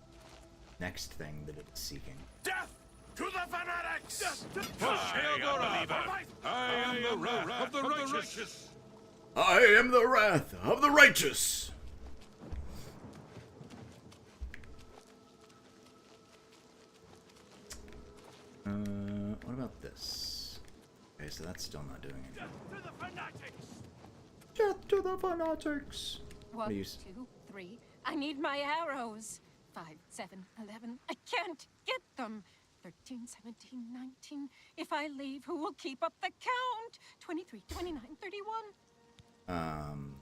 next thing that it's seeking. Death to the fanatics! Death to Sheogorath! I am the wrath of the righteous! I am the wrath of the righteous! What about this? Okay, so that's still not doing anything. Death to the fanatics! Death to the fanatics! One, 2, 3. I need my arrows. 5, 7, 11. I can't get them. 13, 17, 19. If I leave, who will keep up the count? 23, 29, 31.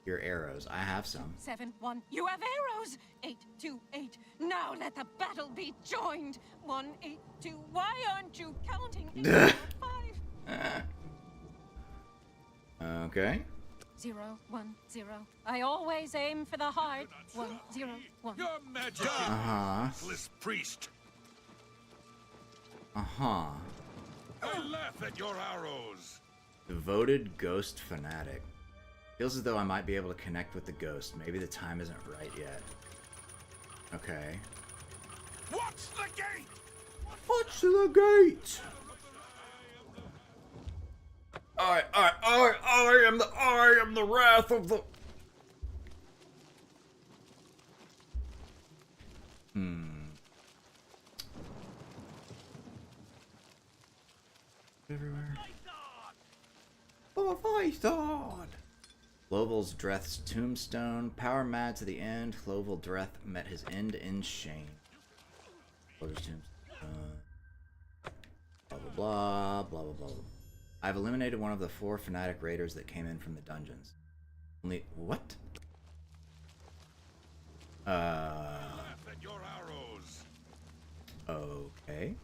Your arrows. I have some. 7, 1. You have arrows. 8, 2, 8. Now let the battle be joined. 1, 8, 2. Why aren't you counting? 8, 5. Okay. 0, 1, 0. I always aim for the heart. 1, 0, 1. Your majesty, faithless priest. I laugh at your arrows. Devoted ghost fanatic. Feels as though I might be able to connect with the ghost. Maybe the time isn't right yet. Okay. What's the gate? What's the gate? I am the wrath of the... Everywhere. Oh, Python! Lovel's Dreth's tombstone. Power mad to the end. Lovel Dreth met his end in shame. Lovel's tombstone. Blah blah blah blah blah blah. I've eliminated one of the 4 fanatic raiders that came in from the dungeons. Only what? Okay.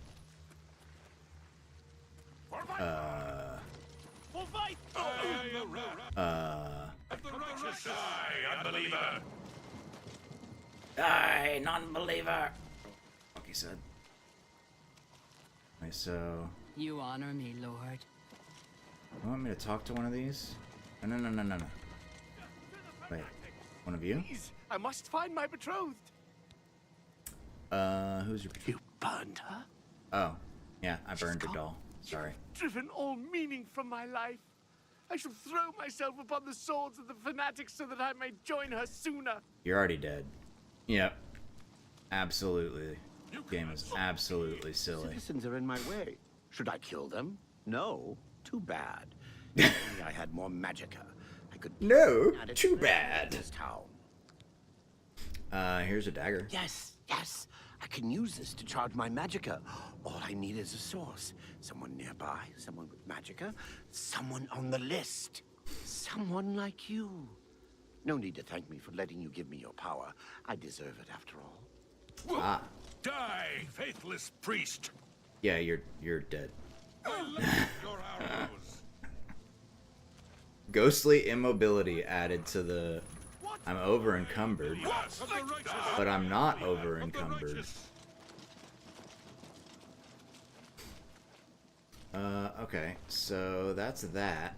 Die, unbeliever! Die, non-believer! Like he said. Okay, so... You honor me, Lord. You want me to talk to one of these? No, no, no, no, no, no. Wait, one of you? Please, I must find my betrothed. Who's your... You burned her? Oh, yeah, I burned your doll. Sorry. Driven all meaning from my life. I shall throw myself upon the swords of the fanatics so that I may join her sooner. You're already dead. Yep. Absolutely. Game is absolutely silly. Citizens are in my way. Should I kill them? No. Too bad. If only I had more magicka. I could. No. Too bad. Just how? Here's a dagger. Yes. Yes. I can use this to charge my magicka. All I need is a source. Someone nearby, someone with magicka, someone on the list. Someone like you. No need to thank me for letting you give me your power. I deserve it after all. Ah. Die, faithless priest! Yeah, you're dead. Your arrows. Ghostly immobility added to the... I'm over encumbered, but I'm not over encumbered. Okay, so that's that.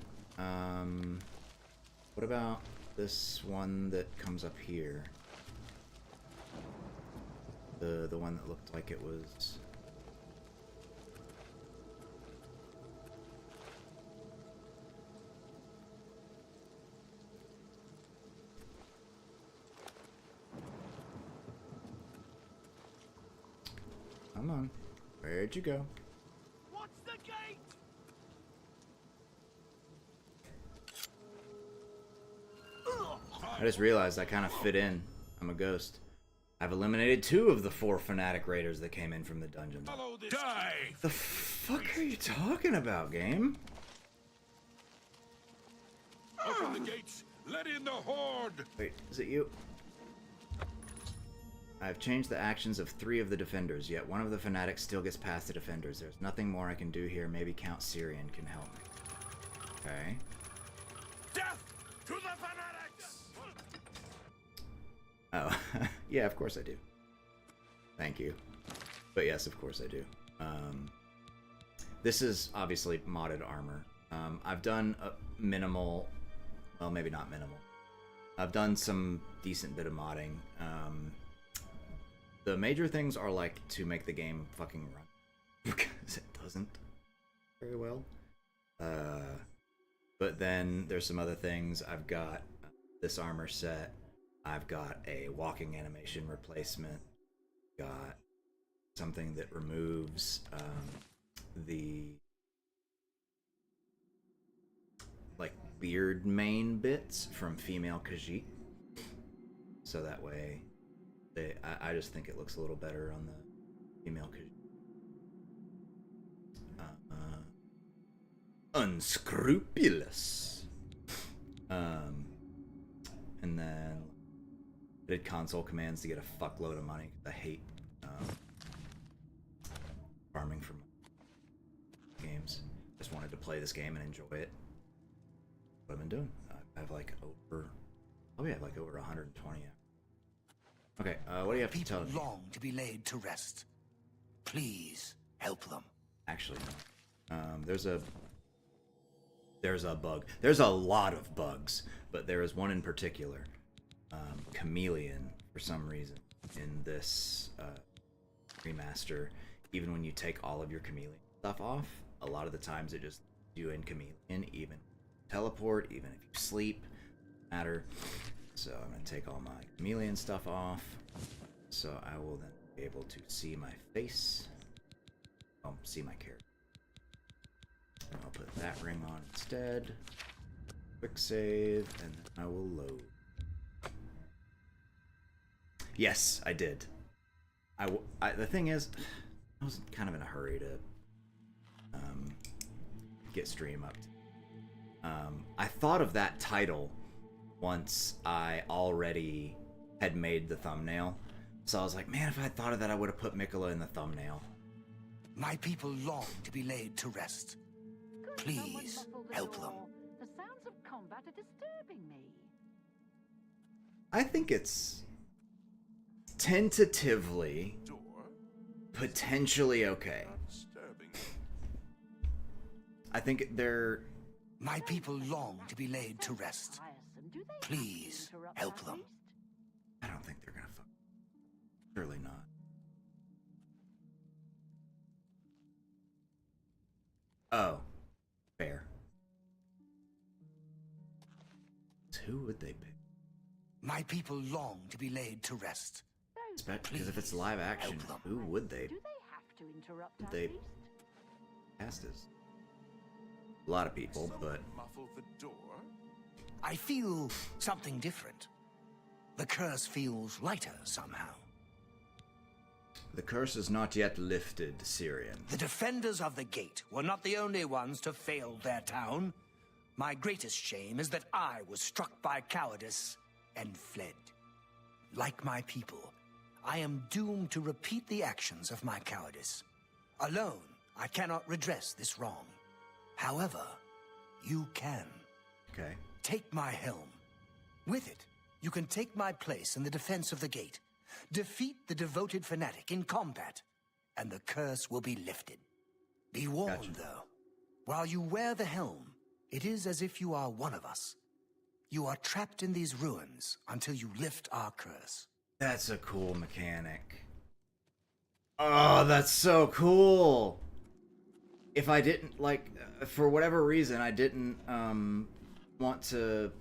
What about this one that comes up here? The one that looked like it was... Come on. Where'd you go? What's the gate? I just realized I kind of fit in. I'm a ghost. I've eliminated 2 of the 4 fanatic raiders that came in from the dungeon. Die! The fuck are you talking about, game? Open the gates! Let in the horde! Wait, is it you? I've changed the actions of 3 of the defenders, yet one of the fanatics still gets past the defenders. There's nothing more I can do here. Maybe Count Syrian can help me. Okay. Death to the fanatics! Oh, yeah, of course I do. Thank you. But yes, of course I do. This is obviously modded armor. I've done a minimal... Well, maybe not minimal. I've done some decent bit of modding. The major things are like to make the game fucking run. Because it doesn't very well. But then there's some other things. I've got this armor set. I've got a walking animation replacement. Got something that removes the like beard mane bits from female Khajiit. So that way I just think it looks a little better on the female Khajiit. Unscrupulous. And then I did console commands to get a fuckload of money. I hate farming from games. Just wanted to play this game and enjoy it. What I've been doing. I have like over 120 hours. Okay, what do you have to tell me? People long to be laid to rest. Please help them. Actually, no. There's a bug. There's a lot of bugs, but there is one in particular. Chameleon, for some reason, in this remaster, even when you take all of your chameleon stuff off, a lot of the times it just you in chameleon, even teleport, even if you sleep, matter. So I'm gonna take all my chameleon stuff off, so I will then be able to see my face. Oh, see my character. And I'll put that ring on instead. Quick save, and then I will load. Yes, I did. The thing is, I was kind of in a hurry to get stream up. I thought of that title once I already had made the thumbnail. So I was like, man, if I had thought of that, I would have put Mikola in the thumbnail. My people long to be laid to rest. Please help them. The sounds of combat are disturbing me. I think it's tentatively potentially okay. I think they're... My people long to be laid to rest. Please help them. I don't think they're gonna fuck. Surely not. Oh. Fair. Who would they pick? My people long to be laid to rest. Because if it's live action, who would they? Do they have to interrupt our They feast? cast as a lot of people, but I feel something different. The curse feels lighter somehow. the curse is not yet lifted, Syrian. The defenders of the gate were not the only ones to fail their town. My greatest shame is that I was struck by cowardice and fled. Like my people, I am doomed to repeat the actions of my cowardice. Alone, I cannot redress this wrong. However, you can. Okay. Take my helm. With it, you can take my place in the defense of the gate. Defeat the devoted fanatic in combat, and the curse will be lifted. Be warned, though. While you wear the helm, it is as if you are one of us. You are trapped in these ruins until you lift our curse. That's a cool mechanic. Oh, that's so cool! If I didn't, like, for whatever reason, I didn't, want to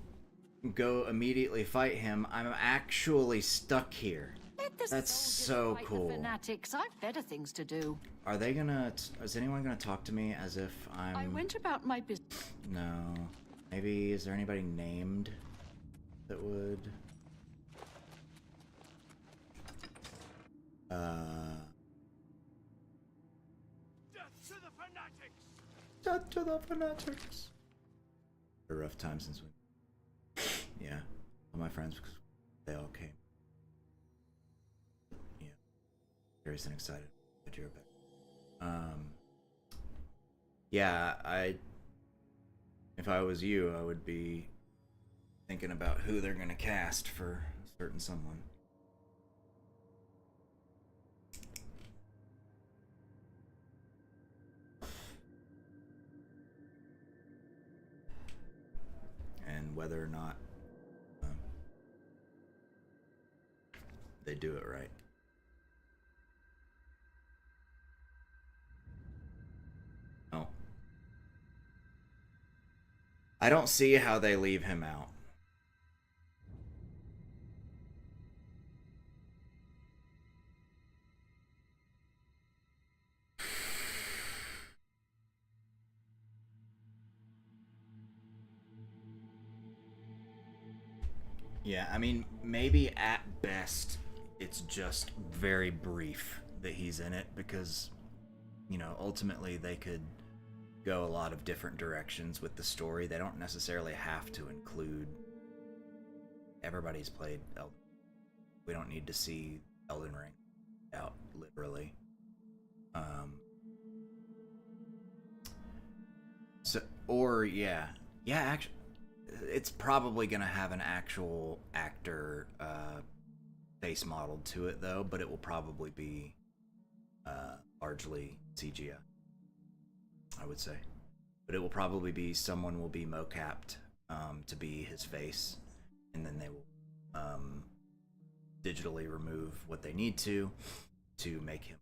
go immediately fight him, I'm actually stuck here. That's so cool. Fanatics, I've better things to do. Are they gonna, is anyone gonna talk to me as if I'm... I went about my business. No. Maybe, is there anybody named that would... Death to the fanatics! Death to the fanatics! A rough time since we... Yeah. All my friends, they all came. Yeah. Curious and excited. But you're back. Yeah, if I was you, I would be thinking about who they're gonna cast for a certain someone. And whether or not they do it right. Oh. I don't see how they leave him out. Yeah, I mean, maybe at best it's just very brief that he's in it because, you know, ultimately they could go a lot of different directions with the story. They don't necessarily have to include... Everybody's played Elden. We don't need to see Elden Ring out, literally. Actually, it's probably gonna have an actual actor face modeled to it, though, but it will probably be largely CGI, I would say. But it will probably be someone will be mocapped to be his face, and then they will digitally remove what they need to make him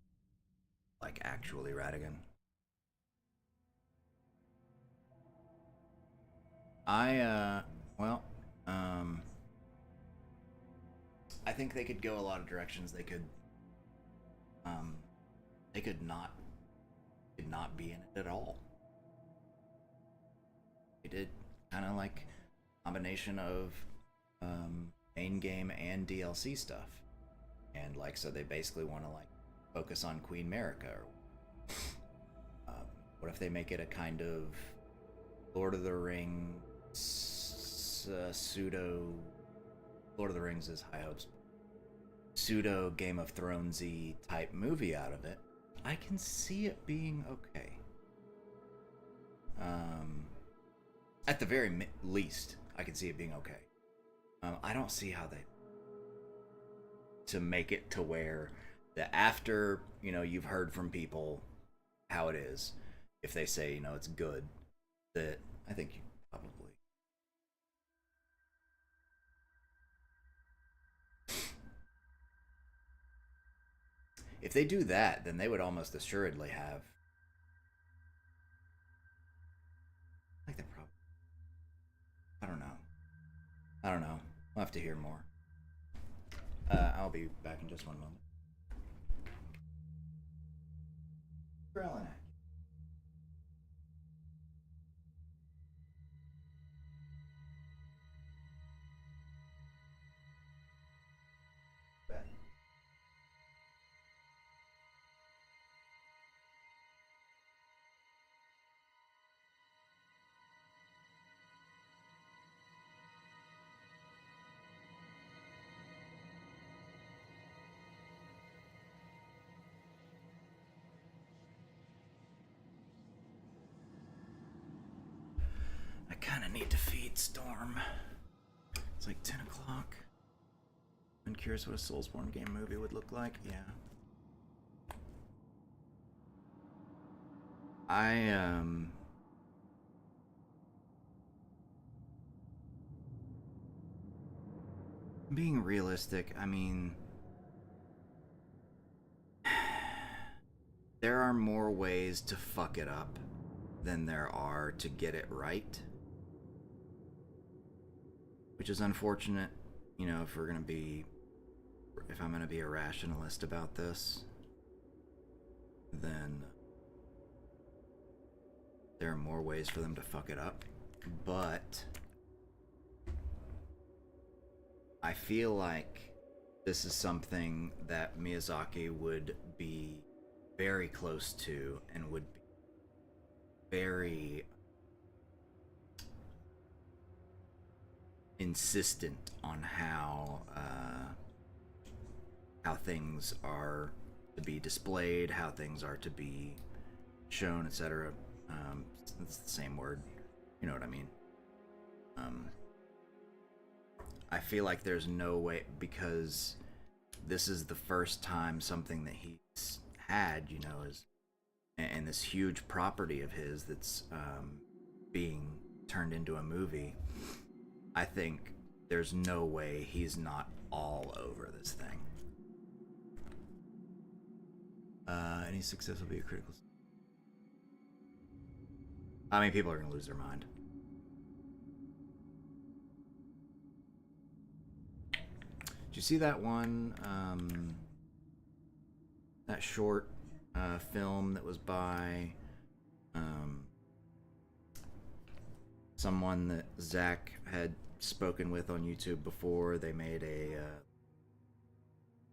like actually Radigan. I think they could go a lot of directions. They could not be in it at all. They did kind of like combination of main game and DLC stuff. And like, so they basically want to like focus on Queen Merica. Or, what if they make it a kind of Lord of the Rings pseudo Lord of the Rings is high hopes, pseudo Game of Thronesy type movie out of it? I can see it being okay. At the very least, I can see it being okay. I don't see how they to make it to where that after, you know, you've heard from people how it is, if they say, you know, it's good, that I think you probably if they do that, then they would almost assuredly have like they probably I don't know. We'll have to hear more. I'll be back in just one moment. Growling. I kind of need to feed Storm. It's like 10 o'clock. I'm curious what a Soulsborne game movie would look like. Yeah. Being realistic, I mean, there are more ways to fuck it up than there are to get it right. Which is unfortunate, you know, if I'm gonna be a rationalist about this, then there are more ways for them to fuck it up. But I feel like this is something that Miyazaki would be very close to and would be very insistent on how things are to be displayed, how things are to be shown, etc. It's the same word, you know what I mean. I feel like there's no way, because this is the first time something that he's had, you know, is and this huge property of his that's being turned into a movie. I think there's no way he's not all over this thing. Any success will be a critical. I mean, people are gonna lose their mind. Did you see that one? That short film that was by someone that Zach had spoken with on YouTube before. They made a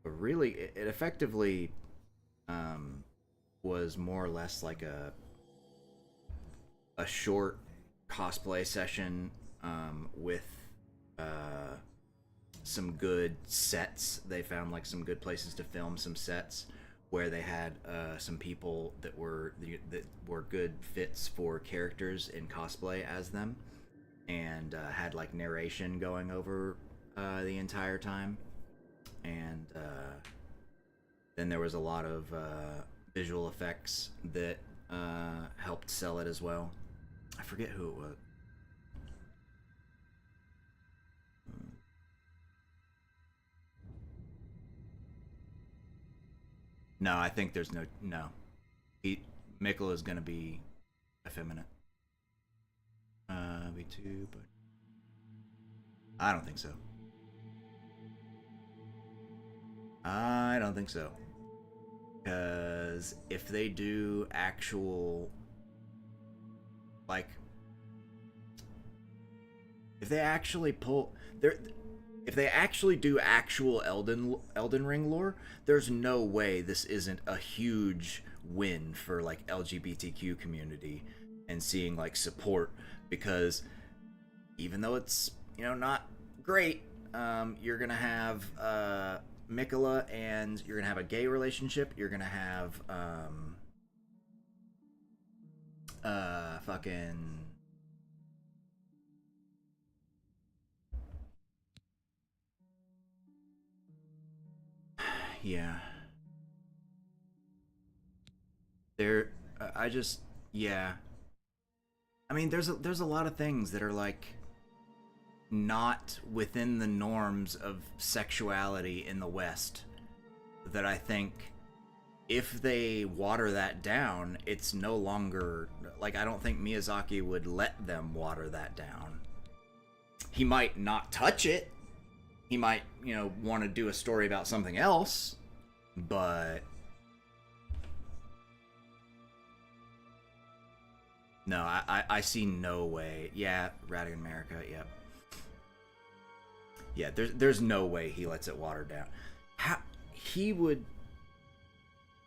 really, it effectively was more or less like a short cosplay session with some good sets. They found like some good places to film some sets where they had some people that were good fits for characters in cosplay as them, and had like narration going over the entire time, and then there was a lot of visual effects that helped sell it as well. I forget who it was. No, I think there's no. Mikkel is gonna be effeminate. Me too, but I don't think so. I don't think so. Because if they do actual, like, if they actually if they actually do actual Elden Ring lore, there's no way this isn't a huge win for like LGBTQ community and seeing like support, because even though it's, you know, not great, you're gonna have Mikola, and you're gonna have a gay relationship. You're gonna have fucking yeah. There, I just, yeah. I mean, there's a lot of things that are like not within the norms of sexuality in the West that I think if they water that down, it's no longer like, I don't think Miyazaki would let them water that down. He might not touch it. He might, you know, want to do a story about something else, but no, I see no way. Yeah, Radigan America, yep. Yeah, there's no way he lets it water down. How he would...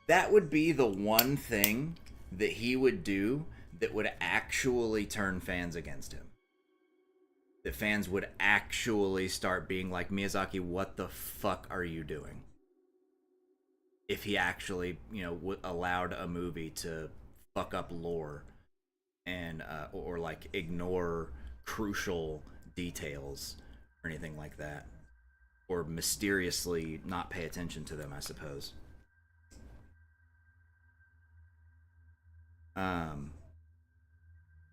That would be the one thing that he would do that would actually turn fans against him. That fans would actually start being like, Miyazaki, what the fuck are you doing? If he actually, you know, allowed a movie to fuck up lore and or like ignore crucial details or anything like that, or mysteriously not pay attention to them, I suppose.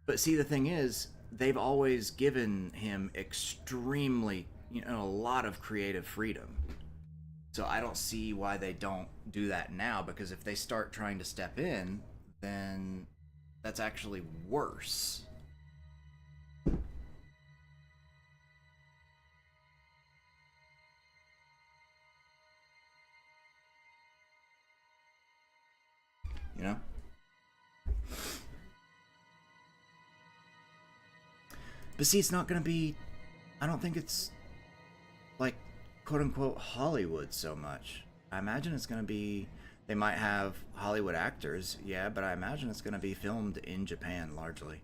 But see, the thing is, they've always given him extremely, you know, a lot of creative freedom. So I don't see why they don't do that now, because if they start trying to step in, then that's actually worse. You know? But see, it's not going to be... I don't think it's, like, quote-unquote Hollywood so much. I imagine it's going to be... They might have Hollywood actors, yeah, but I imagine it's going to be filmed in Japan, largely.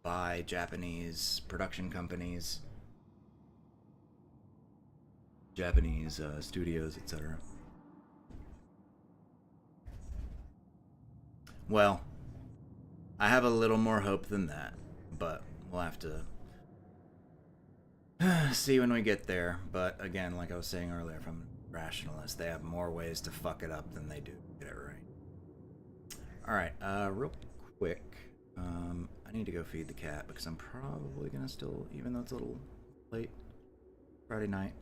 By Japanese production companies. Japanese studios, etc. Well, I have a little more hope than that, but we'll have to see when we get there. But again, like I was saying earlier, if I'm a rationalist, they have more ways to fuck it up than they do to get it right. Alright, real quick, I need to go feed the cat because I'm probably gonna still, even though it's a little late Friday night,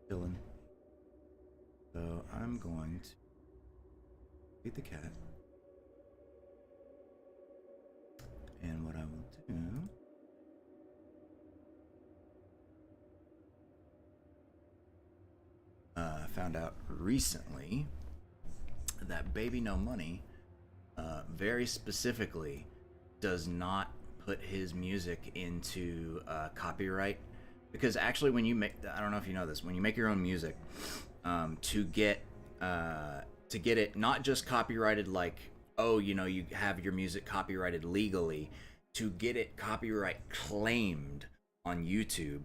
chilling. So I'm going to feed the cat. And what I will do... I found out recently that Baby No Money very specifically does not put his music into copyright. Because actually when you make... I don't know if you know this. When you make your own music, to get it not just copyrighted, like, oh, you know, you have your music copyrighted legally, to get it copyright claimed on YouTube,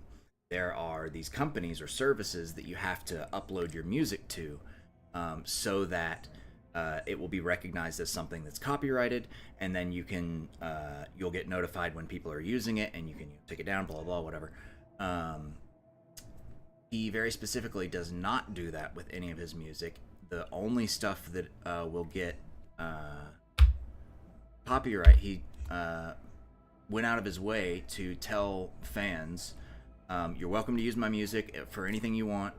there are these companies or services that you have to upload your music to, so that it will be recognized as something that's copyrighted, and then you can you'll get notified when people are using it, and you can take it down, blah, blah, blah, whatever. He very specifically does not do that with any of his music. The only stuff that will get copyright, he went out of his way to tell fans, you're welcome to use my music for anything you want,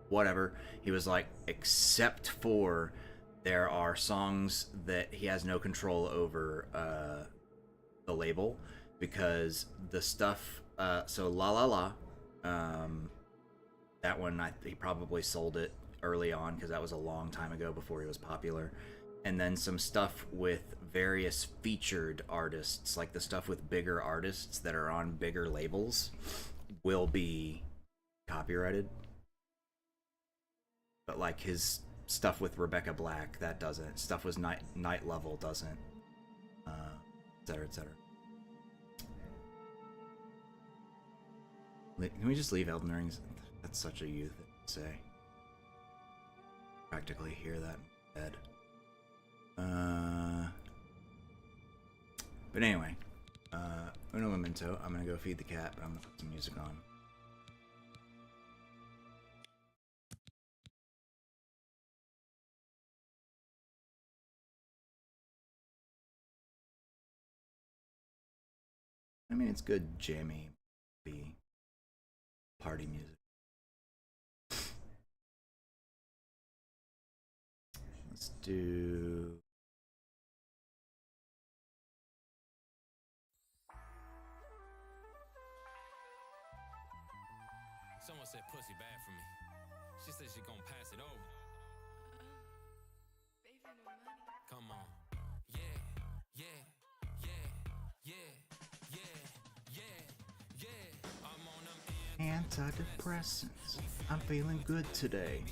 whatever. He was like, except for there are songs that he has no control over the label, because the stuff, so La La La, that one, he probably sold it early on because that was a long time ago before he was popular. and then some stuff with various featured artists, like the stuff with bigger artists that are on bigger labels, will be copyrighted. But like his stuff with Rebecca Black, that doesn't. Stuff with Night Level doesn't. Etc. etc. Can we just leave Elden Ring? That's such a youth thing to say. Practically hear that in bed. But anyway, uno momento. I'm gonna go feed the cat, but I'm gonna put some music on. I mean, it's good jammy party music. Let's do... Someone said pussy bad for me. She said she gon' pass it over. Come on. Yeah, yeah, yeah, yeah, yeah, yeah, yeah. I'm on them Antidepressants. I'm feeling good today.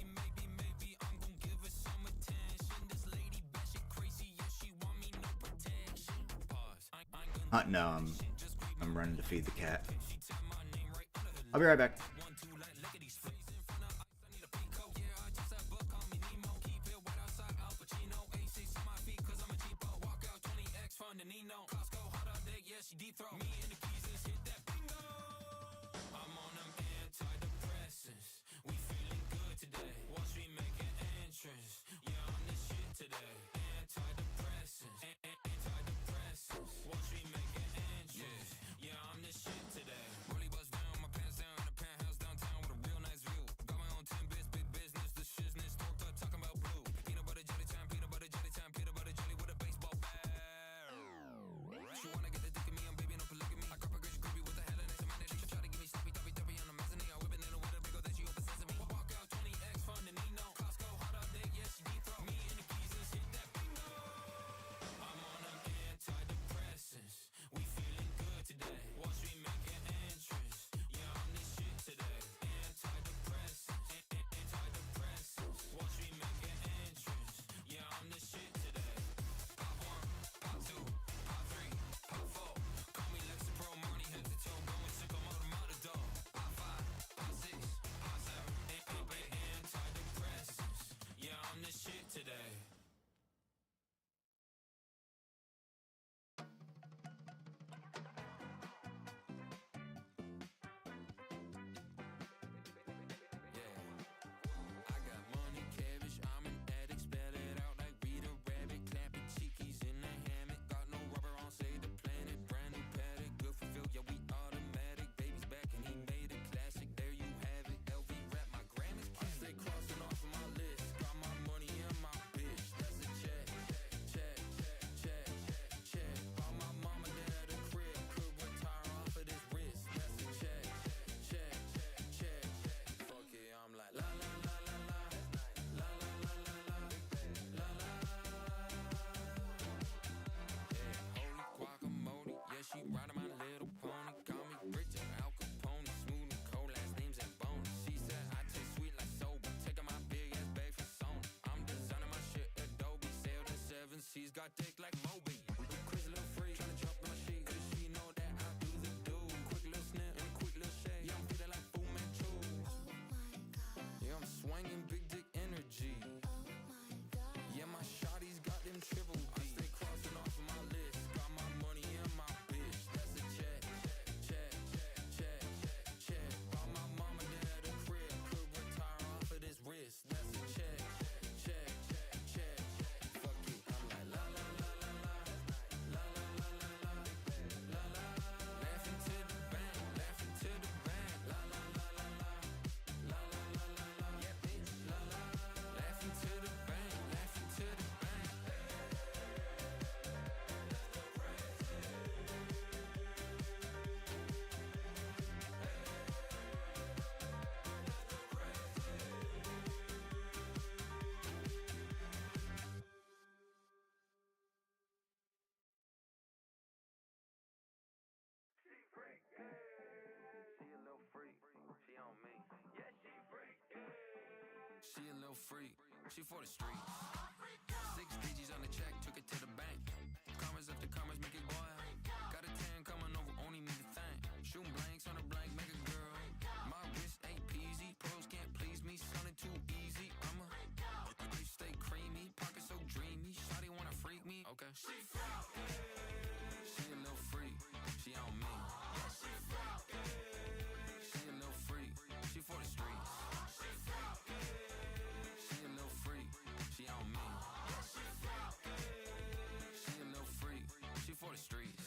No, I'm running to feed the cat. I'll be right back. She a little freak, she for the streets. 6 digits on the check, took it to the bank. Commas after commas, make it go out. Got a 10 coming over, only need a thing. Shooting blanks on a blank, make a girl. My wrist ain't peasy, pearls can't please me, sounding too easy. I stay creamy, pocket so dreamy. Shawty wanna freak me, okay. She freaky. She a little freak, she on me. Yeah, she freaky. She a little freak, she for the streets. She freaky. She a little freak, she on me. Yeah, she freaky. She a little freak, she for the streets.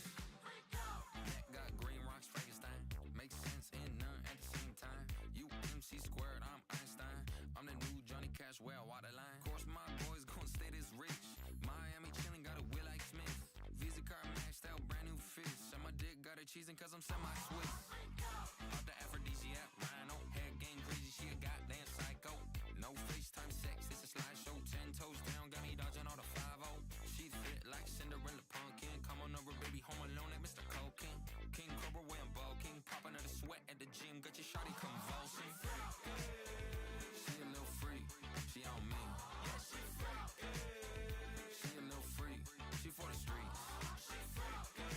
Neck got green rocks, Frankenstein. Makes sense and none at the same time. You MC squared, I'm Einstein. I'm the new Johnny Cash, well, waterline. Course my boys gon' stay this rich. Miami chillin', got a wheel like Smith. Visa card maxed out, brand new fish. And my dick got her cheesing cause I'm semi-Swiss. Off the aphrodisiac, rhino. Head game crazy, she a goddamn psycho. No FaceTime sex, it's a slideshow. 10 toes down, got me dodging all the 5-0. She fit like Cinderella pumpkin. Come on over, baby, home alone like Mr. Cocaine. King Cobra wearing bulking. Popping out the sweat at the gym, got your shawty convulsing. She a little freak, she on me. Yeah, she freaky. She a little freak, she for the streets. She freaky.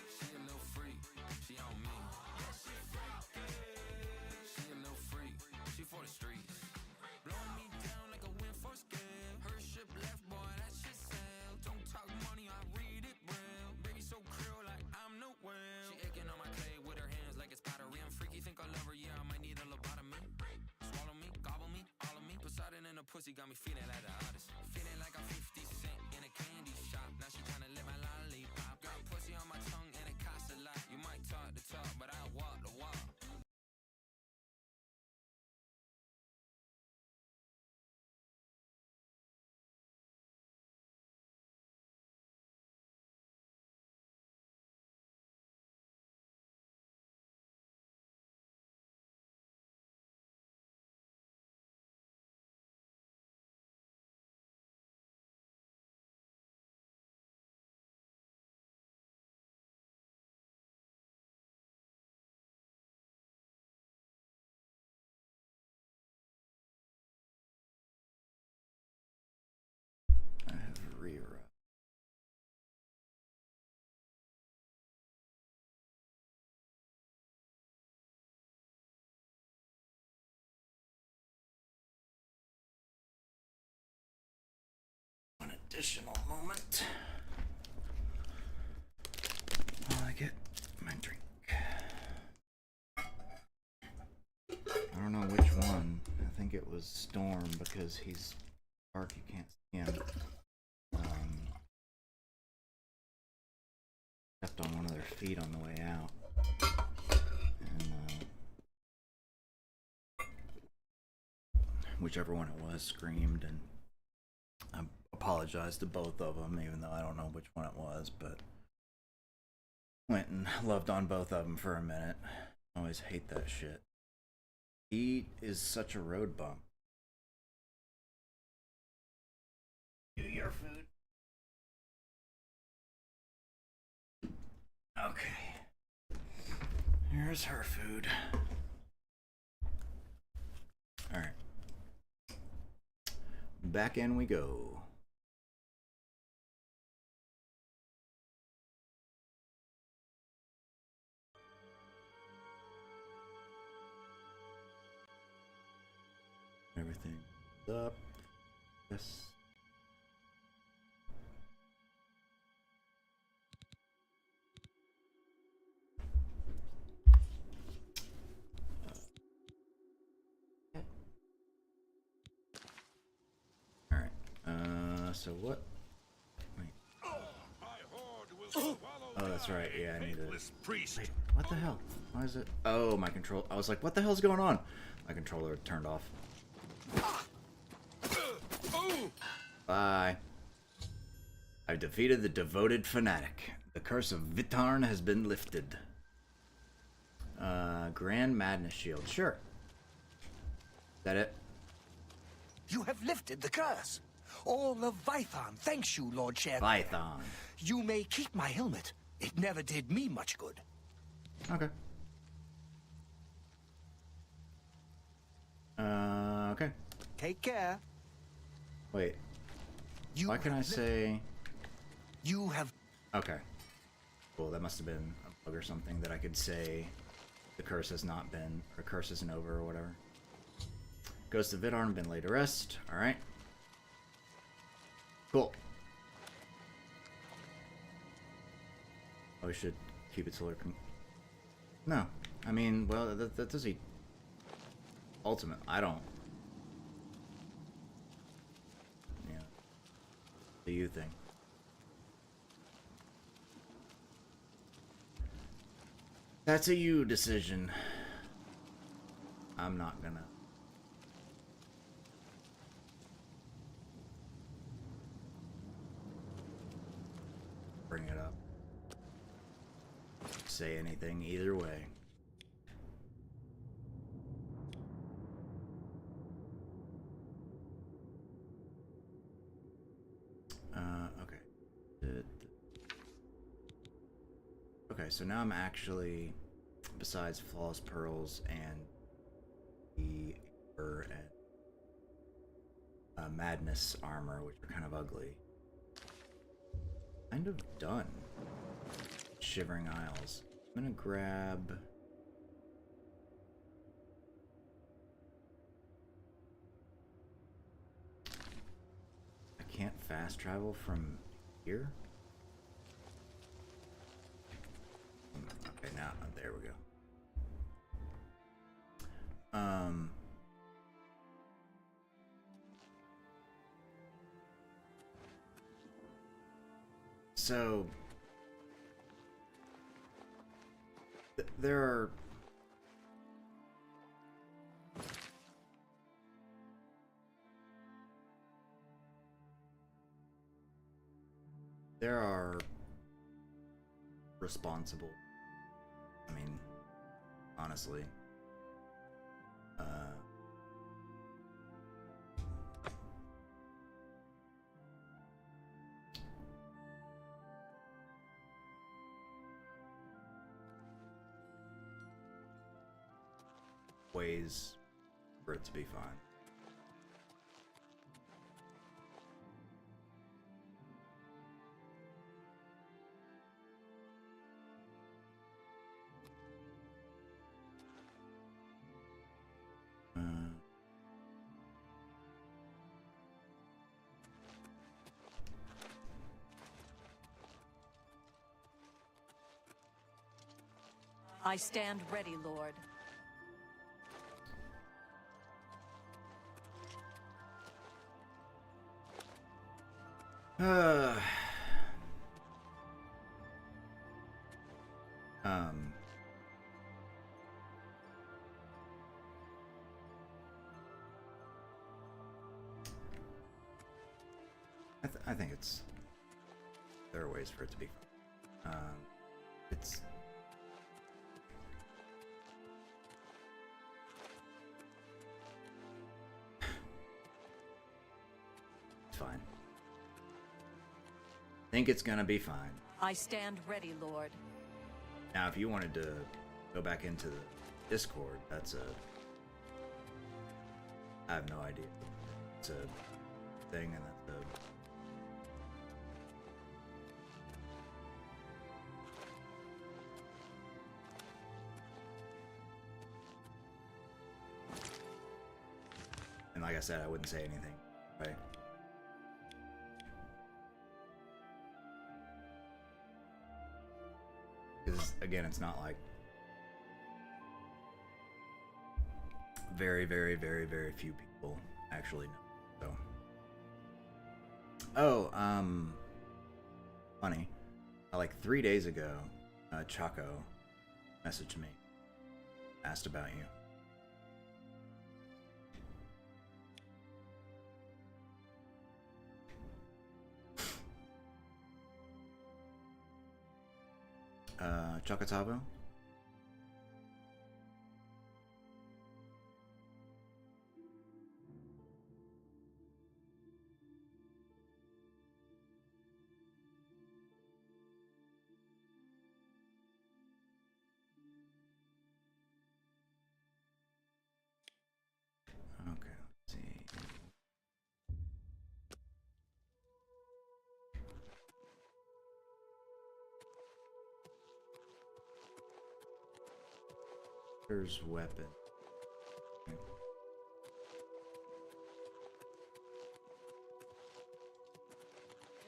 She a little freak, she on me. Yeah, she freaky. She a little freak, she for the streets. Blowing me down like a wind force gale. Her ship left, boy, that shit sail. Don't talk money, I read it braille. Baby so krill like I'm no whale. She aching on my clay with her hands like it's pottery. I'm freaky, think I love her, yeah, I might need a lobotomy. Swallow me, gobble me, all of me. Poseidon in a pussy got me feeling like the oddest. Feeling like I'm 50 Cent in a candy shop. Now she tryna lick my lollipop. Got pussy on my tongue and it costs a lot. You might talk the talk, but I walk the walk. I have Rira. One additional moment while I get my drink. I don't know which one. I think it was Storm because he's dark, you can't see him. Stepped on one of their feet on the way out. And whichever one it was screamed, and I apologized to both of them, even though I don't know which one it was, but went and loved on both of them for a minute. I always hate that shit. He is such a road bump. Do your food. Okay. Here's her food. Alright. Back in we go. Everything's up. Yes. Alright. So what? Wait. Oh, that's right. Yeah, I need to. Wait, what the hell? Why is it? Oh, my control. I was like, what the hell's going on? My controller turned off. Bye. I've defeated the devoted fanatic. The curse of Vitarn has been lifted. Grand Madness Shield. Sure. Is that it? You have lifted the curse. All of Vython thanks you, Lord Sheogorath. Vython. You may keep my helmet. It never did me much good. Okay. Okay. Take care. Wait. Why can I say... You have... Okay. Cool, that must have been a bug or something that I could say the curse has not been, or curse isn't over or whatever. Ghost of Vidar been laid to rest. Alright. Cool. Oh, we should keep it solar... No. I mean, well, that does a... Ultimate. I don't... Yeah. Do you think? That's a you decision. I'm not gonna... bring it up. Say anything either way. Okay. Okay, so now I'm actually, besides Flawless Pearls and the Amber and Madness armor, which are kind of ugly, kind of done. Shivering Isles. I'm gonna grab... I can't fast travel from here? Okay, now, there we go. So... there are... there are responsible, I mean, honestly, ways for it to be fine. I stand ready, Lord. I think it's... there are ways for it to be... it's... it's fine. I think it's gonna be fine. I stand ready, Lord. Now, if you wanted to go back into the Discord, that's a... I have no idea. It's a thing, and that's a... and like I said, I wouldn't say anything, right? Because, again, it's not like... very, very, very, very few people actually know, so... Oh, funny. Like 3 days ago, Chaco messaged me, asked about you. Chocotavo? Okay, let's see. There's weapon.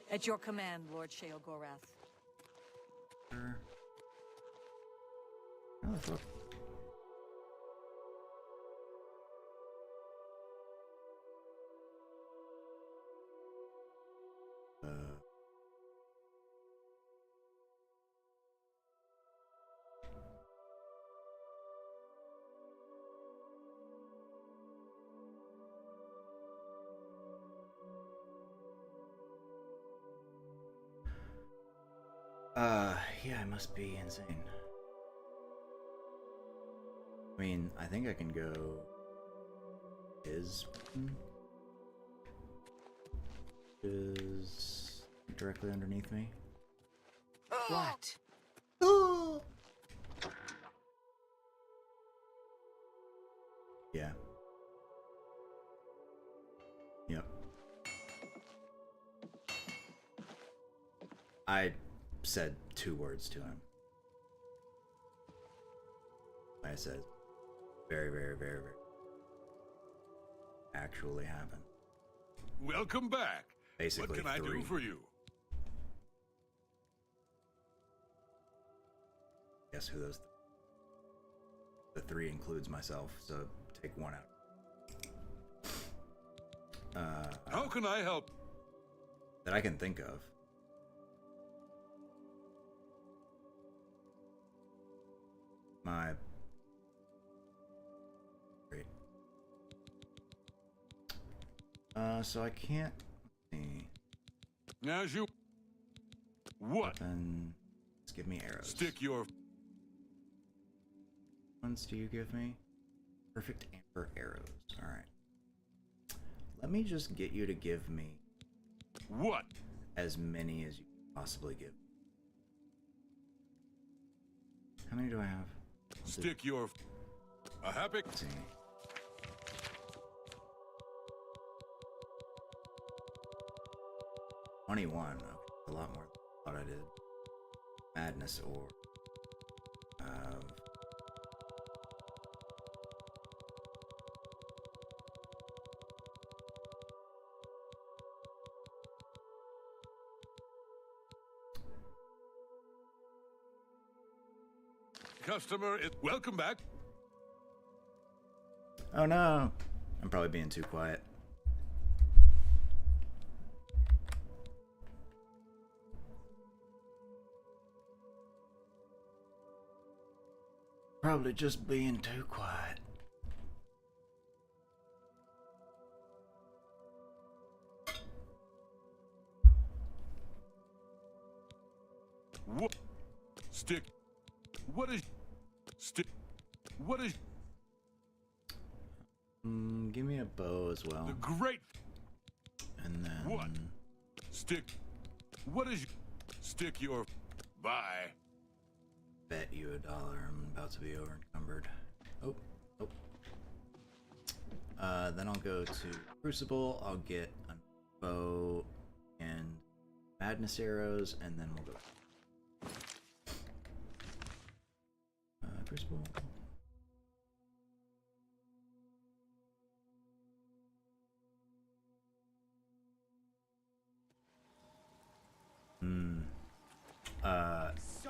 At your command, Lord Sheogorath. Oh, fuck. Yeah, I must be insane. I mean, I think I can go is directly underneath me. What? Yeah. Yep. I said 2 words to him. I said, very, very, very, very. Actually happened. Welcome back. Basically, what can 3. I do for you? Guess who those? The 3 includes myself, so take 1 out. How can I help? That I can think of. My great. So I can't see. As you. What? Then just give me arrows. Stick your. Ones do you give me? Perfect amber arrows. All right. Let me just get you to give me. What? As many as you can possibly give. How many do I have? Stick your. A happy. Let's see. $21. Okay, a lot more than I thought I did. Madness or. Customer, welcome back. Oh no! I'm probably being too quiet. Probably just being too quiet. What? Stick. What is? Stick. What is? Give me a bow as well. The great. And then. What? Stick. What is? Stick your. Bye. Bet you $1. I'm about to be over encumbered. Oh. Then I'll go to Crucible. I'll get a bow and madness arrows, and then we'll go. Crucible.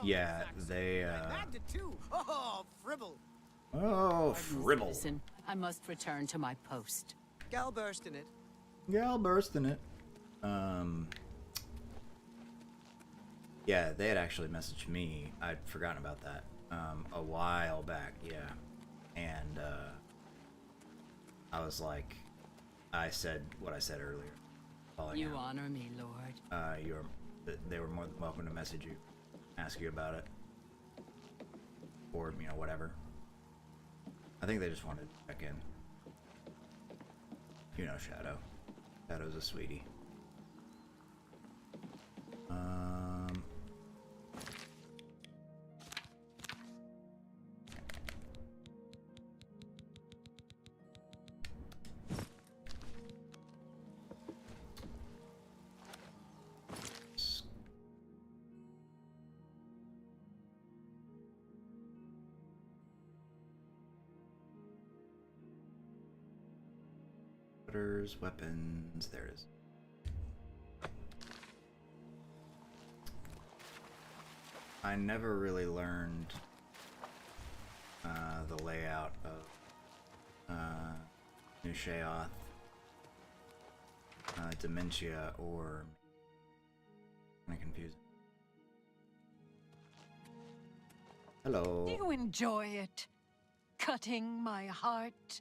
Yeah, they, Oh, fribble. Oh, fribble. Listen, I must return to my post. Gal burst in it. Gal burst in it. Yeah, they had actually messaged me. I'd forgotten about that. A while back, yeah. And, I was like, I said what I said earlier. You honor me, Lord. They were more than welcome to message you, ask you about it. Or, whatever. I think they just wanted to check in. You know Shadow. Shadow's a sweetie. letters, weapons. There it is. I never really learned the layout of New Sheogorath, Dementia, or kind of confusing. Hello. Do you enjoy it? Cutting my heart?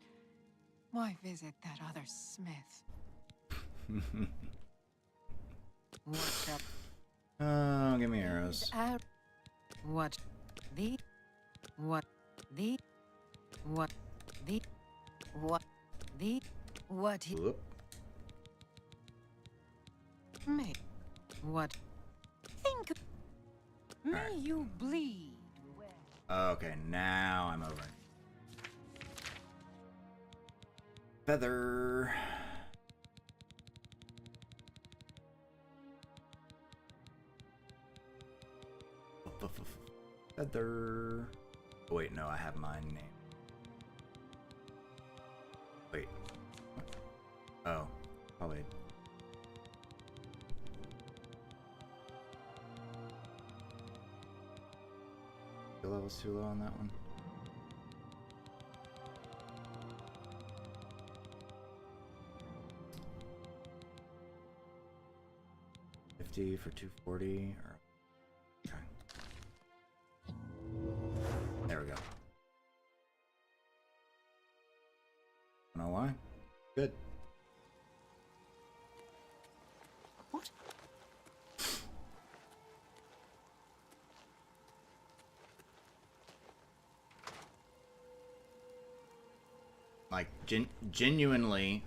Why visit that other Smith? What up? Oh, give me arrows. What the? What the? What the? What the? What he? Whoop. May. What? Think. May you bleed. Okay, now I'm over. Feather. Feather. Oh, wait, no, I have my name. Wait. Oh, probably. The level's too low on that one. $50 for 240 or okay. There we go. Know why? Good. What? Like genuinely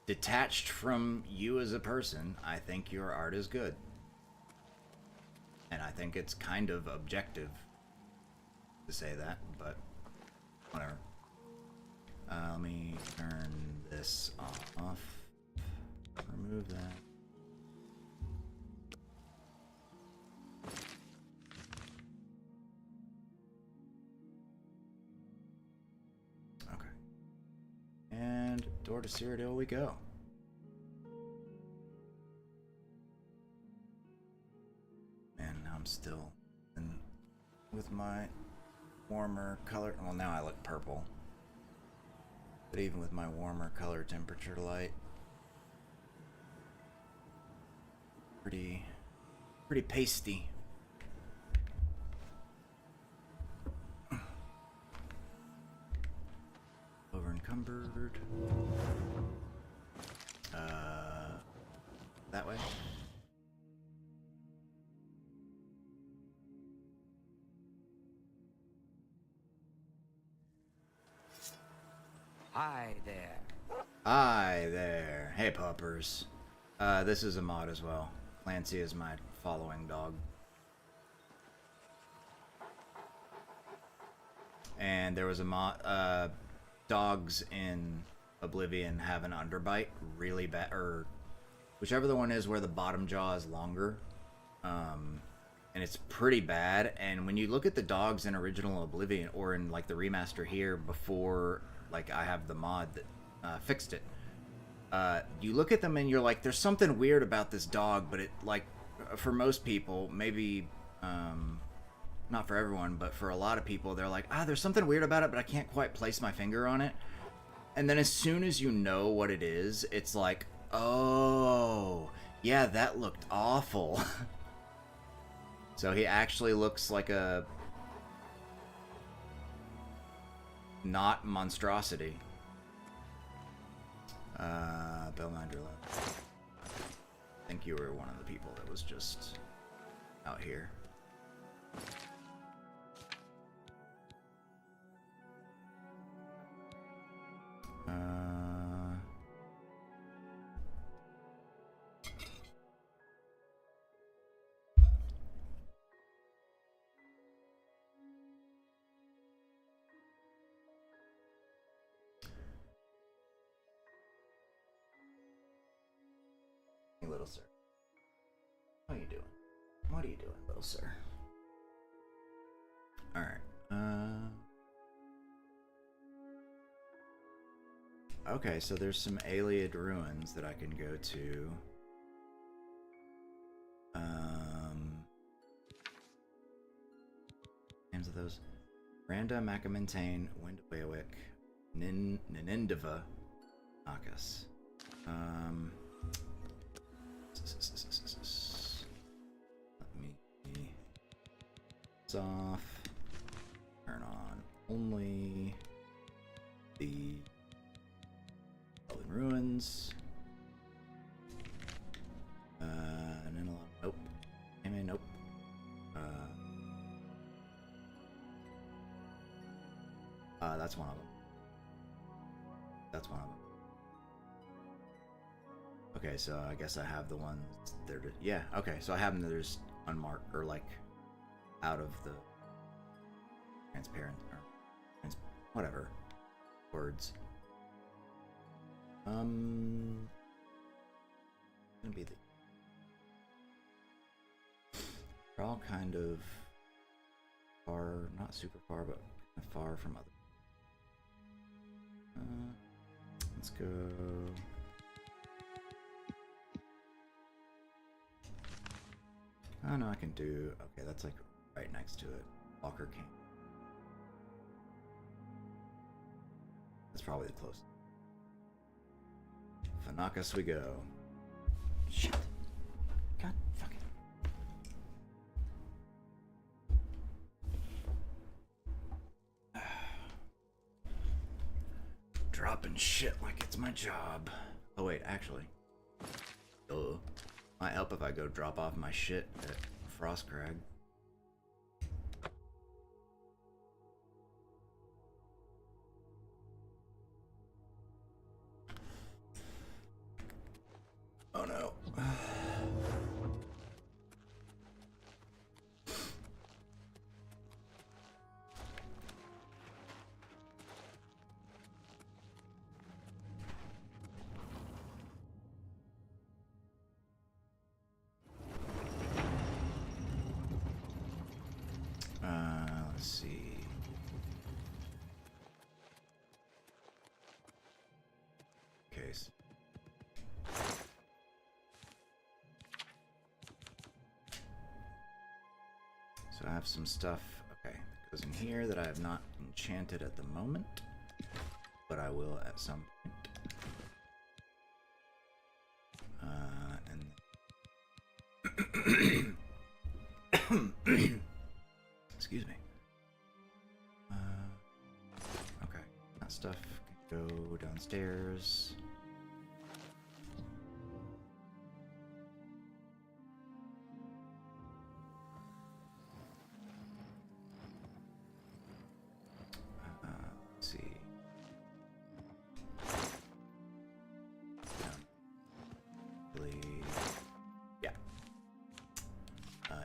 detached from you as a person, I think your art is good. And I think it's kind of objective to say that, but whatever. Let me turn this off. Remove that. And door to Cyrodiil we go. And I'm still in with my warmer color. Well, now I look purple. But even with my warmer color temperature light, pretty pasty. Over encumbered. That way. Hi there. Hi there. Hey, puppers. This is a mod as well. Clancy is my following dog. And there was a mod. Dogs in Oblivion have an underbite really bad, or whichever the one is where the bottom jaw is longer, and it's pretty bad. And when you look at the dogs in original Oblivion or in like the remaster here, before like I have the mod that fixed it, you look at them and you're like, there's something weird about this dog, but it, like, for most people, maybe not for everyone, but for a lot of people, they're like, there's something weird about it, but I can't quite place my finger on it. And then as soon as you know what it is, it's like, oh, yeah, that looked awful. So he actually looks like a not monstrosity. Bellminder left. I think you were one of the people that was just out here. Hey, little sir. How you doing? What are you doing, little sir? Alright, Okay, so there's some Ayleid ruins that I can go to. Names of those: Randa, Macamintane, Wind of Wawick, Ninindava, Nakas. Let me off. Turn on only the Elven Ruins. Nope. Nope. That's one of them. That's one of them. Okay, so I guess I have the ones there. Yeah, okay, so I have them that are just unmarked, or like out of the transparent, or whatever words. Gonna be the. They're all kind of far, not super far, but kind of far from other. Let's go. Oh no, I can do. Okay, that's like right next to it. Walker King. That's probably the closest. Fanakas we go. Shit. God fucking. Dropping shit like it's my job. Oh wait, actually. Might help if I go drop off my shit at Frostcrag. Oh no. Let's see. Case. So I have some stuff, okay, that goes in here that I have not enchanted at the moment, but I will at some point. Excuse me. Okay, that stuff can go downstairs. Let's see. Yeah.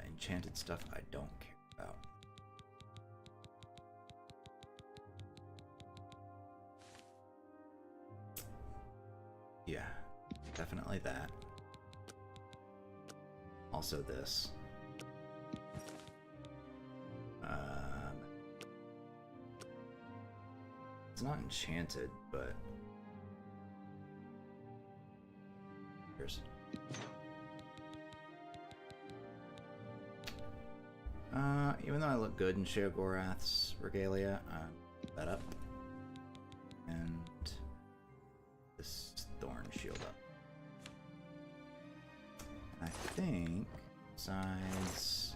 Enchanted stuff I don't care about. Yeah, definitely that. Also this. It's not enchanted, but here's. Even though I look good in Sheogorath's regalia, put that up. And this thorn shield up. I think, besides...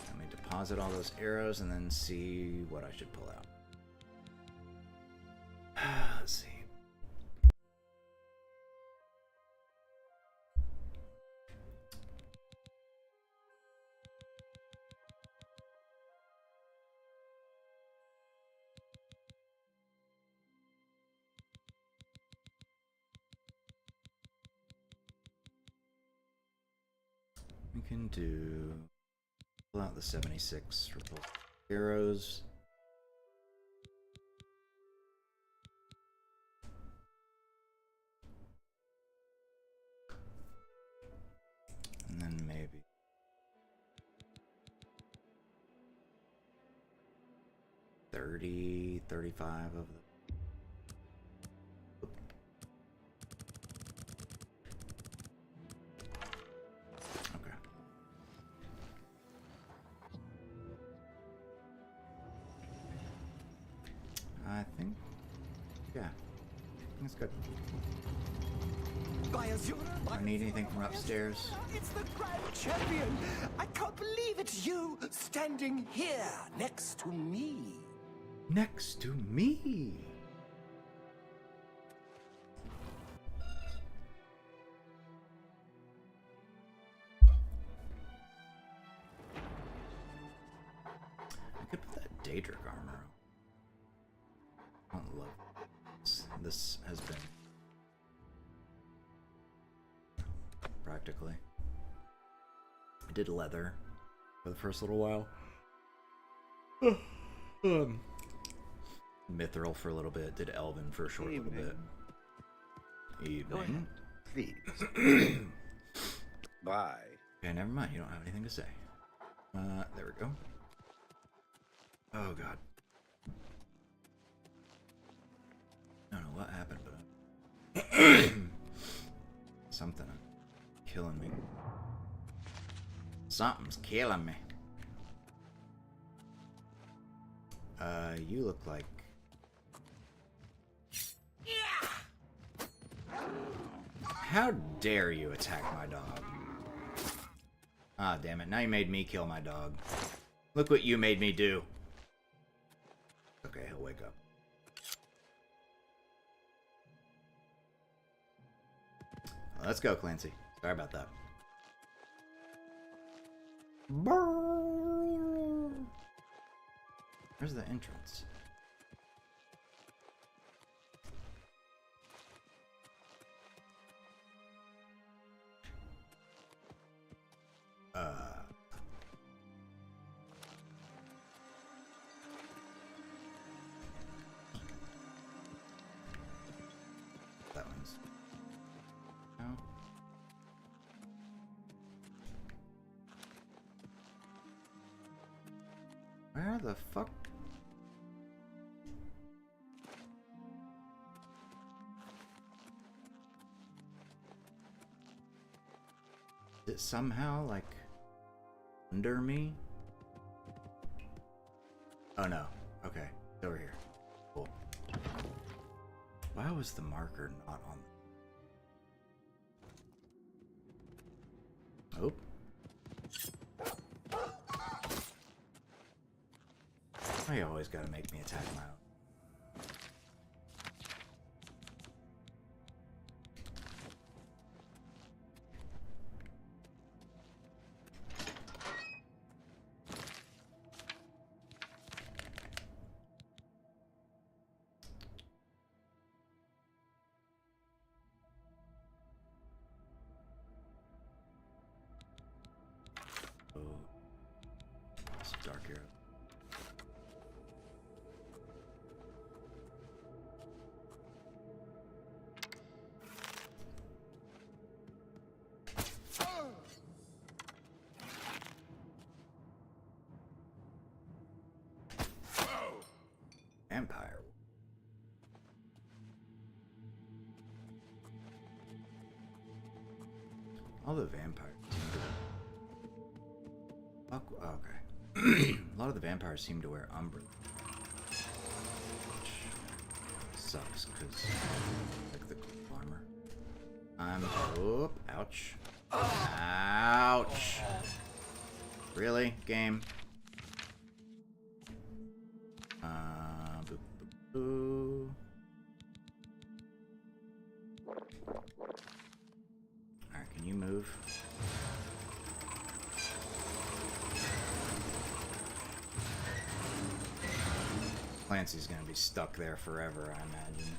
Let me deposit all those arrows and then see what I should pull out. Let's see. We can do, pull out the 76 repulsed arrows. And then maybe 30, 35 of them. Okay. I think, yeah, that's good. I need anything from upstairs. It's the Grand Champion! I can't believe it's you standing here next to me. Next to me. I could put that Daedric armor on. I don't love this. This has been practically. I did leather for the first little while. Mithril for a little bit. Did Elven for a short little bit. Evening. Please. Bye. Okay, never mind. You don't have anything to say. There we go. Oh god. I don't know what happened, but something killing me. Something's killing me. You look like. How dare you attack my dog? Ah, damn it. Now you made me kill my dog. Look what you made me do. Okay, he'll wake up. Let's go, Clancy. Sorry about that. Where's the entrance? That one's... No. Where the fuck? Is it somehow, like, under me? Oh no. Okay. It's over here. Cool. Why was the marker not on? Oh. Why you always gotta make me attack my own? Dark arrow. Empire. All the vampires. Oh, okay. A lot of the vampires seem to wear Umbra. Which sucks, because like the cool armor. Oh, ouch. Ouch! Really? Game? Boo, boo, boo. Alright, can you move? Clancy's gonna be stuck there forever, I imagine.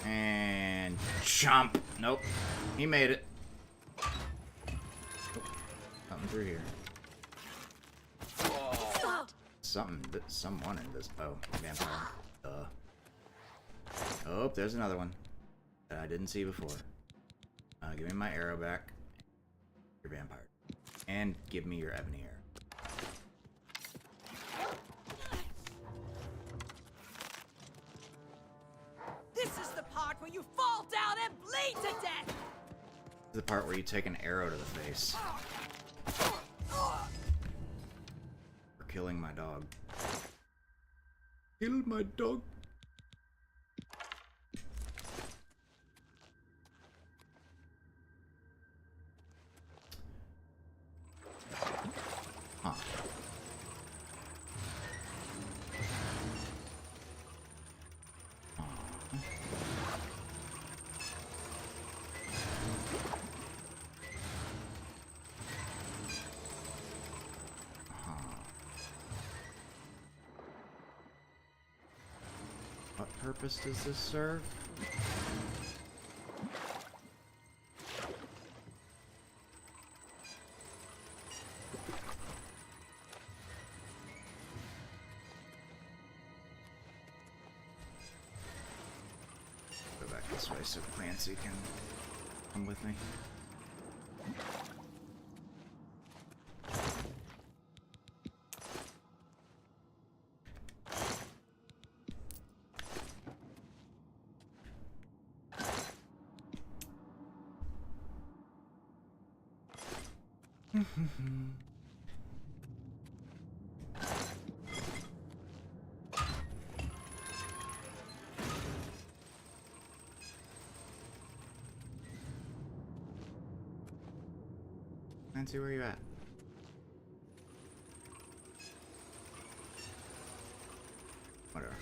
And chomp! Nope. He made it. Oh, something through here. Someone in this. Oh, vampire. Oh, there's another one that I didn't see before. Give me my arrow back. Your vampire. And give me your ebony arrow. me to death! The part where you take an arrow to the face. For killing my dog. Kill my dog. Huh. What purpose does this serve? Go back this way so Clancy can come with me. Nancy, where are you at? Whatever.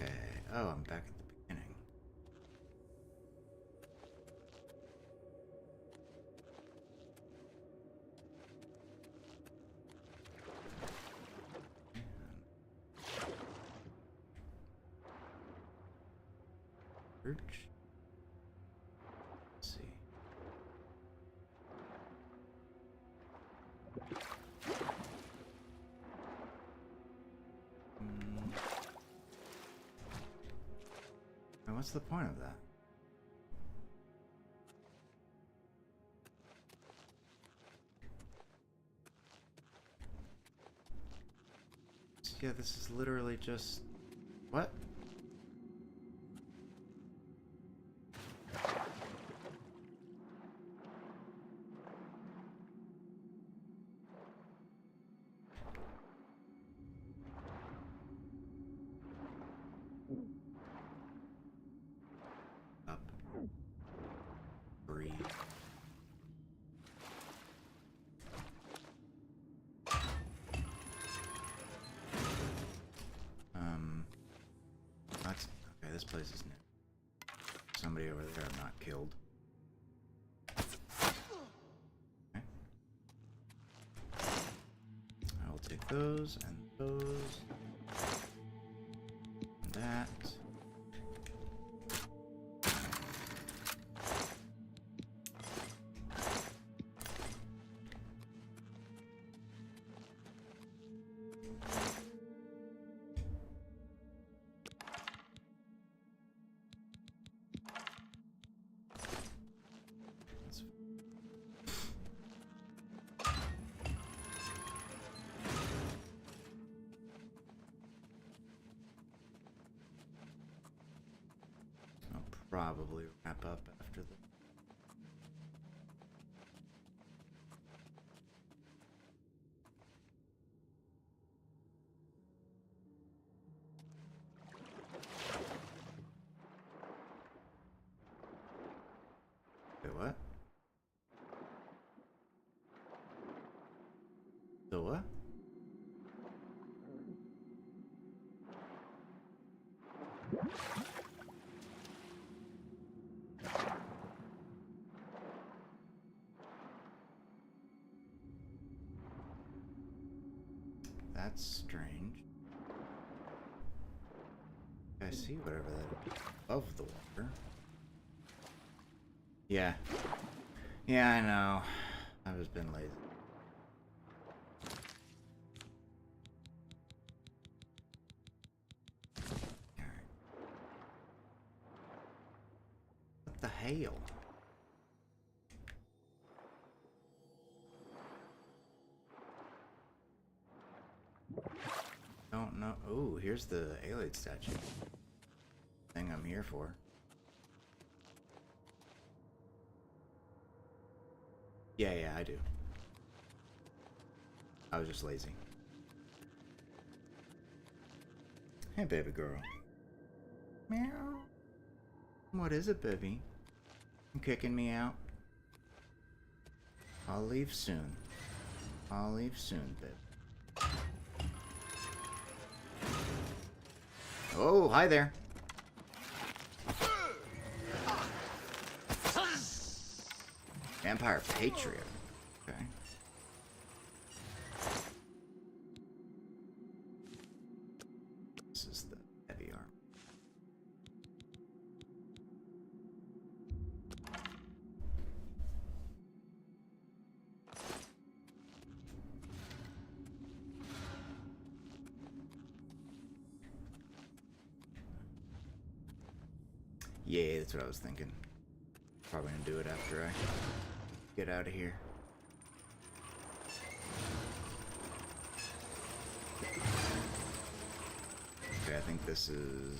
Okay. Oh, I'm back at the beginning. Search. Let's see. Now, what's the point of that? Yeah, this is literally just... What? Up. Breathe. That's okay. This place is new. Somebody over there I'm not killed. Okay. I will take those and those. And that. I'll probably wrap up after the... Wait, what? The what? That's strange. I see whatever that is above the water. Yeah. Yeah, I know. I've just been lazy. Alright. What the hell? Oh, here's the Aelid statue. Thing I'm here for. Yeah, I do. I was just lazy. Hey, baby girl. Meow. What is it, baby? You kicking me out? I'll leave soon. I'll leave soon, babe. Oh, hi there. Vampire Patriot. Okay. This is the heavy arm. Yeah, that's what I was thinking. Probably gonna do it after I get out of here. Okay, I think this is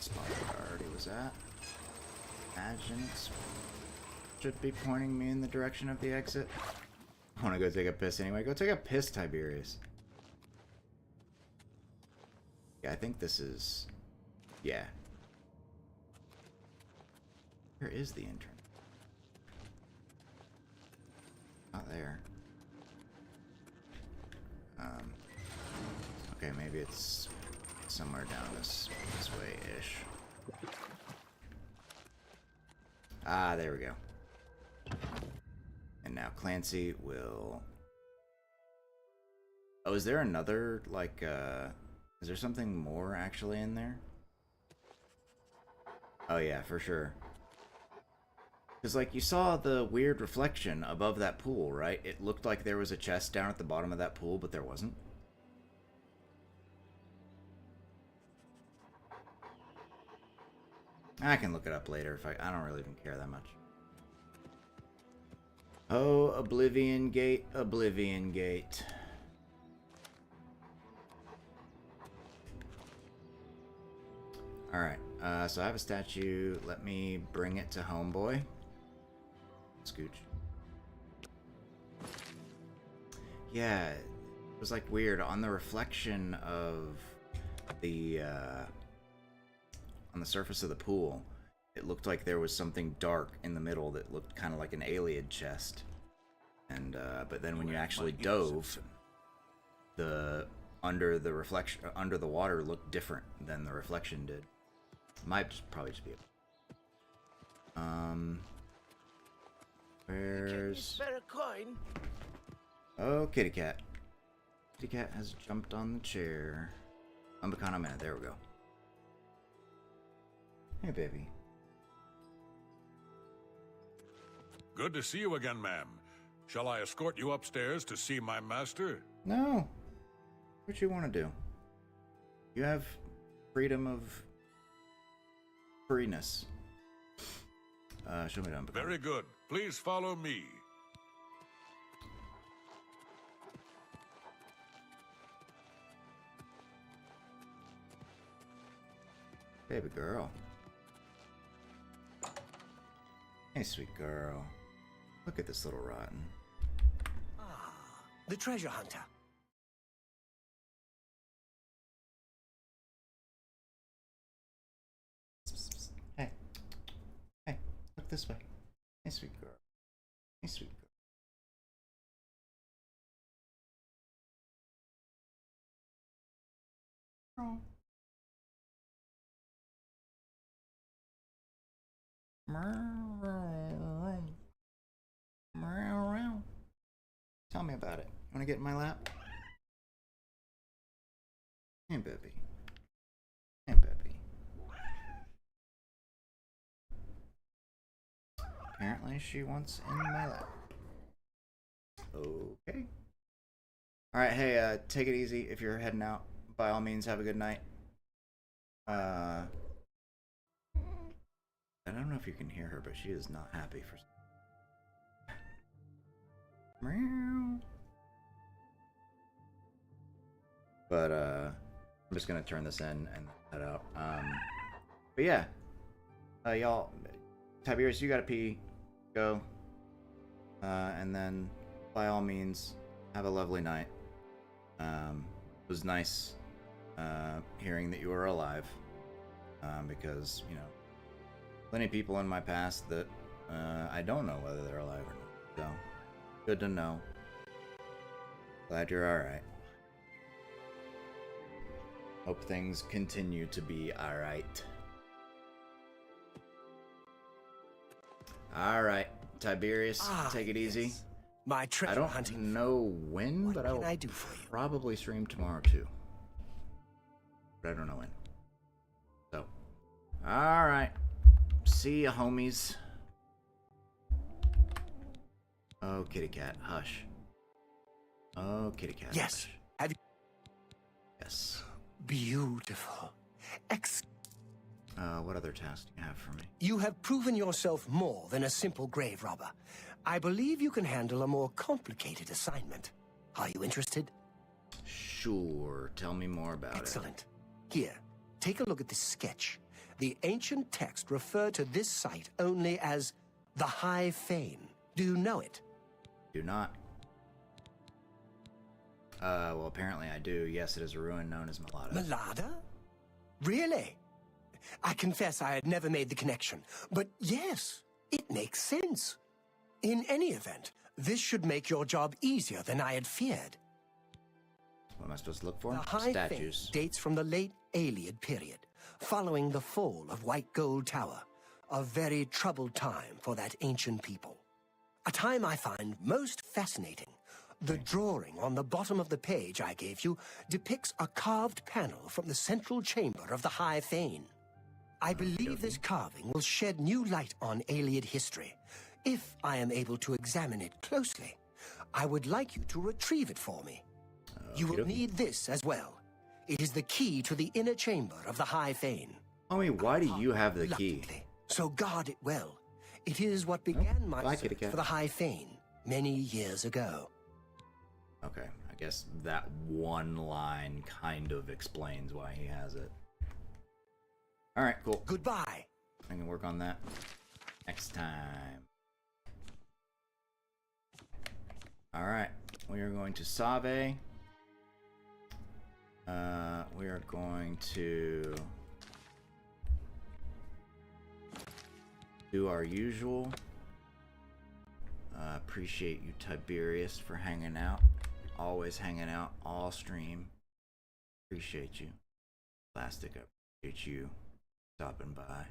spot where I already was at. Imagine it should be pointing me in the direction of the exit. I wanna go take a piss anyway. Go take a piss, Tiberius. Yeah, I think this is... Yeah. Where is the intern? Not there. Okay, maybe it's somewhere down this way-ish. Ah, there we go. And now Clancy will... Oh, is there another, like, is there something more actually in there? Oh yeah, for sure. Because, like, you saw the weird reflection above that pool, right? It looked like there was a chest down at the bottom of that pool, but there wasn't. I can look it up later if I don't really even care that much. Oh, Oblivion Gate, Oblivion Gate. Alright, so I have a statue. Let me bring it to Homeboy. Scooch. Yeah, it was like weird. On the reflection of the, on the surface of the pool, it looked like there was something dark in the middle that looked kind of like an Aelid chest. And, but then when you actually dove, the, under the reflection, under the water looked different than the reflection did. Might probably just be where's... Spare a coin? Oh, kitty cat. Kitty cat has jumped on the chair. Unbecana minute, there we go. Hey, baby. Good to see you again, ma'am. Shall I escort you upstairs to see my master? No. What you want to do? You have freedom of... freeness. Show me down. Very good. Please follow me. Baby girl. Hey, sweet girl. Look at this little rotten. Ah, the treasure hunter. Hey. Hey, look this way. Hey, sweet girl. Hey, sweet girl. Oh. Tell me about it. Want to get in my lap? Hey, baby. Hey, baby. Apparently she wants in my lap. Okay. Alright, hey, take it easy if you're heading out. By all means, have a good night. I don't know if you can hear her, but she is not happy for... Meow. But I'm just gonna turn this in and head out. But yeah, y'all, Tiberius, you gotta pee. Go. And then, by all means, have a lovely night. It was nice hearing that you were alive, because, you know, plenty of people in my past that I don't know whether they're alive or not. So, good to know. Glad you're alright. Hope things continue to be alright. Alright, Tiberius, take it easy. My treasure I don't hunting. know when, but I will do for you? probably stream tomorrow too. But I don't know when. So, alright. See ya, homies. Oh, kitty cat, hush. Oh, kitty cat. Yes. Hush. Have you? Yes. Beautiful. What other tasks do you have for me? You have proven yourself more than a simple grave robber. I believe you can handle a more complicated assignment. Are you interested? Sure. Tell me more about Excellent. Here, take a look at this sketch. The ancient text referred to this site only as the High Fane. Do you know it? Do not. Well, apparently I do. Yes, it is a ruin known as Malada. Malada? Really? I confess I had never made the connection. But yes, it makes sense. In any event, this should make your job easier than I had feared. What am I supposed to look for? The High Statues. Fane dates from the late Aeliad period, following the fall of White Gold Tower. A very troubled time for that ancient people. A time I find most fascinating. The drawing on the bottom of the page I gave you depicts a carved panel from the central chamber of the High Fane. I believe this carving will shed new light on Aeliad history. If I am able to examine it closely, I would like you to retrieve it for me. You will need this as well. It is the key to the inner chamber of the High Fane. Homie, why do you have the key? So guard it well. It is what began my search for the High Fane many years ago. Okay, I guess that one line kind of explains why he has it. Alright, cool. Goodbye. I can work on that next time. Alright, we are going to Save. We are going to do our usual. Appreciate you, Tiberius, for hanging out. Always hanging out all stream. Appreciate you. Plastic, I appreciate you stopping by.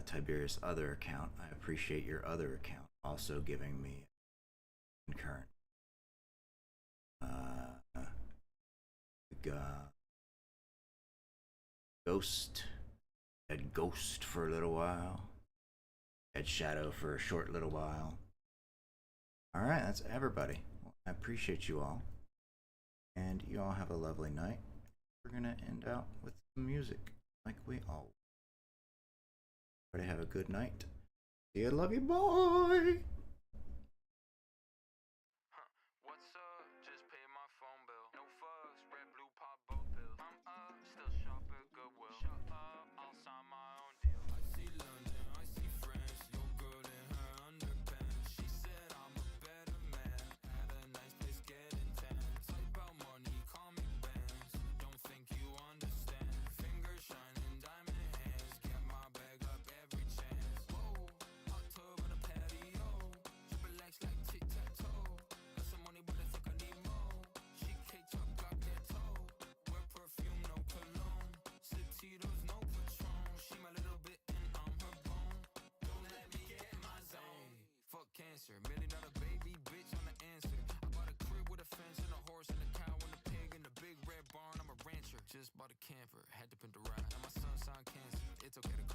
Tiberius' other account, I appreciate your other account also giving me concurrent. Ghost. Had Ghost for a little while. Had Shadow for a short little while. Alright, that's everybody. Well, I appreciate you all. And you all have a lovely night. We're gonna end out with some music, like we all. Everybody have a good night. See you, love you, boy! What's up? Just pay my phone bill. No fucks, red, blue, pop, both pills. I'm up, still shop at Goodwill. Shut up, I'll sign my own deal. I see London, I see France. Your girl in her underpants. She said I'm a better man. At a nice place getting tan. Talk about money, call me bands. Don't think you understand. Fingers shining, diamond hands. Get my bag up every chance. Whoa, hot tub on a patio. Triple X like tic-tac-toe. Got some money, but I think I need more. She K-top, got that toe. Wear perfume, no cologne. Sip Tito's, no Patron. She my little bit and I'm her bone. Don't let me get in my zone. Fuck cancer, $1 million baby, bitch on the answer. I bought a crib with a fence and a horse and a cow and a pig and a big red barn. I'm a rancher. Just bought a camper, had to put the ride. And my son signed cancer. It's okay to